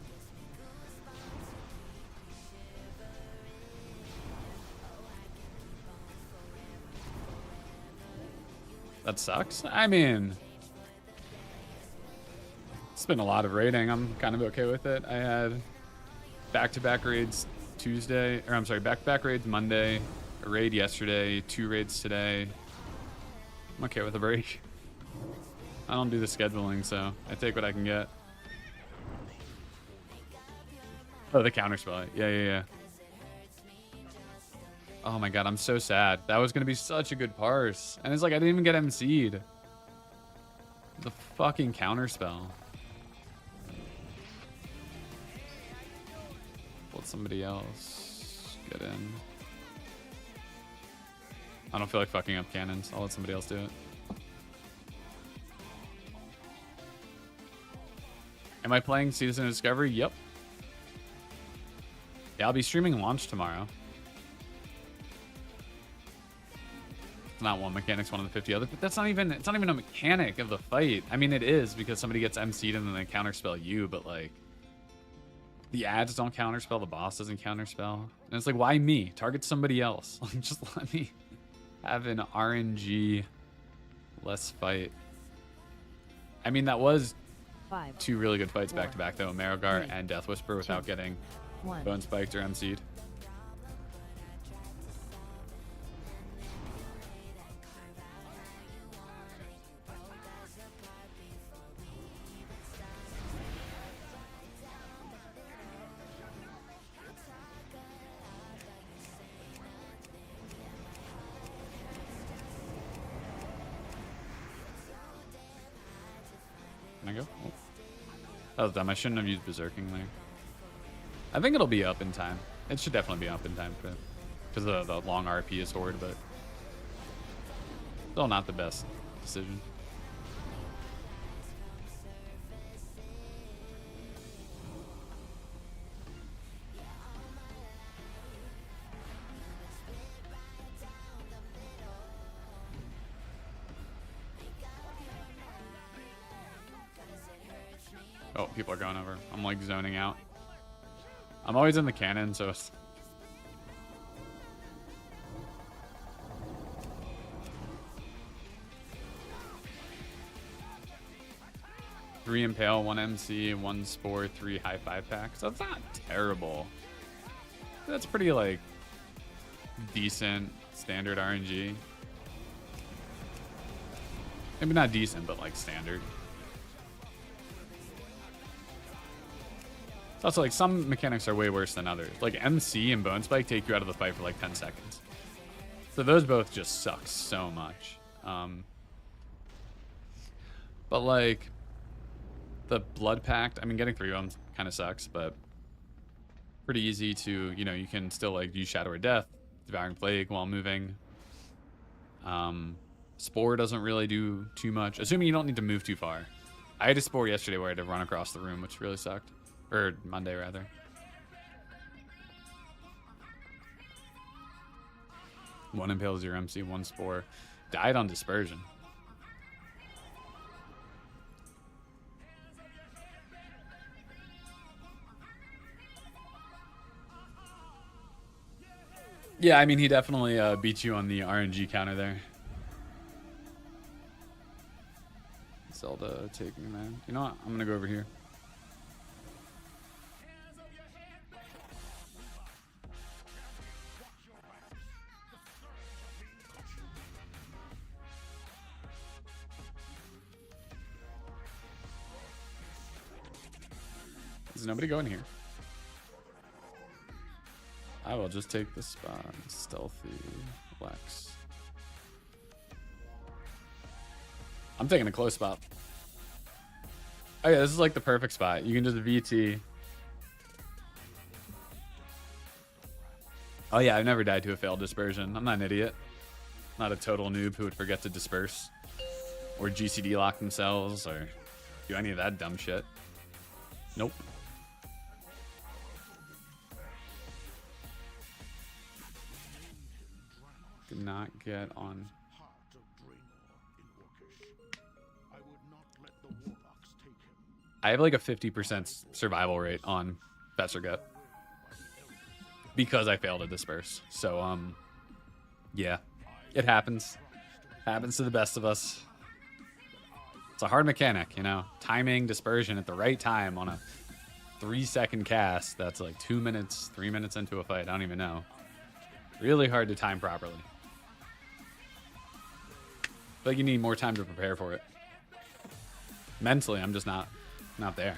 That sucks. I mean, it's been a lot of raiding. I'm kind of okay with it. I had back-to-back raids Tuesday, or I'm sorry, back-to-back raids Monday, a raid yesterday, 2 raids today. I'm okay with a break. I don't do the scheduling, so I take what I can get. Oh, the counterspell. Yeah. Oh my god, I'm so sad. That was gonna be such a good parse. And it's like I didn't even get MC'd. The fucking counterspell. Let somebody else get in. I don't feel like fucking up cannons. I'll let somebody else do it. Am I playing Citizen of Discovery? Yep. Yeah, I'll be streaming launch tomorrow. It's not one mechanic's one of the 50 others, but that's not even, it's not even a mechanic of the fight. I mean, it is because somebody gets MC'd and then they counterspell you, but like, the ads don't counterspell, the boss doesn't counterspell. And it's like, why me? Target somebody else. Just let me have an RNG less fight. I mean, that was 5, 2 really good fights 4, back to back though, Marigar 3, and Death Whisper without getting 1. bone spiked or MC'd. Can I go? Oh. That was dumb. I shouldn't have used Berserking there. I think it'll be up in time. It should definitely be up in time because of the long RP is Horde, but still not the best decision. Oh, people are going over. I'm like zoning out. I'm always in the cannon, so it's... Three Impale, 1 MC, 1 Spore, 3 high 5 packs. That's not terrible. That's pretty, like, decent standard RNG. Maybe not decent, but, like, standard. Also, like, some mechanics are way worse than others. Like, MC and Bone Spike take you out of the fight for, like, 10 seconds. So those both just suck so much. But, like, the Blood Pact, I mean, getting 3 of them kind of sucks, but pretty easy to, you know, you can still, like, use Shadow or Death, Devouring Plague while moving. Spore doesn't really do too much, assuming you don't need to move too far. I had a Spore yesterday where I had to run across the room, which really sucked. Or Monday, rather. One Impale, 0 MC, 1 Spore. Died on Dispersion. Yeah, I mean, he definitely beat you on the RNG counter there. Zelda taking man. You know what? I'm going to go over here. Is nobody going here? I will just take this spot. Stealthy Lex. I'm taking a close spot. Oh yeah, this is like the perfect spot. You can just VT. Oh yeah, I've never died to a failed dispersion. I'm not an idiot. Not a total noob who would forget to disperse. Or GCD lock themselves, or do any of that dumb shit. Nope. Did not get on. I have like a 50% survival rate on Fessergut because I failed to disperse. So yeah, it happens. Happens to the best of us. It's a hard mechanic, you know. Timing dispersion at the right time on a 3-second cast that's like 2 minutes, 3 minutes into a fight. I don't even know. Really hard to time properly. But you need more time to prepare for it. Mentally, I'm just not there.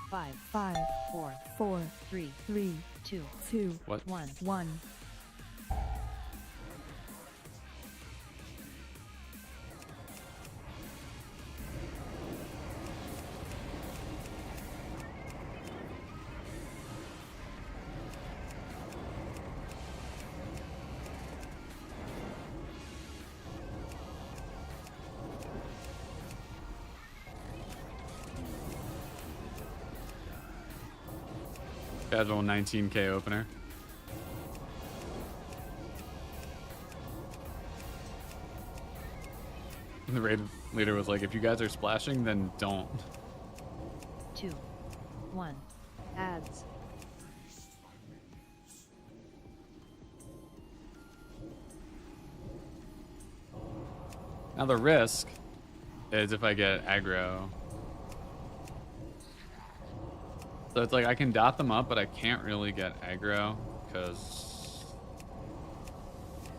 Five, five, four, four, three, three, two, two, What? one, one. Casual 19k opener. The raid leader was like, if you guys are splashing, then don't. 2, 1. Ads. Now the risk is if I get aggro. So it's like I can dot them up, but I can't really get aggro because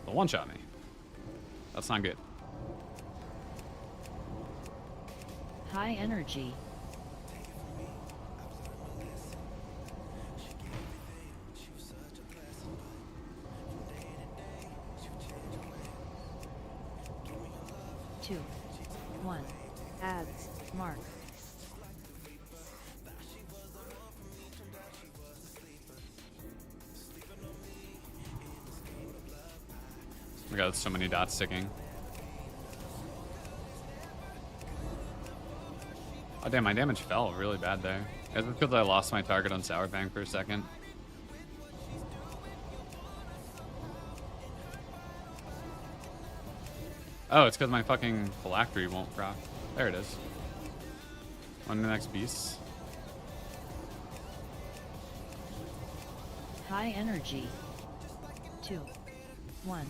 they'll one-shot me. That's not good. High energy. Two, 1. Ads. Mark. We got so many dots sticking. Oh damn, my damage fell really bad there. Is it because I lost my target on Sour Fang for a second? Oh, it's because my fucking phylactery won't proc. There it is. On to the next beast. High energy. 2, 1.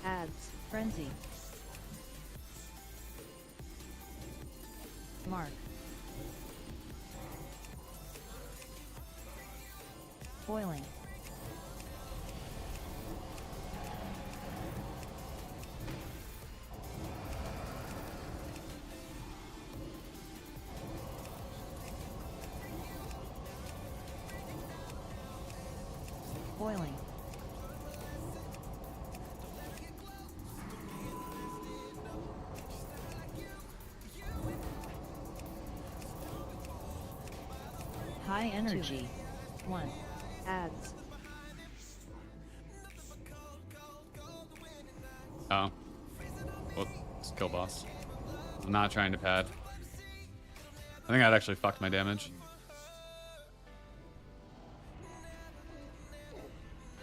Ads. Frenzy. Mark. Boiling. Boiling. High energy. 1. Ads. Oh. Whoops. Kill boss. I'm not trying to pad. I think that actually fucked my damage.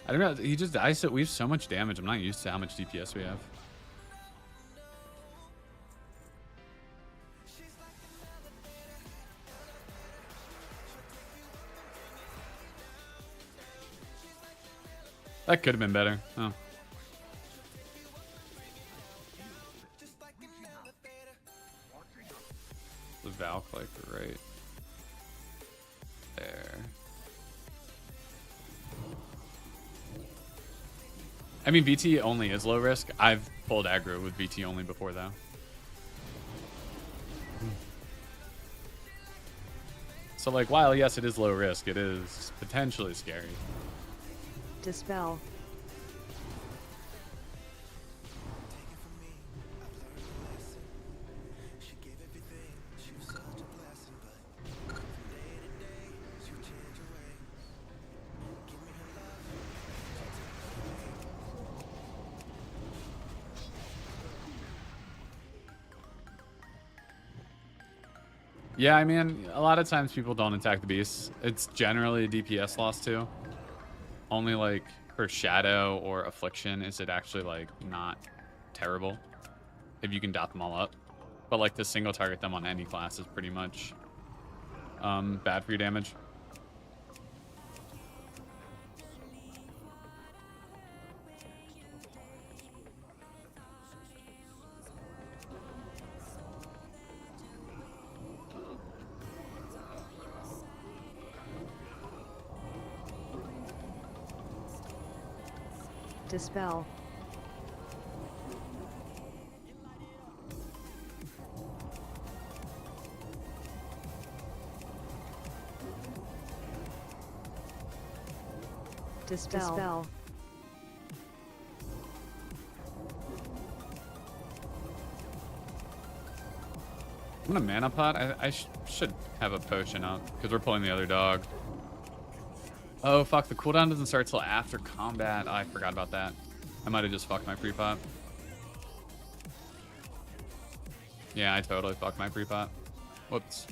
I don't know. He just dies. So we have so much damage. I'm not used to how much DPS we have. That could have been better. Oh. The Valk like right there. I mean, VT only is low risk. I've pulled aggro with VT only before, though. So, like, while yes, it is low risk, it is potentially scary. Dispel. Yeah, I mean, a lot of times people don't attack the beasts. It's generally a DPS loss, too. Only, like, for Shadow or Affliction is it actually, like, not terrible. if you can dot them all up. But like to single target them on any class is pretty much bad for your damage. Dispel. Dispel. I'm gonna mana pot. I should have a potion up because we're pulling the other dog. Oh fuck, the cooldown doesn't start till after combat. I forgot about that. I might have just fucked my pre-pot. Yeah, I totally fucked my pre-pot. Whoops.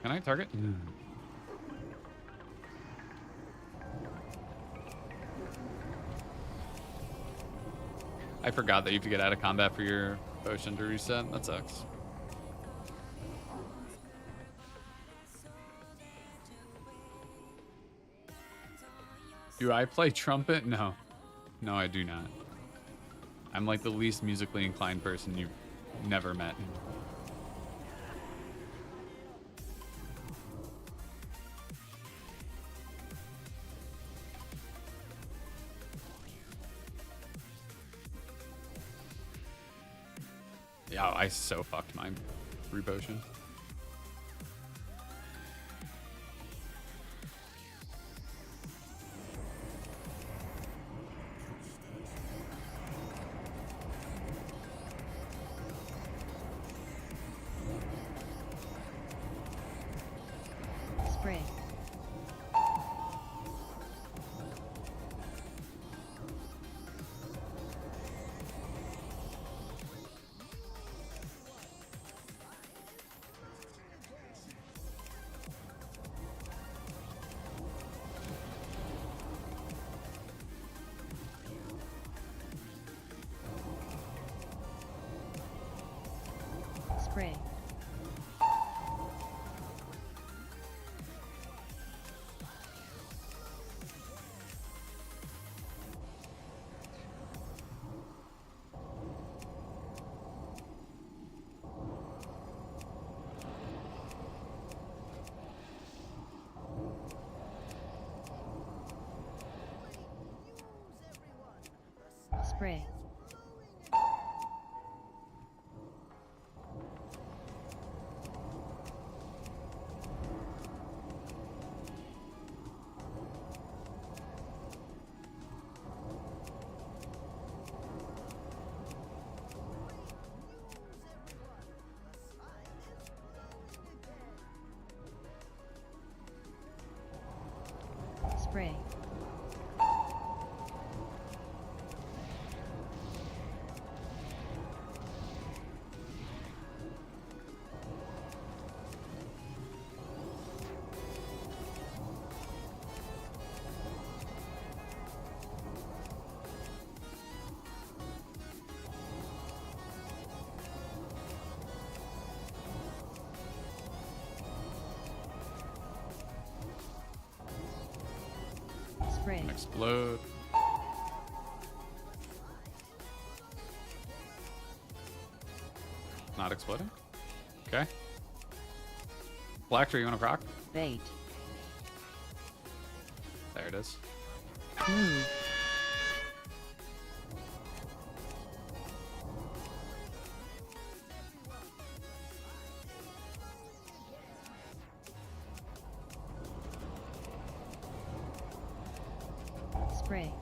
Can I target? I forgot that you have to get out of combat for your potion to reset. That sucks. Do I play trumpet? No. No, I do not. I'm like the least musically inclined person you've never met. Yeah, I so fucked my free potion. Spray. Spray. Spray. Spray. Spray. Explode. Not exploding? Okay. Black tree, you want to proc? Bait. There it is. Move. Spray.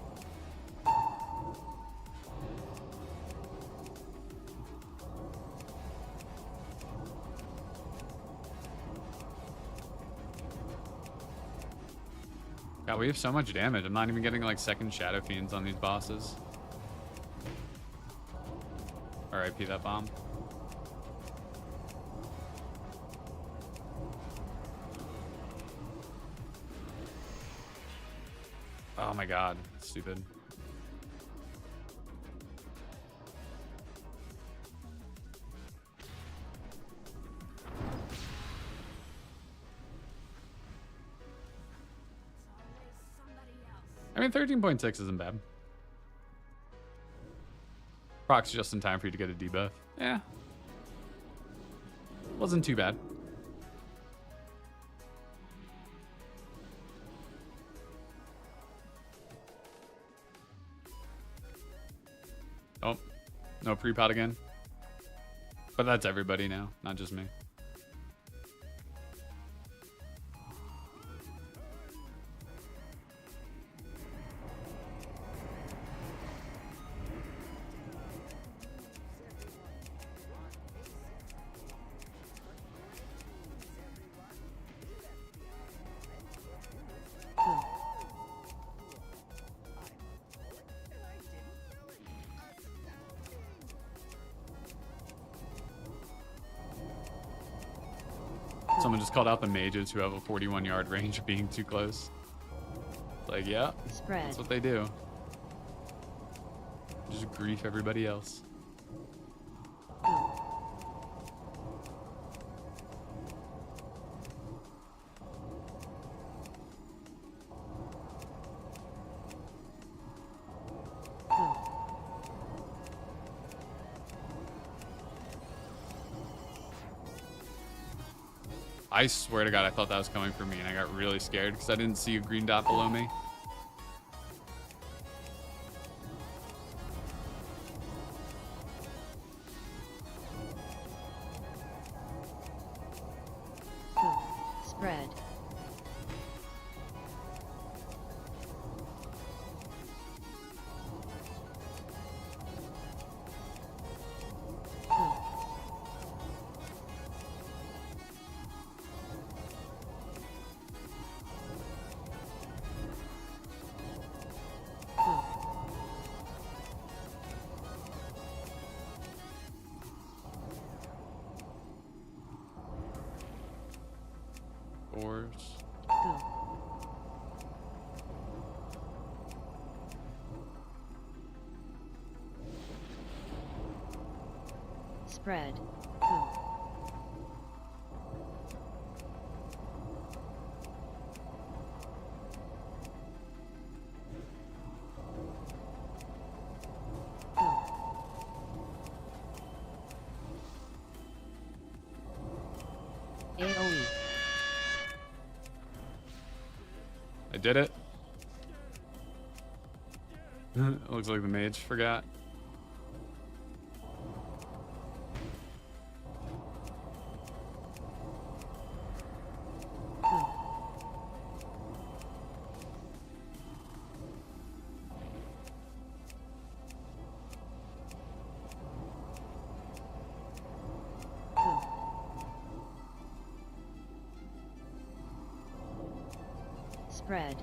God, we have so much damage. I'm not even getting like second Shadow Fiends on these bosses. RIP that bomb. Oh my god, stupid. I mean, 13.6 isn't bad. Procs just in time for you to get a debuff. Yeah. Wasn't too bad. Oh, no pre-pot again. But that's everybody now, not just me. Someone just called out the mages who have a 41-yard range of being too close. Like, yeah, Spread. that's what they do. Just grief everybody else. I swear to God, I thought that was coming for me, and I got really scared because I didn't see a green dot below me. Spread. Fours. Spread. AOE. I did it. It looks like the mage forgot. Spread.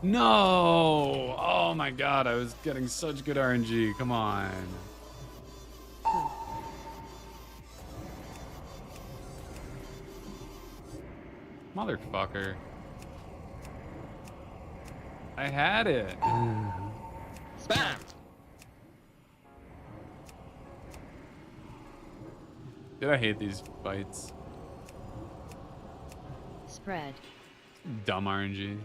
No! Oh my god, I was getting such good RNG. Come on. Motherfucker. I had it. Spam! Dude, I hate these fights. Spread. Dumb RNG.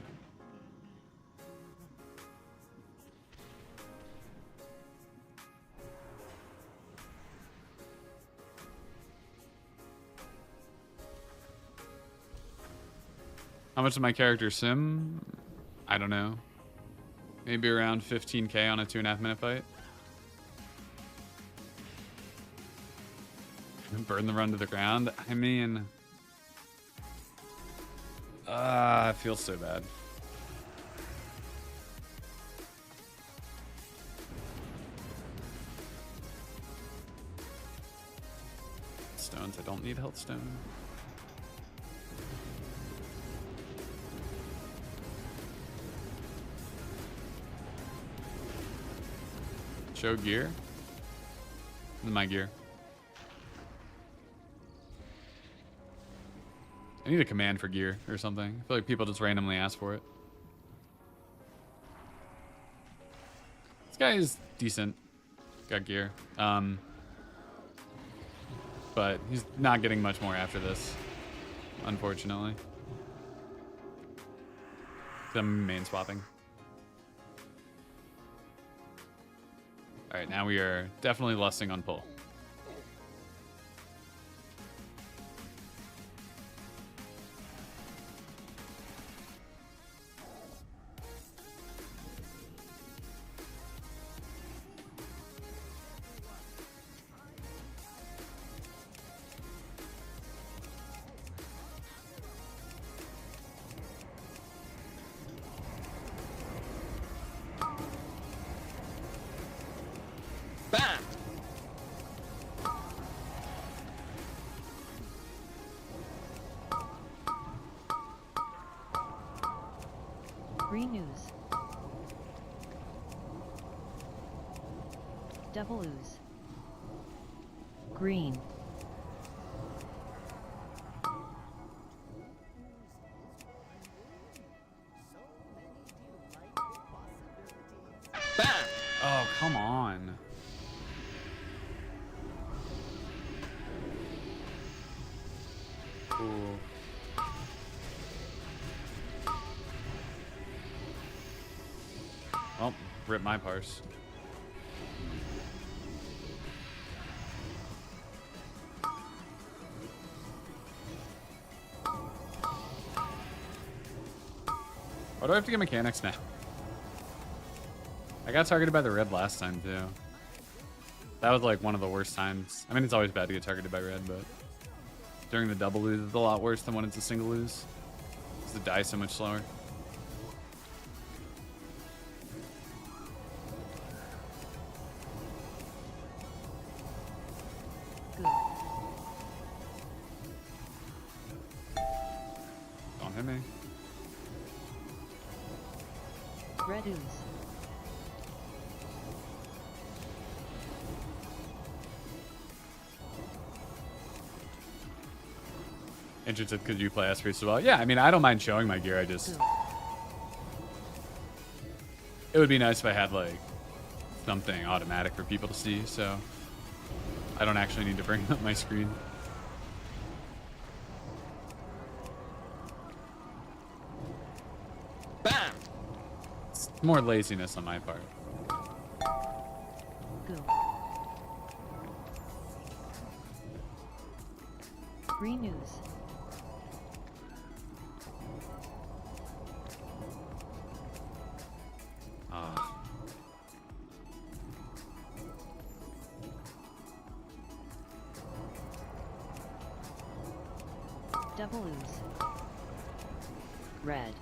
How much did my character sim? I don't know. Maybe around 15k on a 2.5 minute fight. Burn the run to the ground. I mean, I feel so bad. Stones. I don't need health stone. Show gear. This is my gear. I need a command for gear or something. I feel like people just randomly ask for it. This guy is decent. Got gear. But he's not getting much more after this, unfortunately. I'm main swapping. All right, now we are definitely lusting on pull. Bam! Green ooze. Double ooze. Green. Bam! Oh, come on. Ooh. Well, rip my parse. Why do I have to get mechanics now? I got targeted by the red last time too. That was like one of the worst times. I mean, it's always bad to get targeted by red, but during the double lose, it's a lot worse than when it's a single lose. Because the die so much slower. Good. Don't hit me. Red ooze. Interested because you play S as well. Yeah, I mean, I don't mind showing my gear. I just... Good. It would be nice if I had, like, something automatic for people to see, so I don't actually need to bring up my screen. Bam! It's more laziness on my part. Good. Green ooze. Ah. Double ooze. Red.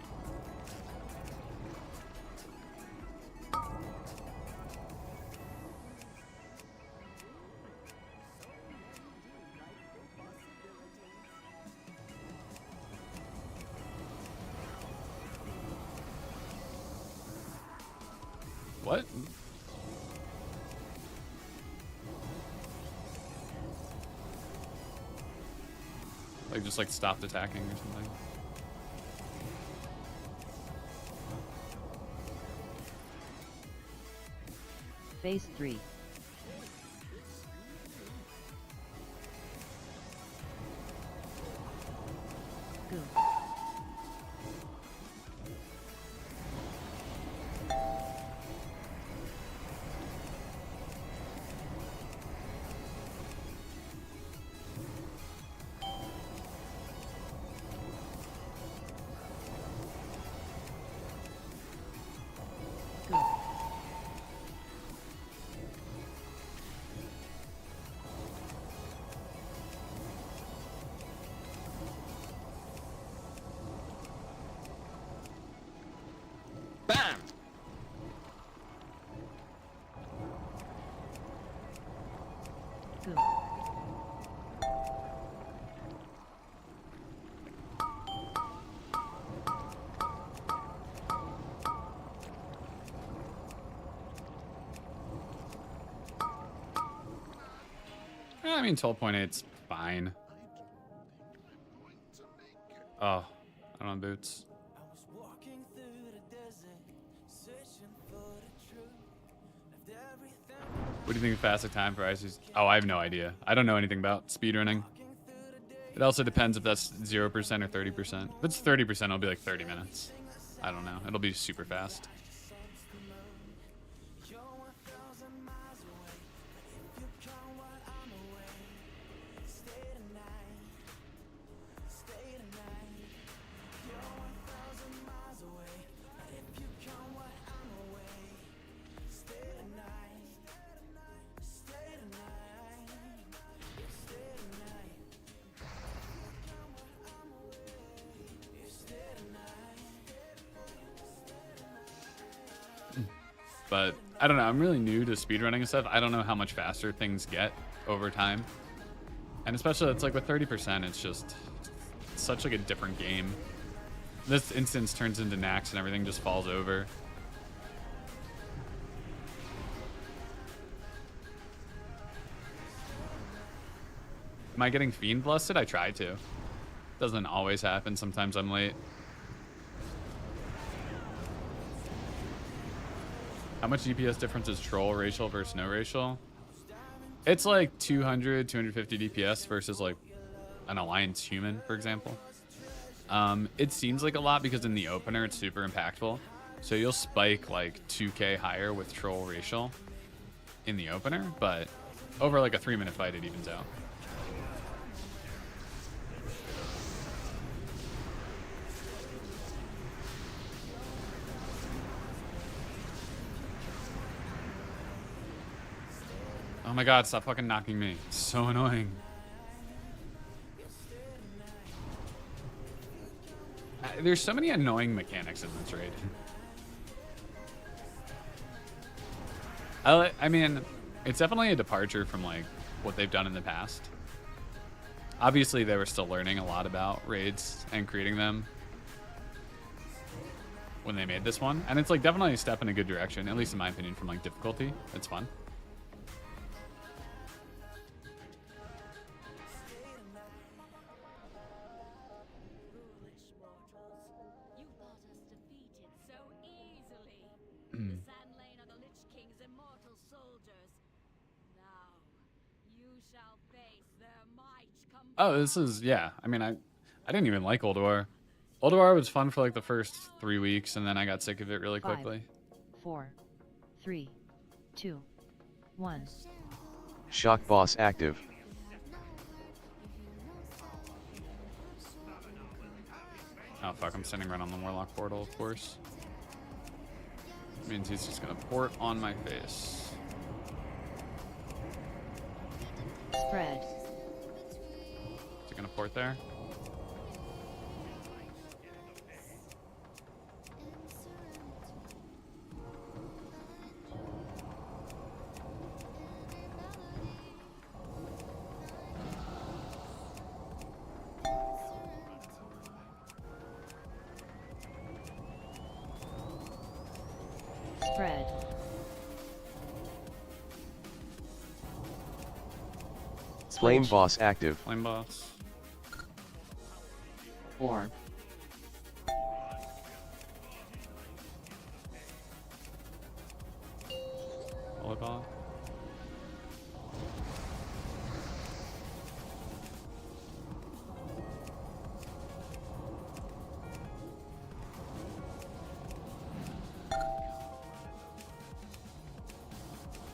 What? Like, just like stopped attacking or something. Phase 3. Good. Good. I mean 12.8's fine. Oh, I don't have boots. What do you think of fastest time for ICC? Oh, I have no idea. I don't know anything about speedrunning. It also depends if that's 0% or 30%. If it's 30%, it'll be like 30 minutes. I don't know. It'll be super fast. But I don't know. I'm really new to speedrunning and stuff. I don't know how much faster things get over time. And especially it's like with 30%, it's just such like a different game. This instance turns into Nax and everything just falls over. Am I getting fiend blasted? I try to. Doesn't always happen. Sometimes I'm late. How much DPS difference is troll racial versus no racial? It's like 200, 250 DPS versus like an alliance human, for example. It seems like a lot because in the opener it's super impactful. So you'll spike like 2k higher with troll racial in the opener, but over like a 3-minute fight it evens out. Oh my god, stop fucking knocking me. It's so annoying. There's so many annoying mechanics in this raid. I mean, it's definitely a departure from like what they've done in the past. Obviously, they were still learning a lot about raids and creating them when they made this one. And it's like definitely a step in a good direction, at least in my opinion, from like difficulty. It's fun. You thought us defeated so easily. The sand lane are the Lich King's immortal soldiers. Now, you shall face their might come. Oh, this is, yeah. I mean, I didn't even like Old War. Old War was fun for like the first 3 weeks, and then I got sick of it really quickly. 5, 4, 3, 2, 1. Shock boss active. Oh fuck, I'm sending right on the Warlock portal, of course. Means he's just gonna port on my face. Spread. Is he gonna port there? Spread. Flame Switch. boss active. Flame boss. Orb. Volleyball.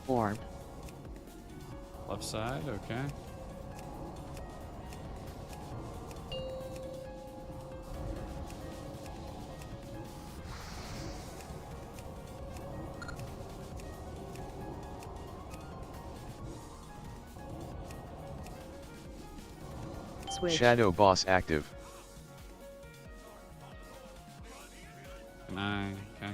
Orb. Left side, okay. Switch. Shadow boss active. Can I? Okay.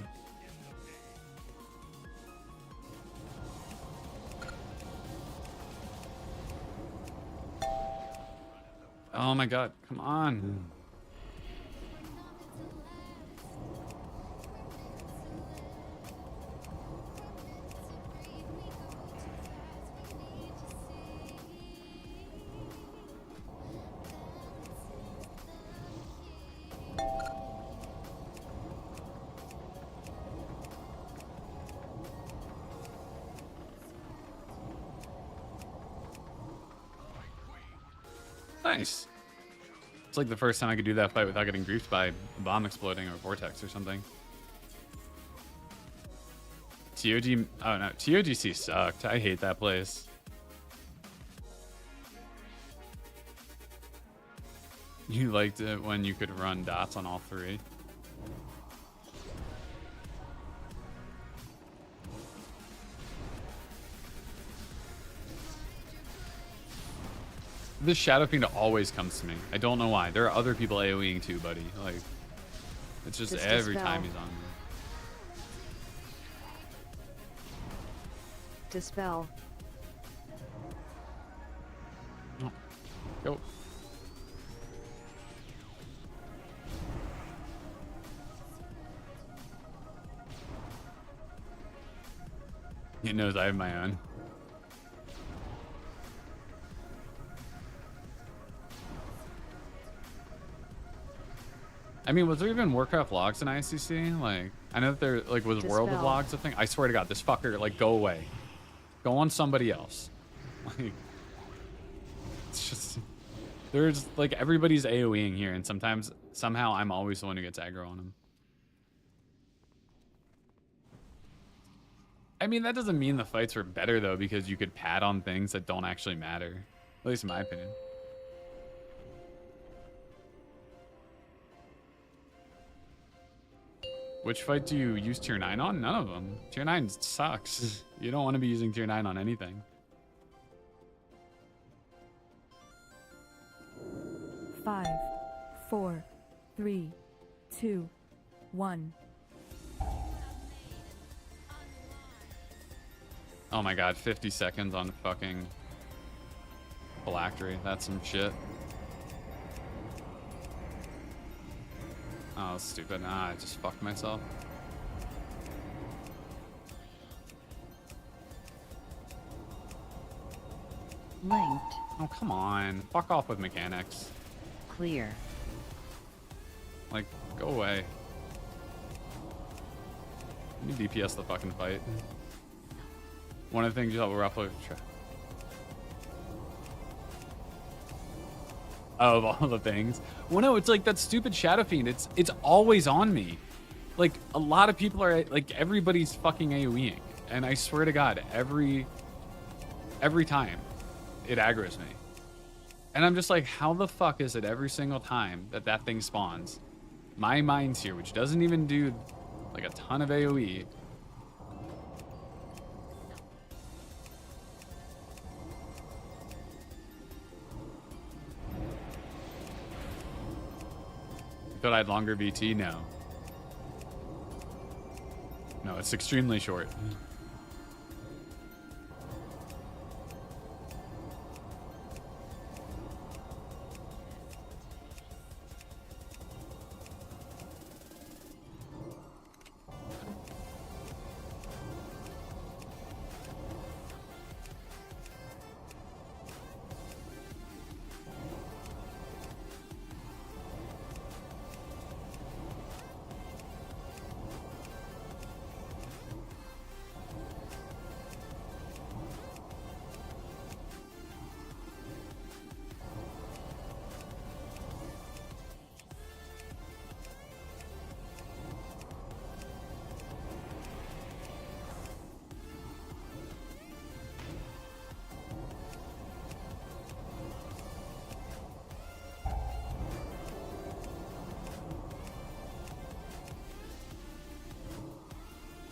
Oh my god, come on. Nice. It's like the first time I could do that fight without getting griefed by a bomb exploding or vortex or something. TOG, oh no, TOGC sucked. I hate that place. You liked it when you could run dots on all three. This Shadow Fiend always comes to me. I don't know why. There are other people AoEing too, buddy. Like, it's just every time he's on me. Dispel. Oh. Go. He knows I have my own. I mean, was there even Warcraft logs in ICC? Like, I know that there like was World of Logs a thing. I swear to God, this fucker, like, go away. Go on somebody else. Like, it's just there's like everybody's AoEing here, and sometimes somehow I'm always the one who gets aggro on him. I mean, that doesn't mean the fights were better though, because you could pad on things that don't actually matter. At least in my opinion. Which fight do you use tier 9 on? None of them. Tier 9 sucks. You don't want to be using tier 9 on anything. 5, 4, 3, 2, 1. Oh my god, 50 seconds on fucking phylactery. That's some shit. Oh, that's stupid. Ah, I just fucked myself. Linked. Oh, come on. Fuck off with mechanics. Clear. Like, go away. Let me DPS the fucking fight. One of the things that will roughly... Of all the things. Well, no, it's like that stupid Shadow Fiend. It's always on me. Like, a lot of people are, like, everybody's fucking AoEing. And I swear to God, every time it aggroes me. And I'm just like, how the fuck is it every single time that thing spawns? My Mind's here, which doesn't even do, like, a ton of AoE. Thought I had longer VT? No. No, it's extremely short.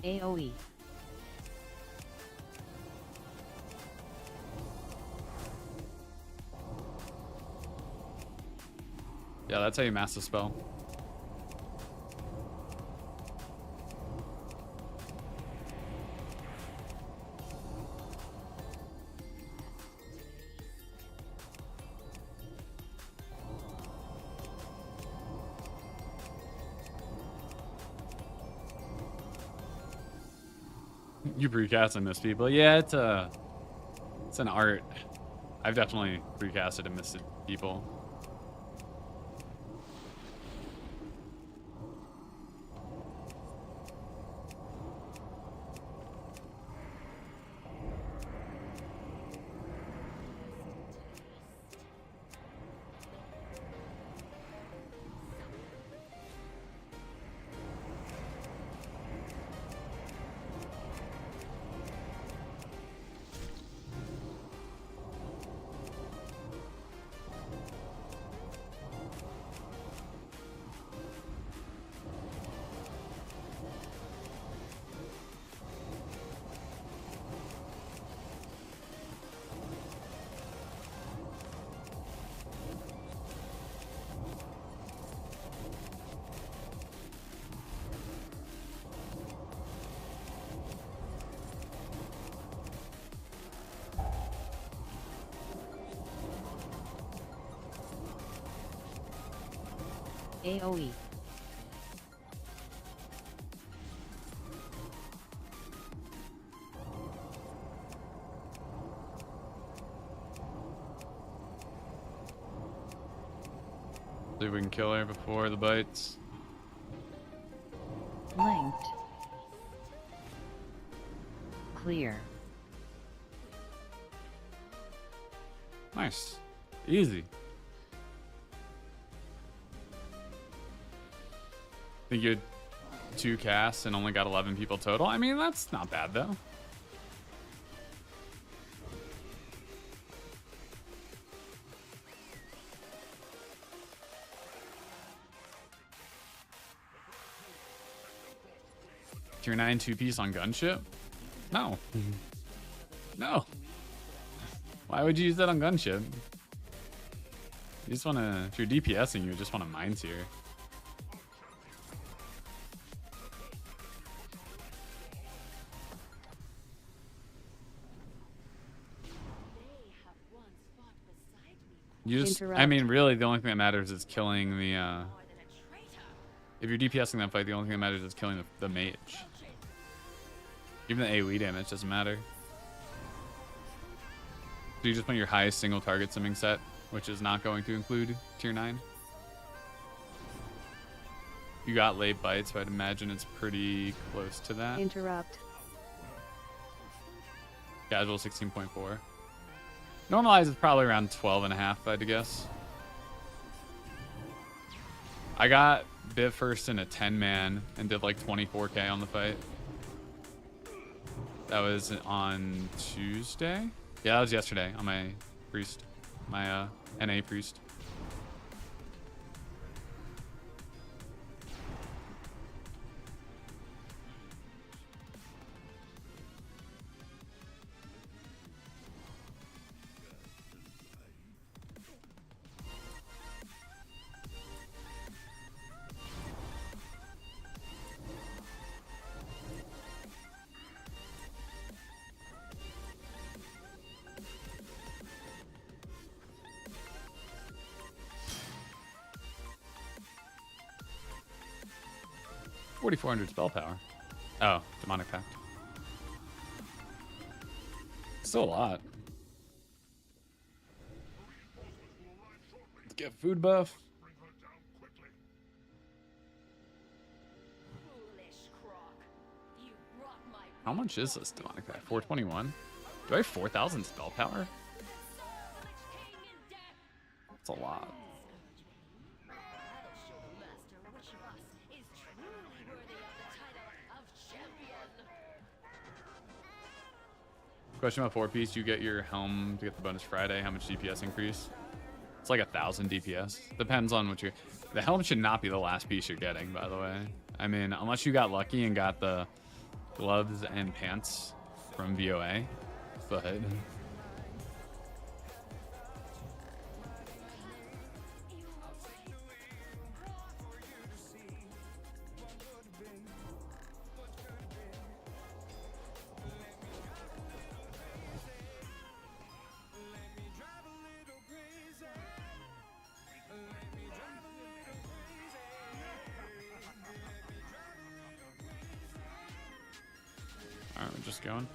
AoE. Yeah, that's how you master spell. You precast and miss people. Yeah, it's an art. I've definitely precasted and missed people. AOE. See if we can kill her before the bites. Linked. Clear. Nice. Easy. Think you had 2 casts and only got 11 people total? I mean, that's not bad though. Tier 9 2-piece on gunship? No. No. Why would you use that on gunship? You just want to, if you're DPSing, you just want to mine tier. You just, I Interrupt. mean, really, the only thing that matters is killing the, if you're DPSing that fight, the only thing that matters is killing the mage. Even the AoE damage doesn't matter. So you just want your highest single target simming set, which is not going to include tier 9. You got late bites, but I'd imagine it's pretty close to that. Interrupt. Casual 16.4. Normalized is probably around 12.5, I'd guess. I got bit first in a 10-man and did like 24k on the fight. That was on Tuesday? Yeah, that was yesterday on my priest. My NA priest. $4,400 spell power. Oh, demonic pact. Still a lot. Let's get food buff. How much is this demonic pact? 421. Do I have 4,000 spell power? That's a lot. Question about 4-piece, you get your helm to get the bonus Friday. How much DPS increase? It's like 1,000 DPS. Depends on what you. The helm should not be the last piece you're getting, by the way. I mean, unless you got lucky and got the gloves and pants from VOA, but. Alright, we're just going.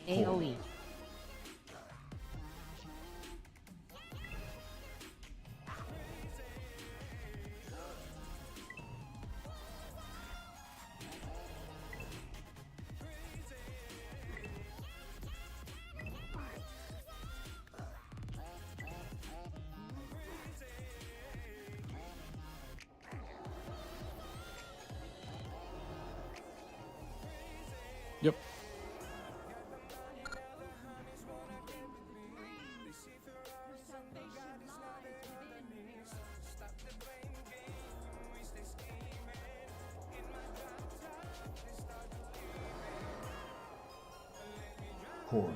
AOE. Portal.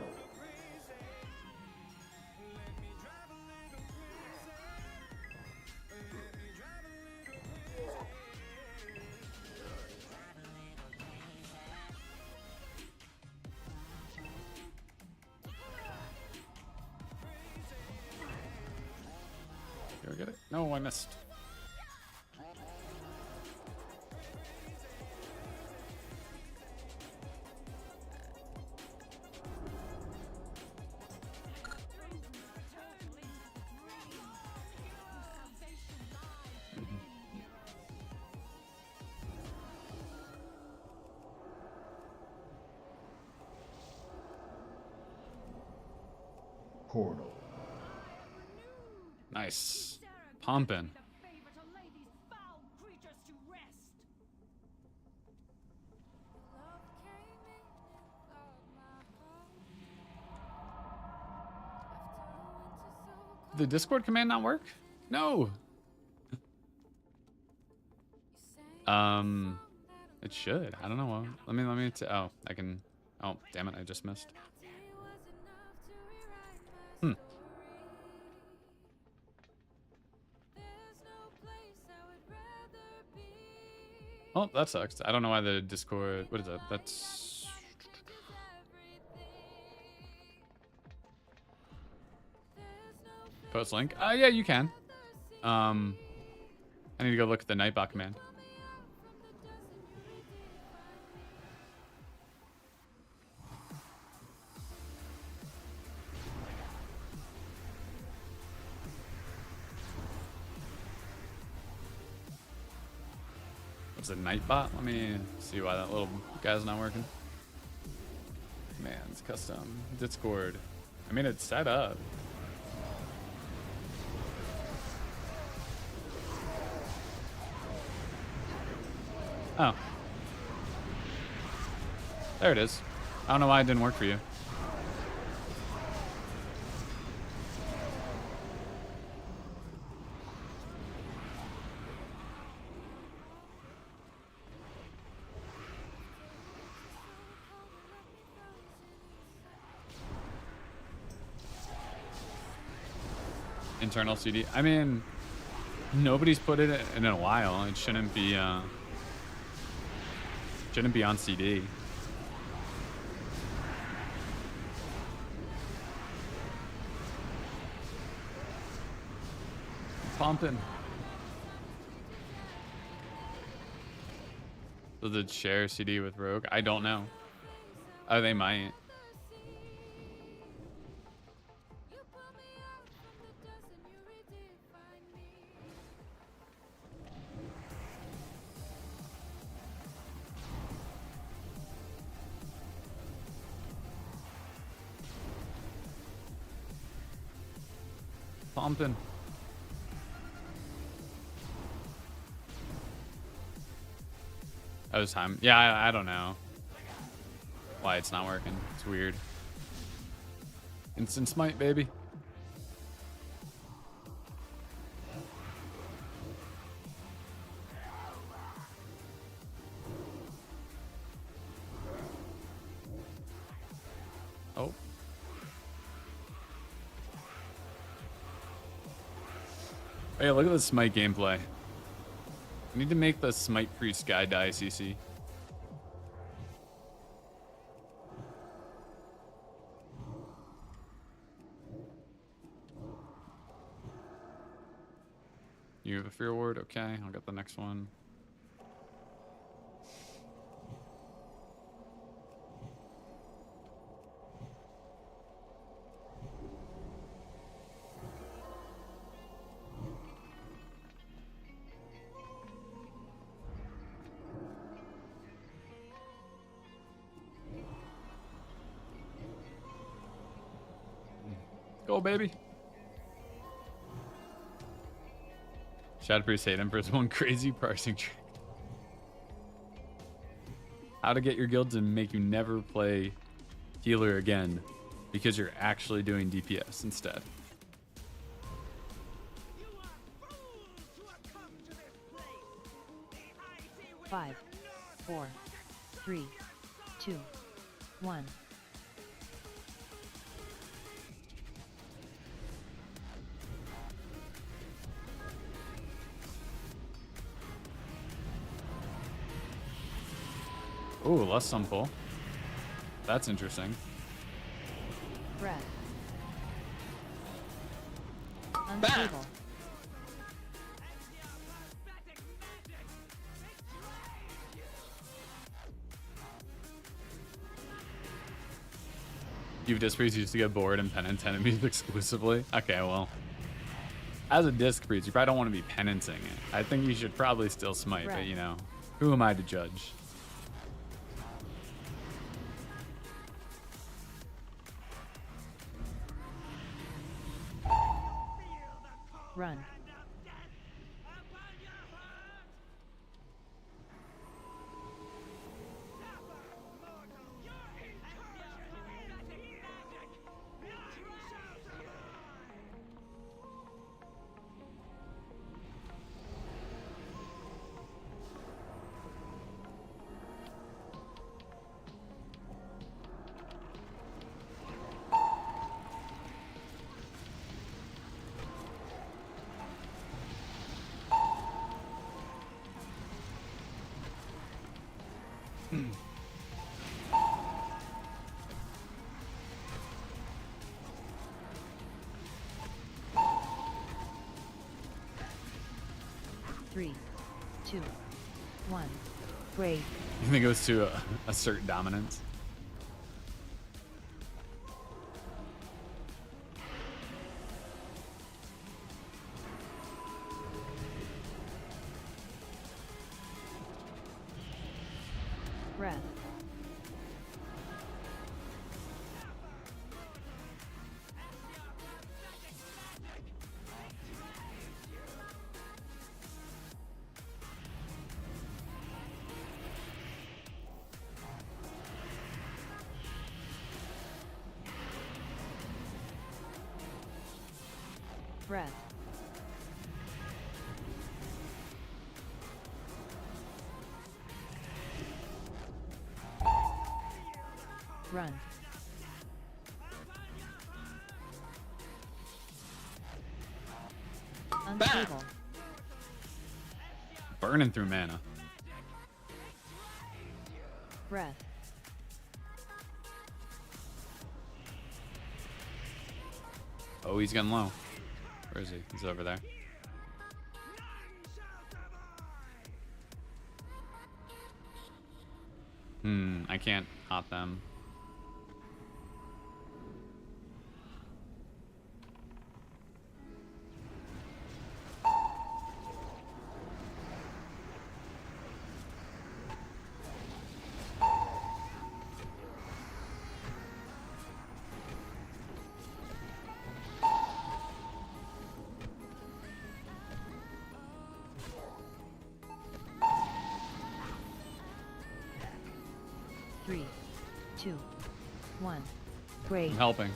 Did I get it? No, I missed. Portal. Nice. Pumping. The favor to lay these foul creatures to rest. Did the Discord command not work? No. It should. I don't know. Let me. Oh, I can. Oh, damn it! I just missed. Oh, that sucks. I don't know why the Discord. What is that? That's. Post link. Yeah, you can. I need to go look at the Nightbot command. What's a Nightbot? Let me see why that little guy's not working. Man, it's custom. Discord. I mean, it's set up. Oh. There it is. I don't know why it didn't work for you. Internal CD. I mean, nobody's put it in a while. It shouldn't be on CD. Pumping. Does it share CD with Rogue? I don't know. Oh, they might. Pumping. Oh, it's time. Yeah, I don't know why it's not working. It's weird. Instant smite, baby. Oh. Hey, look at the smite gameplay. I need to make the smite priest guide to ICC. You have a fear ward? Okay, I'll get the next one. Go, baby. Shadow Priest hate him for his one crazy parsing trick. How to get your guild to make you never play healer again because you're actually doing DPS instead. 5, 4, 3, 2, 1. Ooh, less simple. That's interesting. Breath. Unstable. You've disc priest used to get bored and penance enemies exclusively. Okay, well, as a disc priest, you probably don't want to be penancing it. I think you should probably still smite, but Right. you know, who am I to judge? Run. Three, two, one. Break. You think it goes to assert dominance? Breath. Breath. Run. Unstable. Burning through mana. Breath. Oh, he's getting low. Where is he? He's over there. I can't hot them. Three, two, one. Break. I'm helping.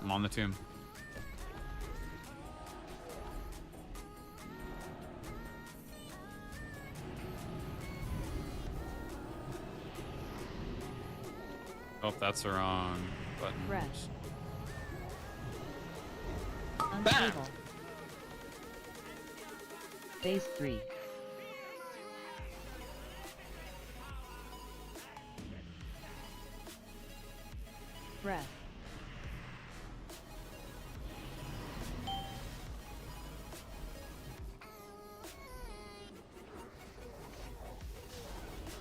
I'm on the tomb. Oh, that's the wrong button. Breath. Unstable. Phase 3. Breath.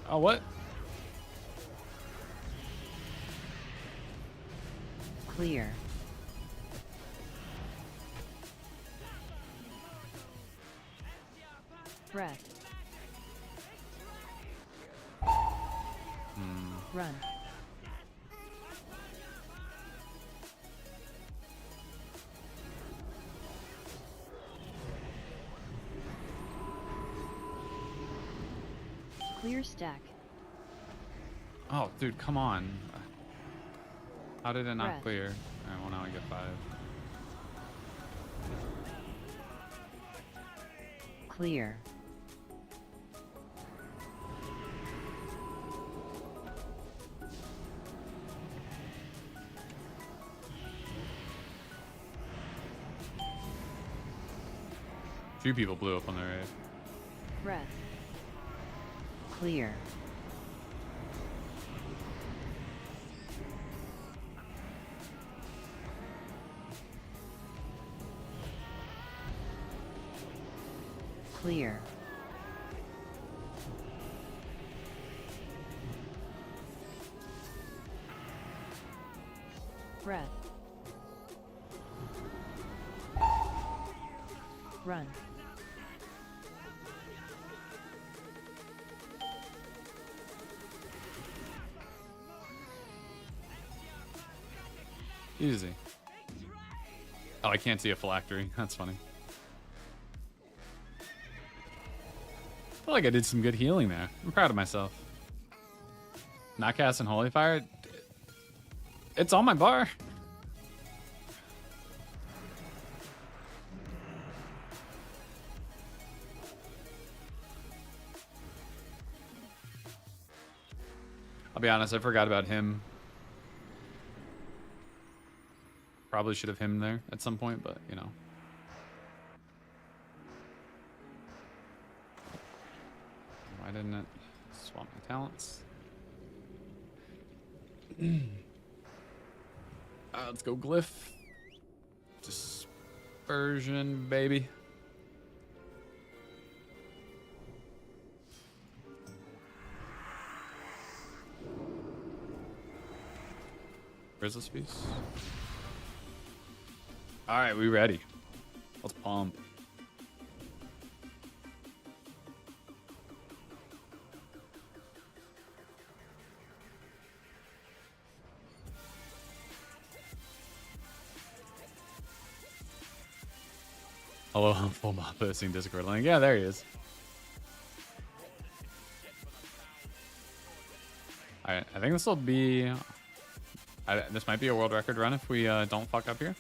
Oh, what? Clear. Breath. Run. Clear stack. Oh, dude, come on. How did it not Breath. clear? Alright, well now I get 5. Clear. Few people blew up on the raid. Breath. Clear. Clear. Breath. Run. Easy. Oh, I can't see a phylactery. That's funny. I feel like I did some good healing there. I'm proud of myself. Not casting Holy Fire. It's on my bar. I'll be honest, I forgot about him. Probably should have him there at some point, but you know. Why didn't it swap my talents? Let's go glyph. Dispersion, baby. Where's this piece? All right, we ready. Let's pump. Hello, I'm full mob posting Discord link. Yeah, there he is. All right, I think this will be. This might be a world record run if we don't fuck up here.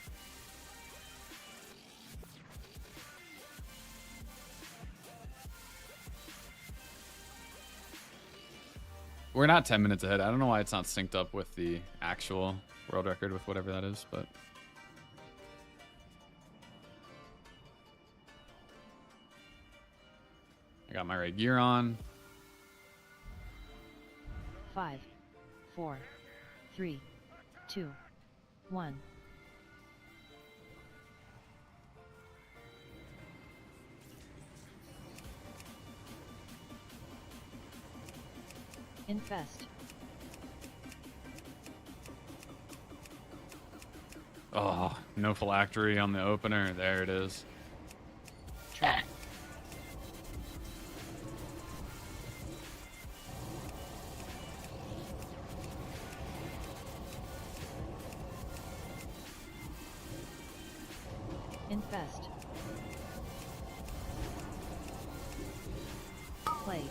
We're not 10 minutes ahead. I don't know why it's not synced up with the actual world record with whatever that is, but. I got my right gear on. 5, 4, 3, 2, 1. Infest. Oh, no phylactery on the opener. There it is. Trap. Infest. Plague.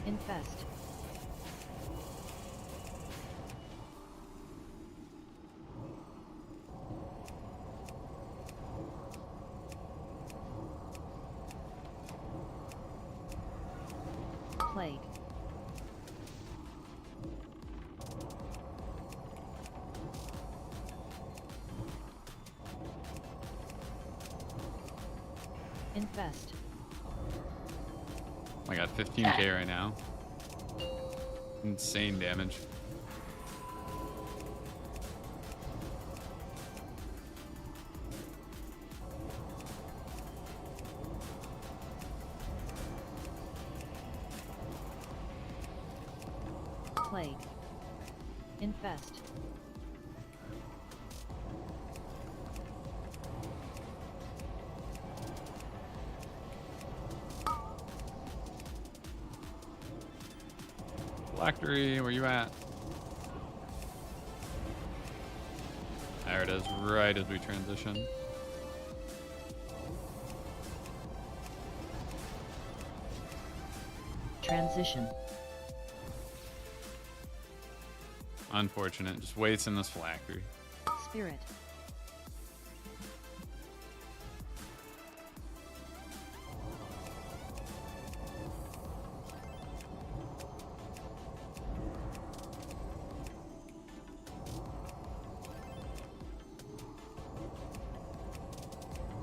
Infest. Plague. Infest. I got 15k right now. Insane damage. Plague. Infest. Phylactery, where you at? There it is, right as we transition. Transition. Unfortunate, just waits in this phylactery. Spirit.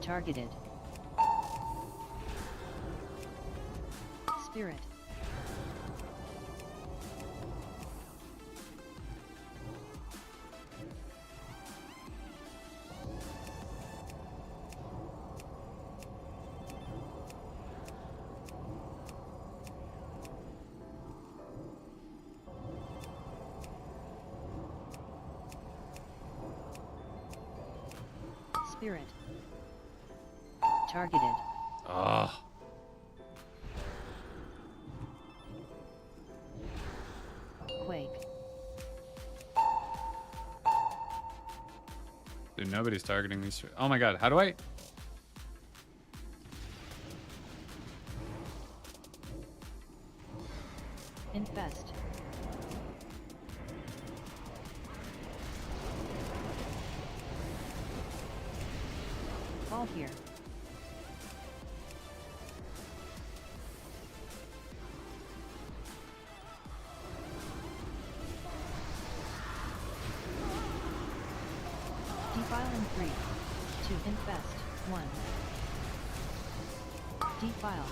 Targeted. Spirit. Spirit. Targeted. Ah. Quake. Dude, nobody's targeting these. Oh my god, how do I? Infest. Fall here. Defile in 3, 2, infest, 1. Defile.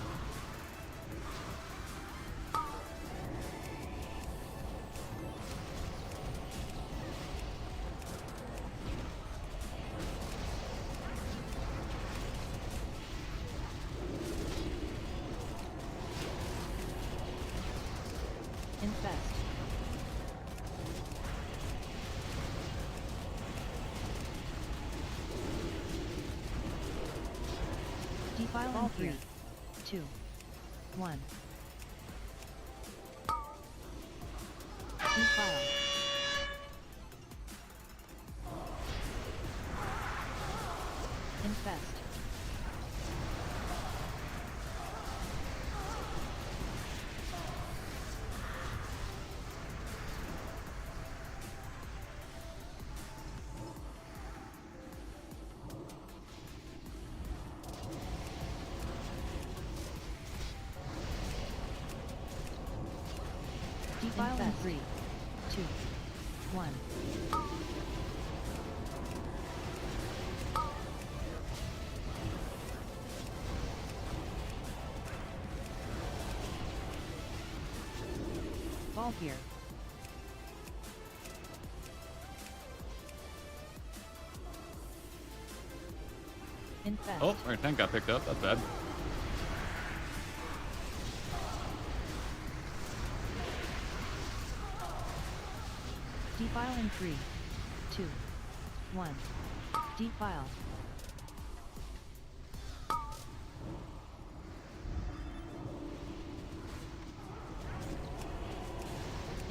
Infest. Defile in 3, 2, 1. Defile. Infest. Defile in 3, 2, 1. Fall here. Infest. Oh, our tank got picked up. That's bad. Defile in 3, 2, 1. Defile.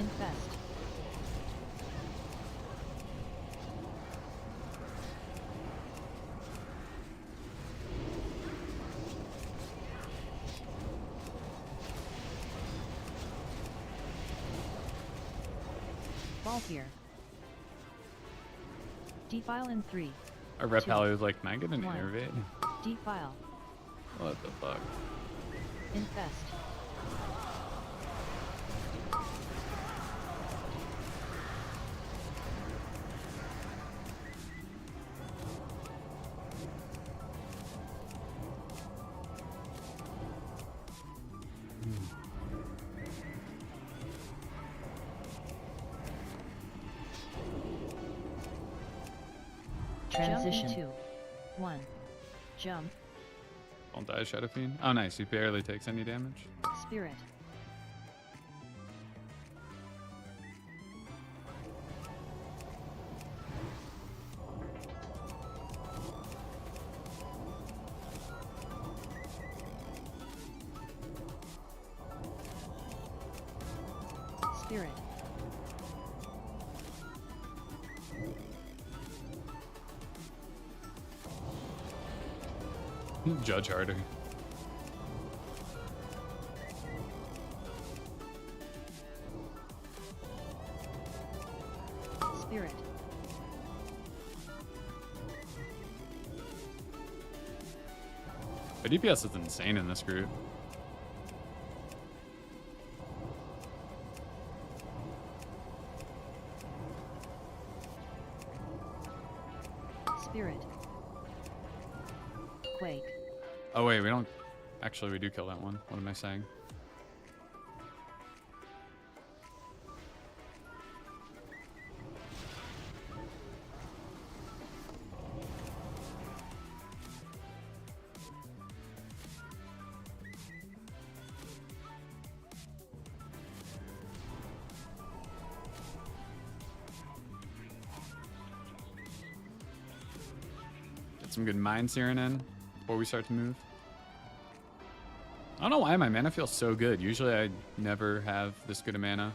Infest. Fall here. Defile in 3. Our rep 2, pally was like, "Can I get an 1. innervate?" Defile. What the fuck? Infest. Transition. 2, 1. Jump. Don't die, Shadow Fiend. Oh, nice. He barely takes any damage. Spirit. Spirit. Judge harder. Spirit. But DPS is insane in this group. Spirit. wait, we don't... Actually, we do kill that one. What am I saying? Get some good mind searing in before we start to move. I don't know why my mana feels so good. Usually I never have this good a mana.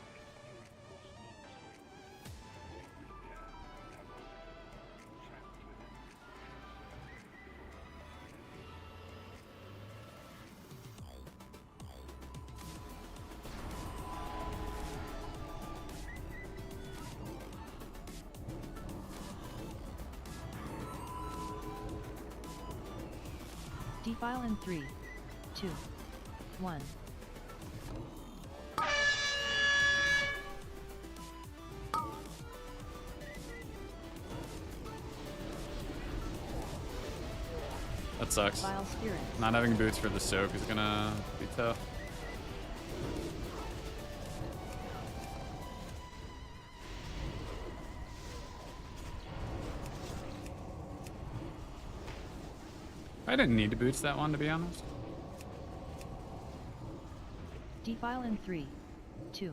Defile in 3, 2, 1. That sucks. Vile spirits. Not having boots for the soak is gonna be tough. I didn't need to boots that one, to be honest. Defile in 3, 2,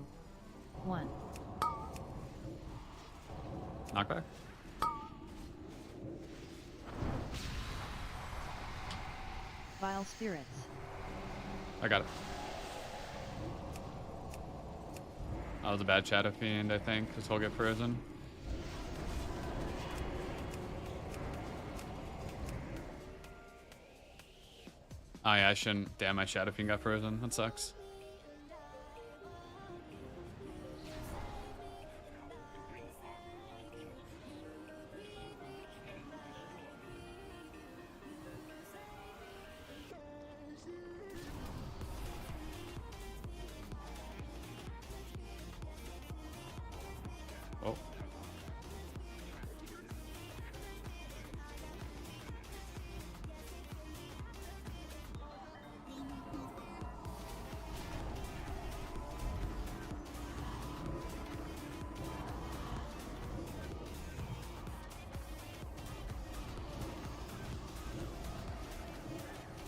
1. Knockback? Vile spirits. I got it. That was a bad Shadow Fiend, I think. This will get frozen. Oh yeah, I shouldn't. Damn, my Shadow Fiend got frozen. That sucks. Oh.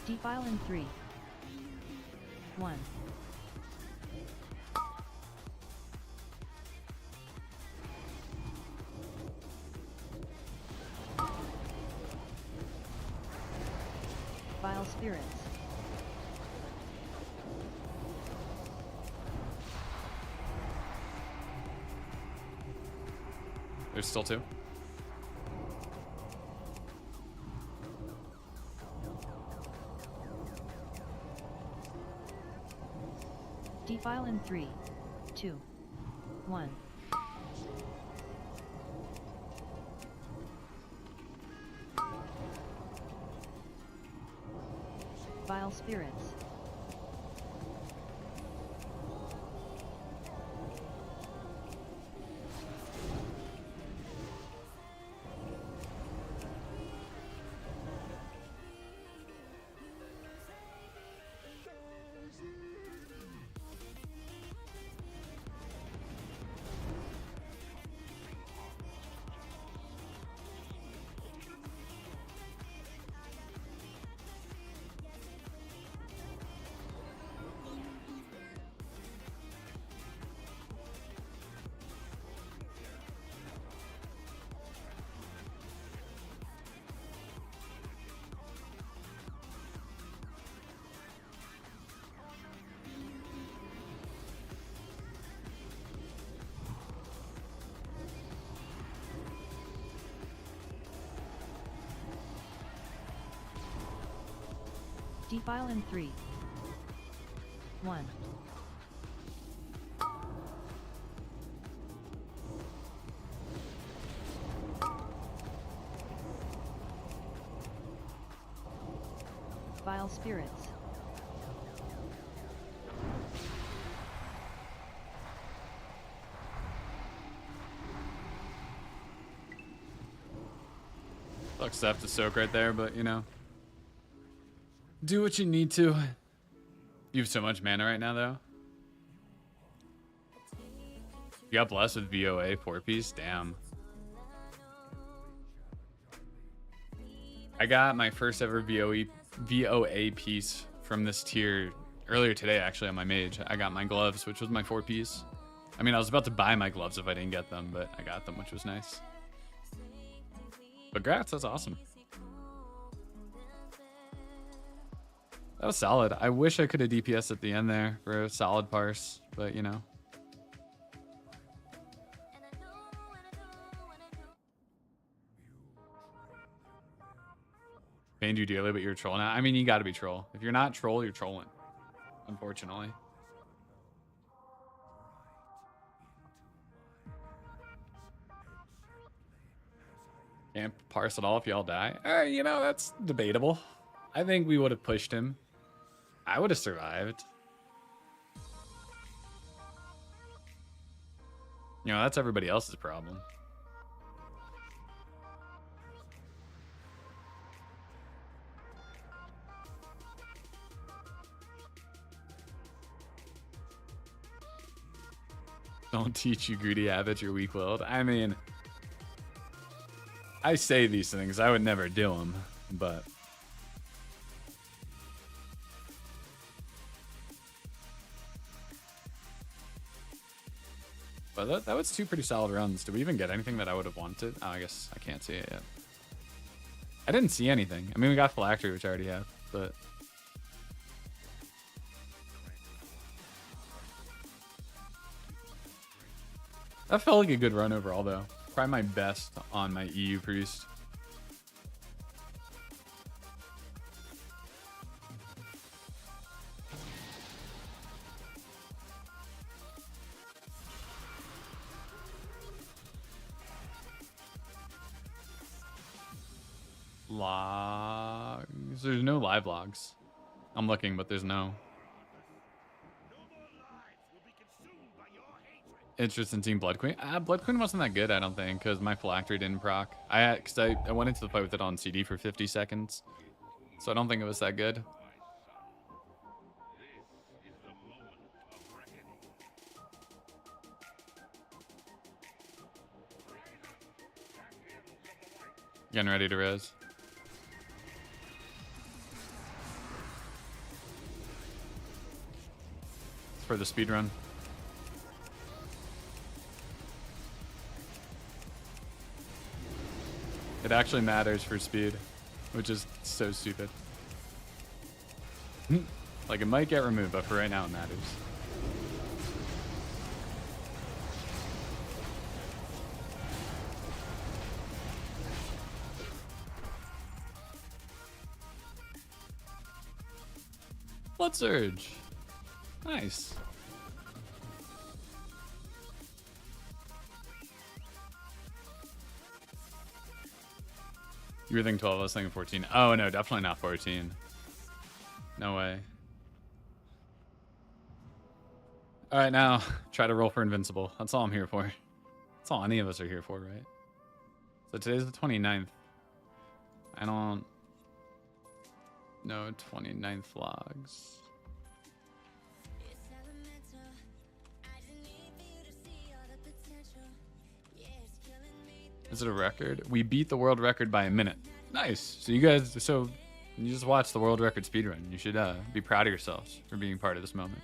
Defile in 3, 1. Vile spirits. There's still two. Defile in 3, 2, 1. Vile spirits. Defile in 3, 1. Vile spirits. Sucks to have to soak right there, but you know. Do what you need to. You have so much mana right now, though. You got blessed with VOA 4-piece? Damn. I got my first ever VOA piece from this tier earlier today, actually, on my Mage. I got my gloves, which was my 4-piece. I mean, I was about to buy my gloves if I didn't get them, but I got them, which was nice. But grats, that's awesome. That was solid. I wish I could have DPS at the end there for a solid parse, but you know. Pained you dearly, but you're a troll now. I mean, you got to be troll. If you're not troll, you're trolling. Unfortunately. Can't parse at all if y'all die. You know, that's debatable. I think we would have pushed him. I would have survived. You know, that's everybody else's problem. Don't teach you greedy habits, you're weak-willed. I mean, I say these things. I would never do them, but... But that was 2 pretty solid runs. Did we even get anything that I would have wanted? Oh, I guess I can't see it yet. I didn't see anything. I mean, we got Phylactery, which I already have, but... That felt like a good run overall, though. Probably my best on my EU Priest. Logs. There's no live logs. I'm looking, but there's no. Interest in Team Blood Queen? Blood Queen wasn't that good, I don't think, because my Phylactery didn't proc. I went into the fight with it on CD for 50 seconds, so I don't think it was that good. Getting ready to res. For the speed run. It actually matters for speed, which is so stupid. Like, it might get removed, but for right now it matters. Blood Surge. Nice. You were thinking 12, I was thinking 14. Oh, no, definitely not 14. No way. All right, now, try to roll for Invincible. That's all I'm here for. That's all any of us are here for, right? So today's the 29th. I don't know 29th logs. Is it a record? We beat the world record by a minute. Nice. So you guys, you just watched the world record speedrun. You should be proud of yourselves for being part of this moment.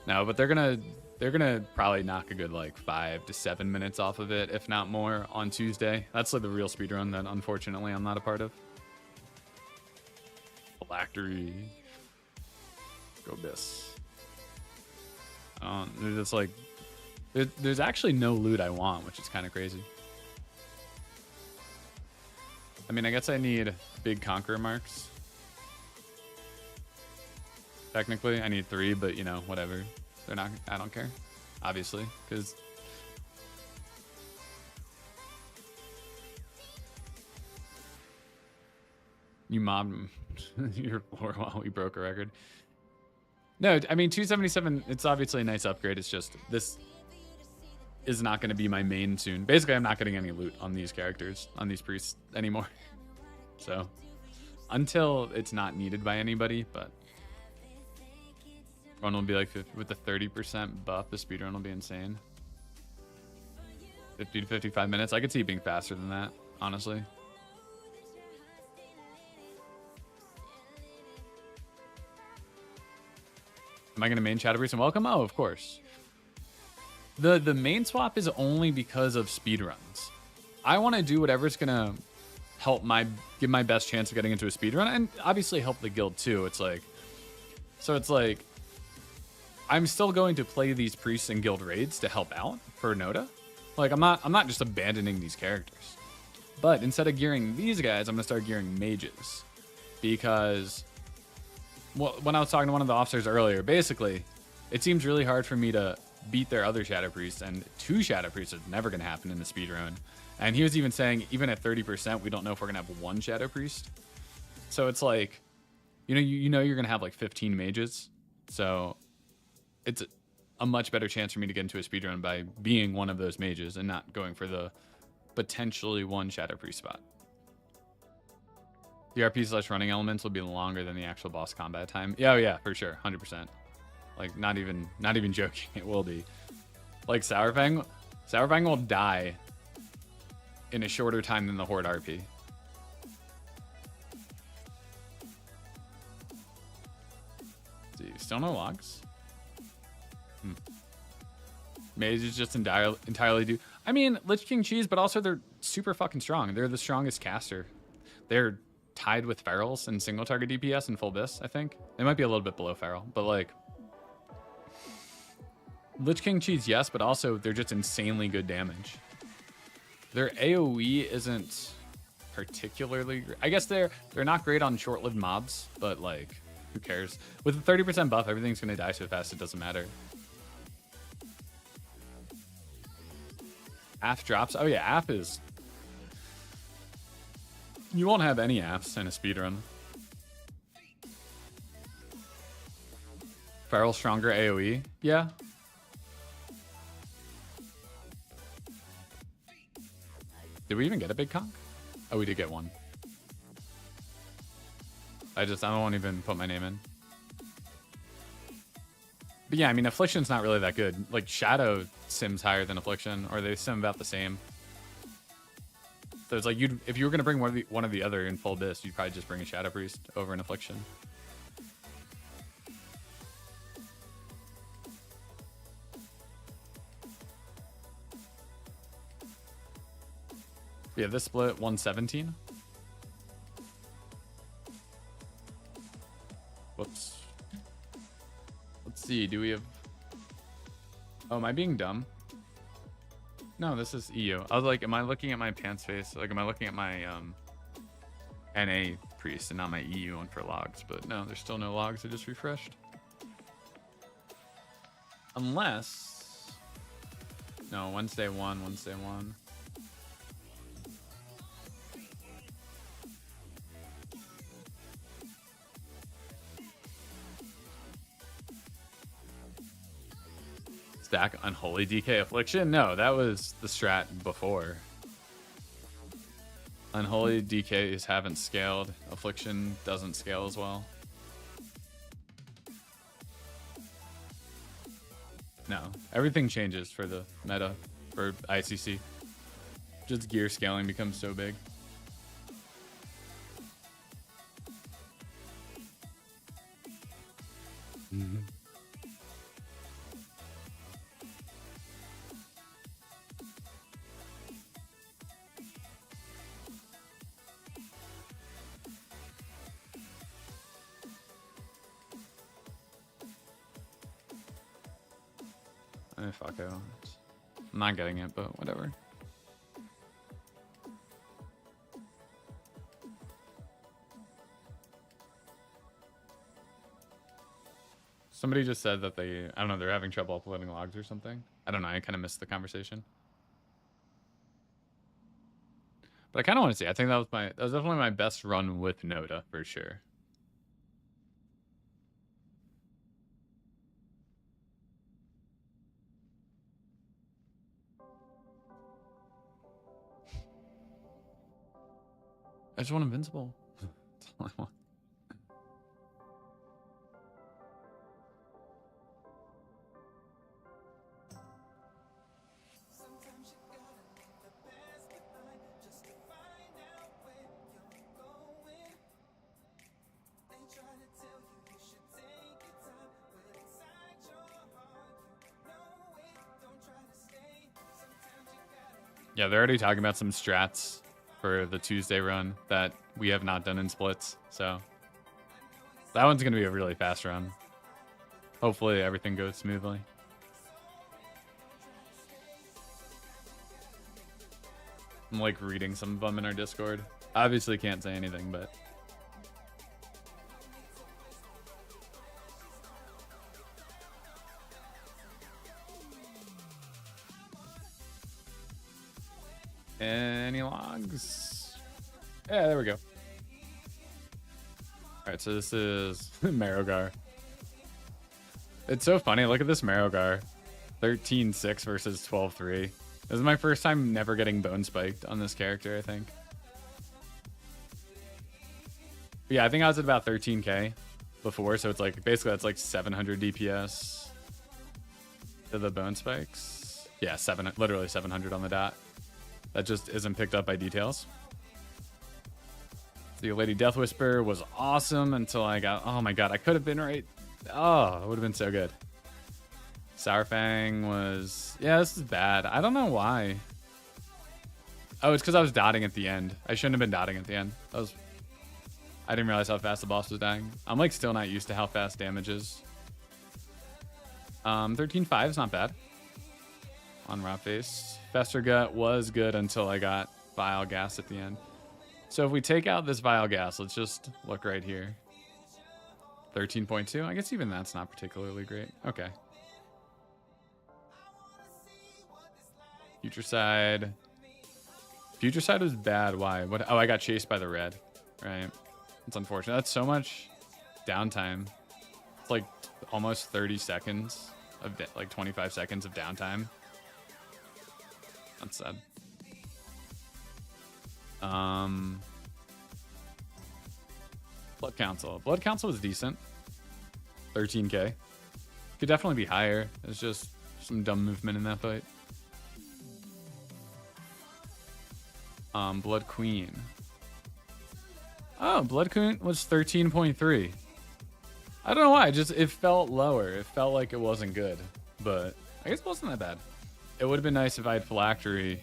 No, but they're gonna probably knock a good like 5 to 7 minutes off of it, if not more, on Tuesday. That's like the real speedrun that unfortunately I'm not a part of. Phylactery. Go Biss. It's like there's actually no loot I want, which is kind of crazy. I mean, I guess I need big conqueror marks. Technically, I need 3, but you know, whatever. They're not. I don't care, obviously, because you mobbed your floor while we broke a record. No, I mean 277. It's obviously a nice upgrade. It's just this. is not going to be my main soon. Basically, I'm not getting any loot on these characters, on these priests anymore. So, until it's not needed by anybody, but one will be like, with the 30% buff, the speedrun will be insane. 50 to 55 minutes. I could see it being faster than that, honestly. Am I going to main Shadow Priest and welcome? Oh, of course. The main swap is only because of speedruns. I want to do whatever's going to help give my best chance of getting into a speedrun, and obviously help the guild too. It's like, I'm still going to play these priests and guild raids to help out for Noda. Like, I'm not just abandoning these characters. But instead of gearing these guys, I'm going to start gearing mages. Because, well, when I was talking to one of the officers earlier, basically, it seems really hard for me to beat their other Shadow Priests, and 2 Shadow Priests is never going to happen in the speedrun. And he was even saying, even at 30%, we don't know if we're going to have 1 Shadow Priest. So it's like, you know you're going to have like 15 mages. So it's a much better chance for me to get into a speedrun by being one of those mages and not going for the potentially 1 Shadow Priest spot. The RP / running elements will be longer than the actual boss combat time. Yeah, oh yeah, for sure, 100%. Like, not even joking, it will be. Like, Sourfang will die in a shorter time than the Horde RP. See, still no logs. Mage is just entirely due. I mean, Lich King cheese, but also they're super fucking strong. They're the strongest caster. They're tied with Ferals in single target DPS and full bis, I think. They might be a little bit below Feral, but like, Lich King cheese, yes, but also they're just insanely good damage. Their AoE isn't particularly great. I guess they're not great on short-lived mobs, but like, who cares? With a 30% buff, everything's gonna die so fast it doesn't matter. AF drops. Oh yeah, AF is... You won't have any AFs in a speedrun. Feral stronger AoE? Yeah. Did we even get a big conch? Oh, we did get one. I won't even put my name in. But yeah, I mean, Affliction's not really that good. Like, Shadow sims higher than Affliction, or they sim about the same. So it's like, if you were going to bring one of the other in full bis, you'd probably just bring a Shadow Priest over an Affliction. Yeah, this split 117. Whoops. Let's see, do we have... Oh, am I being dumb? No, this is EU. I was like, am I looking at my pants face? Like, am I looking at my NA priest and not my EU one for logs? But no, there's still no logs. I just refreshed. Unless... No, Wednesday 1, Wednesday 1. Stack Unholy DK Affliction? No, that was the strat before. Unholy DKs haven't scaled. Affliction doesn't scale as well. No, everything changes for the meta for ICC. Just gear scaling becomes so big. Mm-hmm. Fuck it. I'm not getting it, but whatever. Somebody just said that I don't know, they're having trouble uploading logs or something. I don't know, I kind of missed the conversation. But I kind of want to see. I think that was definitely my best run with Noda for sure. I just want invincible. That's all I want. Yeah, they're already talking about some strats for the Tuesday run that we have not done in splits. So that one's going to be a really fast run. Hopefully everything goes smoothly. I'm like reading some of them in our Discord. Obviously can't say anything, but any logs? Yeah, there we go. All right, so this is Marrowgar. It's so funny. Look at this Marrowgar. 13-6 versus 12-3. This is my first time never getting bone spiked on this character, I think. But yeah, I think I was at about 13k before, so it's like basically that's like 700 DPS to the bone spikes. Yeah, literally 700 on the dot. That just isn't picked up by details. The Lady Death Whisper was awesome until I got... Oh my god, I could have been right. Oh, it would have been so good. Sourfang was... Yeah, this is bad. I don't know why. Oh, it's because I was dotting at the end. I shouldn't have been dotting at the end. I didn't realize how fast the boss was dying. I'm like still not used to how fast damage is. 13-5 is not bad. On Raw Face. Fester Gut was good until I got Vile Gas at the end. So if we take out this Vile Gas, let's just look right here. 13.2. I guess even that's not particularly great. Okay. Future Side. Future Side was bad. Why? What? Oh, I got chased by the red. Right. It's unfortunate. That's so much downtime. It's like almost 30 seconds of like 25 seconds of downtime. That's sad. Blood Council. Blood Council was decent. 13k. Could definitely be higher. It's just some dumb movement in that fight. Blood Queen. Oh, Blood Queen was 13.3. I don't know why. It felt lower. It felt like it wasn't good, but I guess it wasn't that bad. It would have been nice if I had phylactery.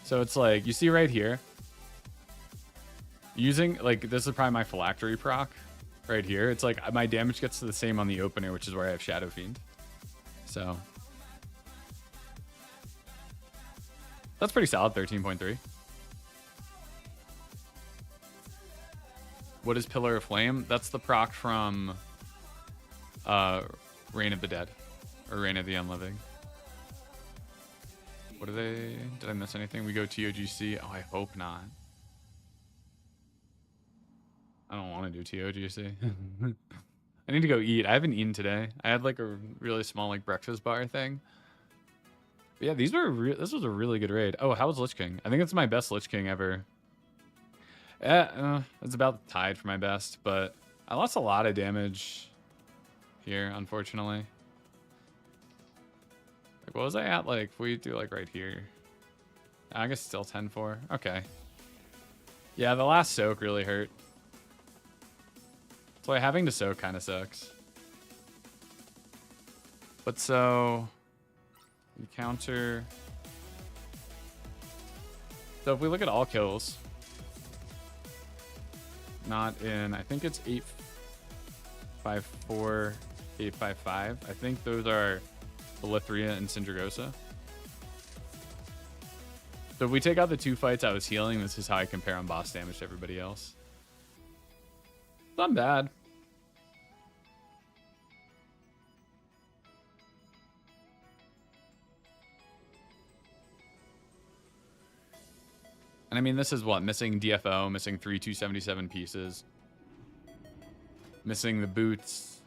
So it's like, you see right here, using, like, this is probably my phylactery proc right here. It's like my damage gets to the same on the opener, which is where I have Shadow Fiend. So that's pretty solid, 13.3. What is Pillar of Flame? That's the proc from Reign of the Dead, or Reign of the Unliving. What are they? Did I miss anything? We go TOGC. Oh, I hope not. I don't want to do TOGC. I need to go eat. I haven't eaten today. I had like a really small like breakfast bar thing. But yeah, this was a really good raid. Oh, how was Lich King? I think it's my best Lich King ever. Yeah, it's about tied for my best, but I lost a lot of damage here, unfortunately. Like, what was I at? Like, if we do like right here, I guess still 10-4. Okay. Yeah, the last soak really hurt. So having to soak kind of sucks. But so encounter. So if we look at all kills, not in, I think it's 854, 855. I think those are Belithria and Syndragosa. So if we take out the two fights I was healing, this is how I compare on boss damage to everybody else. It's not bad. And I mean, this is what? Missing DFO, missing 3 277 pieces. Missing the boots.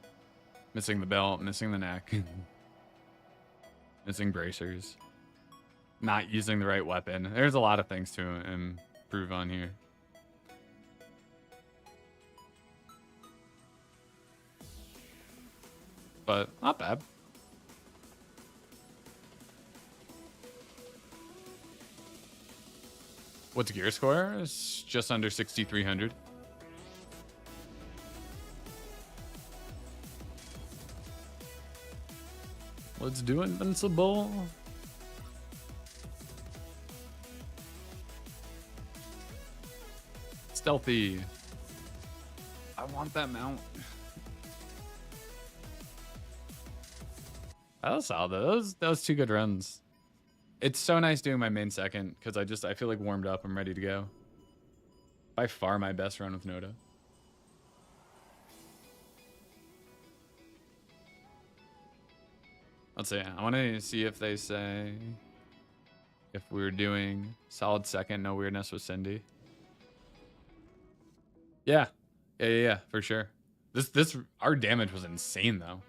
Missing the belt, missing the neck. Missing bracers. Not using the right weapon. There's a lot of things to improve on here. but not bad. What's gear score? It's just under 6,300. Let's do Invincible. Stealthy. I want that mount. That was solid. That was two good runs. It's so nice doing my main second because I feel like warmed up. I'm ready to go. By far my best run with Noda. Let's see. I want to see if they say if we're doing solid second, no weirdness with Cindy. Yeah, for sure. Our damage was insane though.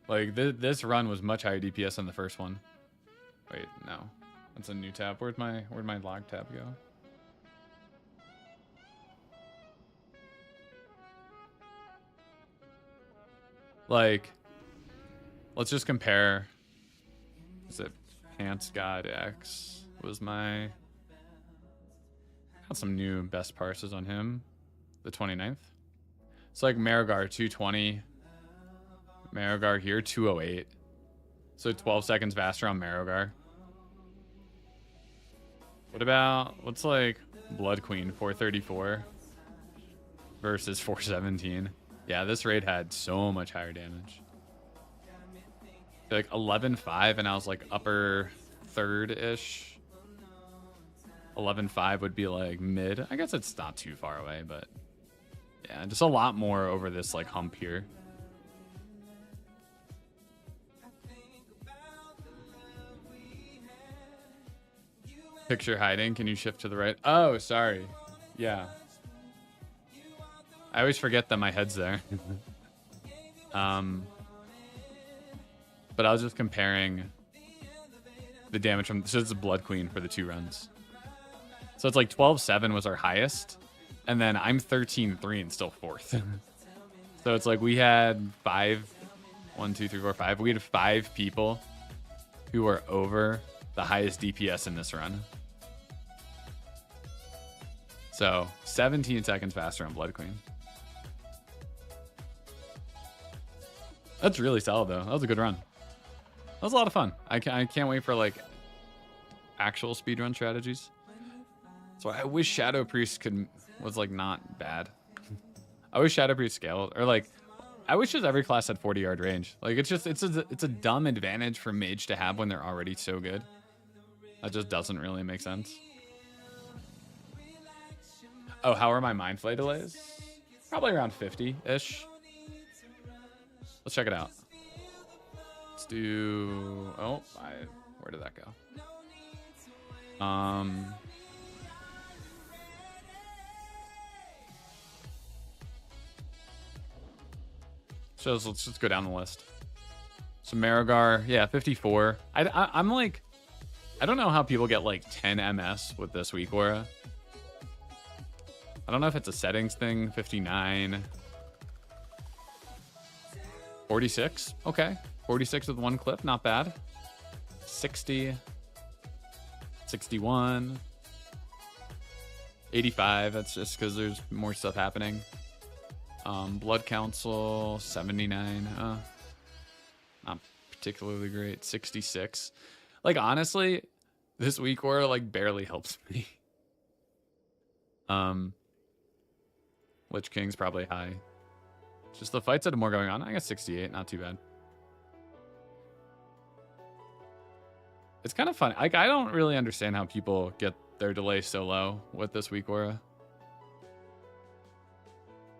Like this run was much higher DPS than the first one. Wait, no, that's a new tab. Where'd my log tab go? Like, let's just compare. Is it Pants God X was my... Got some new best parses on him. The 29th. It's like Marigar 220. Marigar here 208. So 12 seconds faster on Marigar. What's like Blood Queen 434 versus 417? Yeah, this raid had so much higher damage. Like 11.5 and I was like upper third-ish. 11.5 would be like mid. I guess it's not too far away, but yeah, just a lot more over this like hump here. Picture hiding. Can you shift to the right? Oh, sorry. Yeah. I always forget that my head's there. But I was just comparing the damage from... So it's a Blood Queen for the 2 runs. So it's like 12.7 was our highest. And then I'm 13.3 and still 4th. So it's like we had 5... 1, 2, 3, 4, 5. We had 5 people who were over the highest DPS in this run. So 17 seconds faster on Blood Queen. That's really solid though. That was a good run. That was a lot of fun. I can't wait for like actual speedrun strategies. So I wish Shadow Priest was like not bad. I wish Shadow Priest scaled, or like I wish just every class had 40-yard range. Like it's a dumb advantage for Mage to have when they're already so good. That just doesn't really make sense. Oh, how are my Mind Flay delays? Probably around 50-ish. Let's check it out. Let's do... Oh, where did that go? So let's just go down the list. So Marigar, yeah, 54. I'm like... I don't know how people get like 10 MS with this Weakaura. I don't know if it's a settings thing. 59. 46. Okay. 46 with 1 clip. Not bad. 60. 61. 85. That's just because there's more stuff happening. Blood Council. 79. Not particularly great. 66. Like, honestly, this Weakaura, like, barely helps me. Lich King's probably high. Just the fights had more going on. I guess 68, not too bad. It's kind of fun. I don't really understand how people get their delay so low with this Weakaura.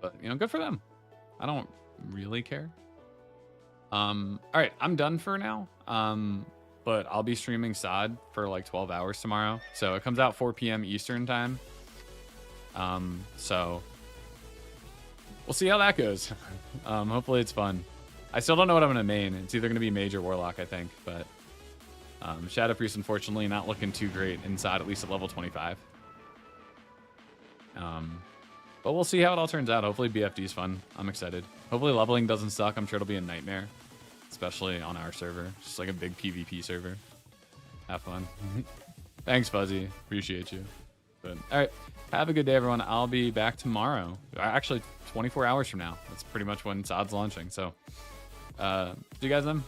But, you know, good for them. I don't really care. All right, I'm done for now. But I'll be streaming SOD for like 12 hours tomorrow. So it comes out 4 p.m. Eastern time. So we'll see how that goes. Hopefully it's fun. I still don't know what I'm going to main. It's either going to be Mage or Warlock, I think. But Shadow Priest, unfortunately, not looking too great inside, at least at level 25. But we'll see how it all turns out. Hopefully BFD is fun. I'm excited. Hopefully leveling doesn't suck. I'm sure it'll be a nightmare. especially on our server. Just like a big PvP server. Have fun. Thanks, Fuzzy. Appreciate you. But all right, have a good day, everyone. I'll be back tomorrow. Actually, 24 hours from now. That's pretty much when SOD's launching. So, see you guys then.